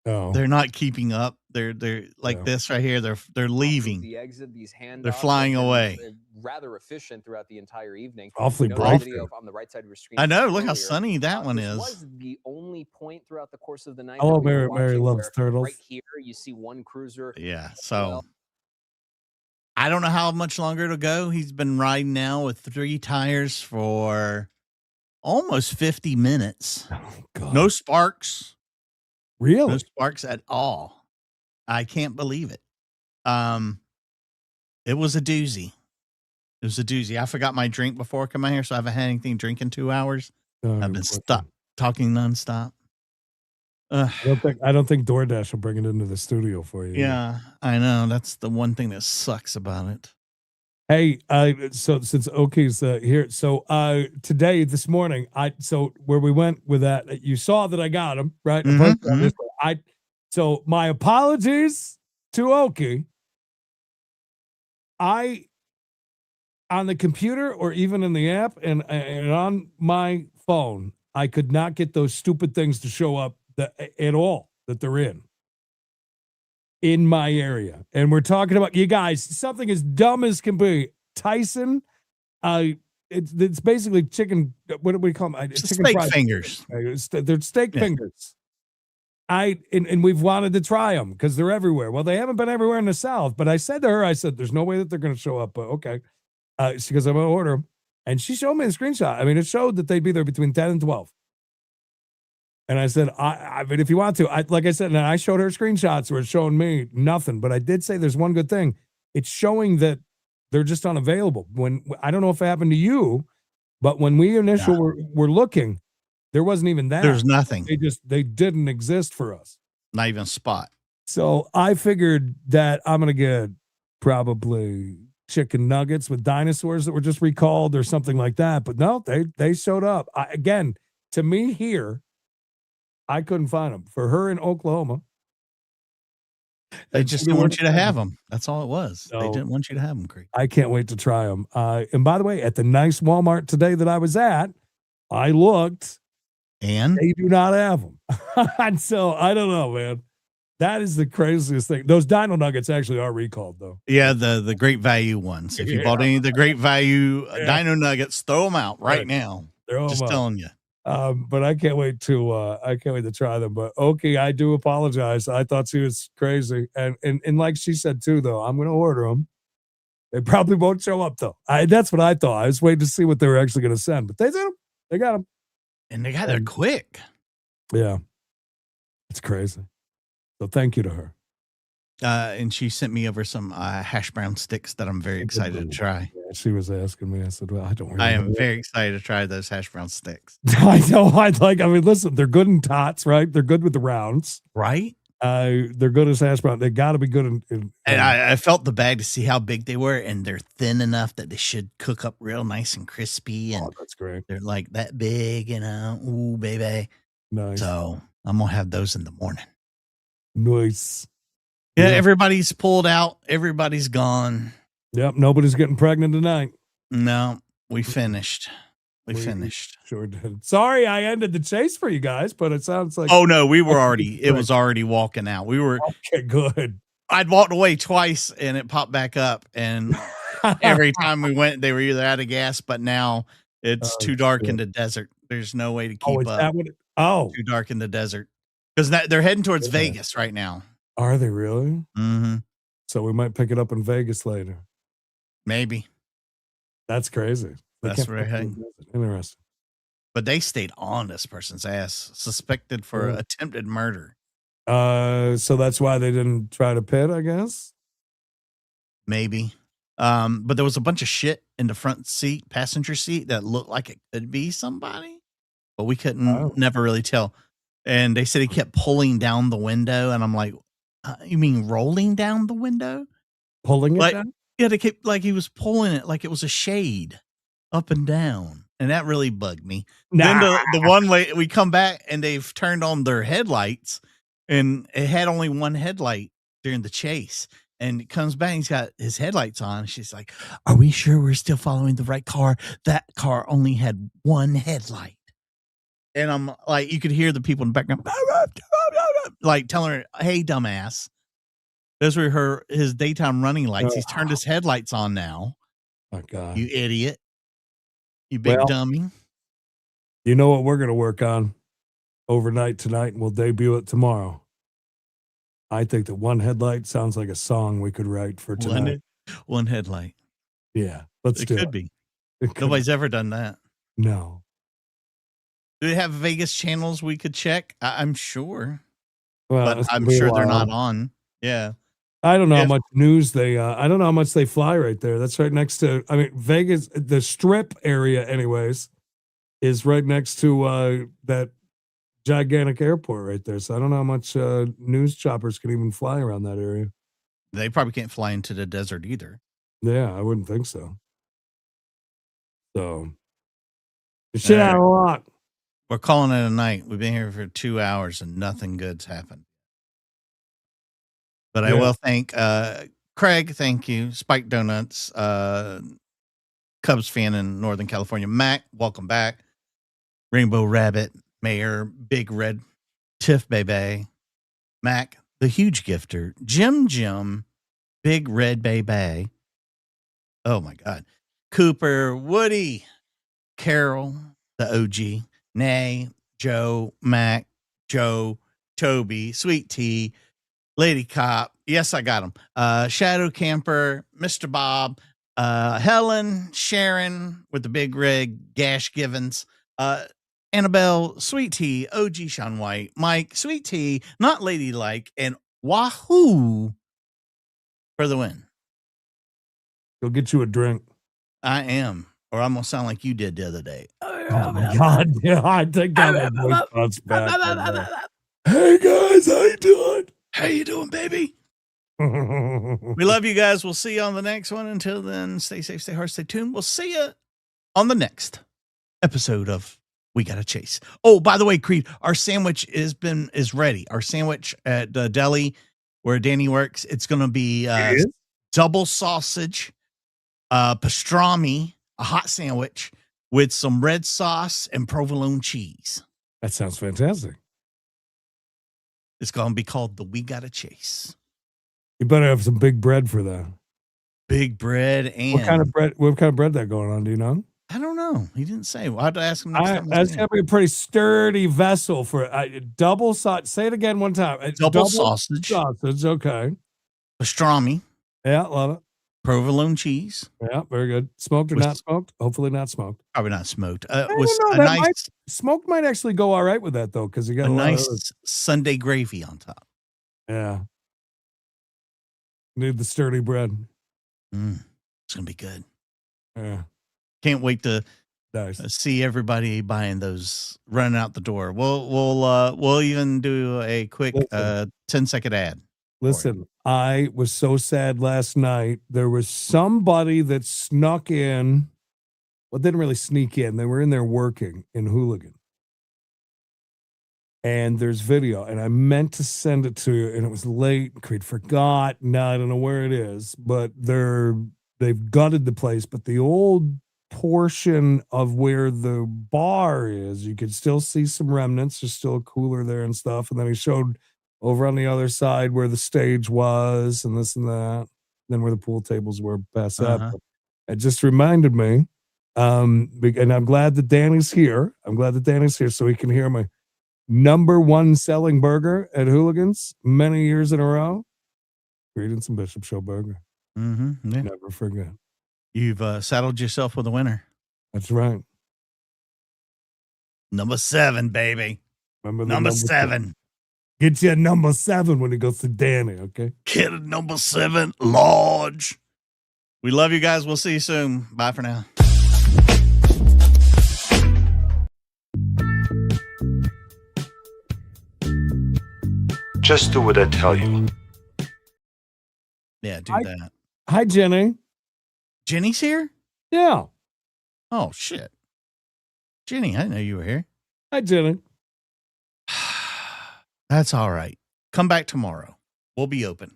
Oh, They're not keeping up. They're like this right here. They're leaving. the exit. These handoffs, They're flying have been away. rather efficient throughout the entire evening. Awfully You know, bright the video there. on the right side of your screen. I know. Look how earlier, sunny that one this is. was the only point throughout the course of the night. Hello, that we were Mary watching loves where turtles. Right here, you see one cruiser. Yeah. So I don't know how much longer it'll go. He's been riding now with 3 tires for almost 50 minutes. Oh, God. No sparks. Really? No sparks at all. I can't believe it. It was a doozy. It was a doozy. I forgot my drink before I come out here, so I haven't had anything to drink in 2 hours. Oh, I've been talking nonstop. I don't think DoorDash will bring it into the studio for you. Yeah, I know. That's the one thing that sucks about it. Hey, so since Oki's here, so today, this morning, so where we went with that, you saw that I got him, right? I posted on this one. So my apologies to Oki. On the computer or even in the app and on my phone, I could not get those stupid things to show up at all that they're in my area. And we're talking about, you guys, something as dumb as can be. Tyson, it's basically chicken, what do we call them? Chicken steak fried fingers. They're steak fingers. And we've wanted to try them because they're everywhere. Well, they haven't been everywhere in the South, but I said to her, there's no way that they're going to show up, but okay. She goes, I'm going to order them. And she showed me a screenshot. I mean, it showed that they'd be there between 10 and 12. And I said, I mean, if you want to, like I said, and I showed her screenshots where it's showing me nothing. But I did say there's one good thing. It's showing that they're just unavailable. When I don't know if it happened to you, but when we initially were looking, there wasn't even that. There's nothing. They didn't exist for us. Not even a spot. So I figured that I'm going to get probably chicken nuggets with dinosaurs that were just recalled or something like that. But no, they showed up. Again, to me here, I couldn't find them. For her in Oklahoma, they just didn't want you to have them. That's all it was. No, they didn't want you to have them, Creek. I can't wait to try them. And by the way, at the nice Walmart today that I was at, I looked, and they do not have them. And so I don't know, man. That is the craziest thing. Those Dino Nuggets actually are recalled, though. Yeah, the great value ones. If you bought any of the great value Dino Nuggets, throw them out right now. Just telling you. But I can't wait to try them. But okay, I do apologize. I thought she was crazy, and like she said too, though, I'm going to order them. They probably won't show up though. That's what I thought. I was waiting to see what they were actually going to send, but they did them. They got them, and they got there quick. Yeah, it's crazy. So thank you to her. And she sent me over some hash brown sticks that I'm very excited to try. Yeah, she was asking me. I said, "Well, I don't really I am very excited to try those hash brown sticks." I know. I mean, listen, they're good in tots, right? They're good with the rounds, right? They're good as hash brown. They got to be good in and I felt the bag to see how big they were, and they're thin enough that they should cook up real nice and crispy. And that's great. They're like that big, Ooh, baby. Nice. So I'm gonna have those in the morning. Nice. Yeah, everybody's pulled out. Everybody's gone. Yep, nobody's getting pregnant tonight. No, we finished. We finished. Sure did. Sorry, I ended the chase for you guys, but it sounds like. Oh no, we were already. It was already walking out. We were okay. Good. I'd walked away twice, and it popped back up. And every time we went, they were either out of gas, but now it's too dark in the desert. There's no way to keep up. Too dark in the desert because they're heading towards Vegas right now. Are they really? Mm-hmm. So we might pick it up in Vegas later. Maybe. That's crazy. That's right. Interesting. But they stayed on this person's ass, suspected for attempted murder. So that's why they didn't try to pit, I guess. Maybe. But there was a bunch of shit in the front seat, passenger seat, that looked like it could be somebody, but we couldn't never really tell. And they said he kept pulling down the window, and I'm like, you mean rolling down the window? Pulling it like, down? Yeah, they kept like he was pulling it like it was a shade up and down. And that really bugged me. Then the one way we come back and they've turned on their headlights, and it had only one headlight during the chase. And it comes back, he's got his headlights on. She's like, "Are we sure we're still following the right car? That car only had one headlight." And I'm like, you could hear the people in the background like telling her, "Hey, dumbass, those were his daytime running lights. He's turned his headlights on now. My God, you idiot, you big dummy." You know what we're gonna work on overnight tonight, and we'll debut it tomorrow. I think that one headlight sounds like a song we could write for tonight. One headlight. Yeah, let's do it. Could be. Nobody's ever done that. No. Do they have Vegas channels we could check? I'm sure. Well, but I'm sure they're not on. Yeah. I don't know how much news they I don't know how much they fly right there. That's right next to, I mean, Vegas, the strip area anyways, is right next to that gigantic airport right there. So I don't know how much news choppers can even fly around that area. They probably can't fly into the desert either. Yeah, I wouldn't think so. So, shit out of luck. We're calling it a night. We've been here for 2 hours and nothing good's happened. But I will thank Craig. Thank you. Spike Donuts, Cubs fan in Northern California. Mac, welcome back. Rainbow Rabbit, Mayor, Big Red, Tiff Bebe, Mac, the huge gifter, Jim, Big Red Bebe. Oh my God. Cooper, Woody, Carol, the OG, Nay, Joe, Mac, Joe, Toby, Sweet Tea, Lady Cop. Yes, I got him. Shadow Camper, Mr. Bob, Helen, Sharon with the big rig, Gash Givens, Annabelle, Sweet Tea, OG Sean White, Mike, Sweet Tea, Not Ladylike, and Wahoo for the win. Go get you a drink. I am, or I'm gonna sound like you did the other day. Oh my God! Yeah, I think that was back. Hey guys, how you doing? How you doing, baby? We love you guys. We'll see you on the next one. Until then, stay safe, stay hard, stay tuned. We'll see you on the next episode of We Gotta Chase. Oh, by the way, Creed, our sandwich is ready. Our sandwich at the deli where Danny works. It's gonna be double sausage, pastrami, a hot sandwich with some red sauce and provolone cheese. That sounds fantastic. It's going to be called the We Gotta Chase. You better have some big bread for that. Big bread and what kind of bread? What kind of bread that going on? Do you know? I don't know. He didn't say. Well, I have to ask him next time. That's gonna be a pretty sturdy vessel for double sausage. Say it again one time. Double sausage. Sausage. Okay. Pastrami. Yeah, love it. Provolone cheese. Yeah, very good. Smoked or not smoked? Hopefully not smoked. Probably not smoked. Smoked might actually go all right with that though, because you got a nice Sunday gravy on top. Yeah. Need the sturdy bread. It's gonna be good. Yeah. Can't wait to see everybody buying those, running out the door. We'll even do a quick 10-second ad. Listen, I was so sad last night. There was somebody that snuck in. Well, didn't really sneak in. They were in there working in Hooligan. And there's video, and I meant to send it to you, and it was late. Creed forgot. Now I don't know where it is, but they've gutted the place. But the old portion of where the bar is, you could still see some remnants. There's still a cooler there and stuff. And then he showed over on the other side where the stage was and this and that, then where the pool tables were past that. It just reminded me, and I'm glad that Danny's here. So he can hear my #1 selling burger at Hooligans many years in a row. Creed and some Bishop Show burger. Yeah. Never forget. You've saddled yourself with a winner. That's right. #7, baby. Remember number 7. Get you a #7 when he goes to Danny, okay? Get a #7 large. We love you guys. We'll see you soon. Bye for now. Just do what I tell you. Yeah, do that. Hi, Jenny. Jenny's here? Yeah. Oh, shit. Jenny, I didn't know you were here. Hi, Jenny. That's all right. Come back tomorrow. We'll be open.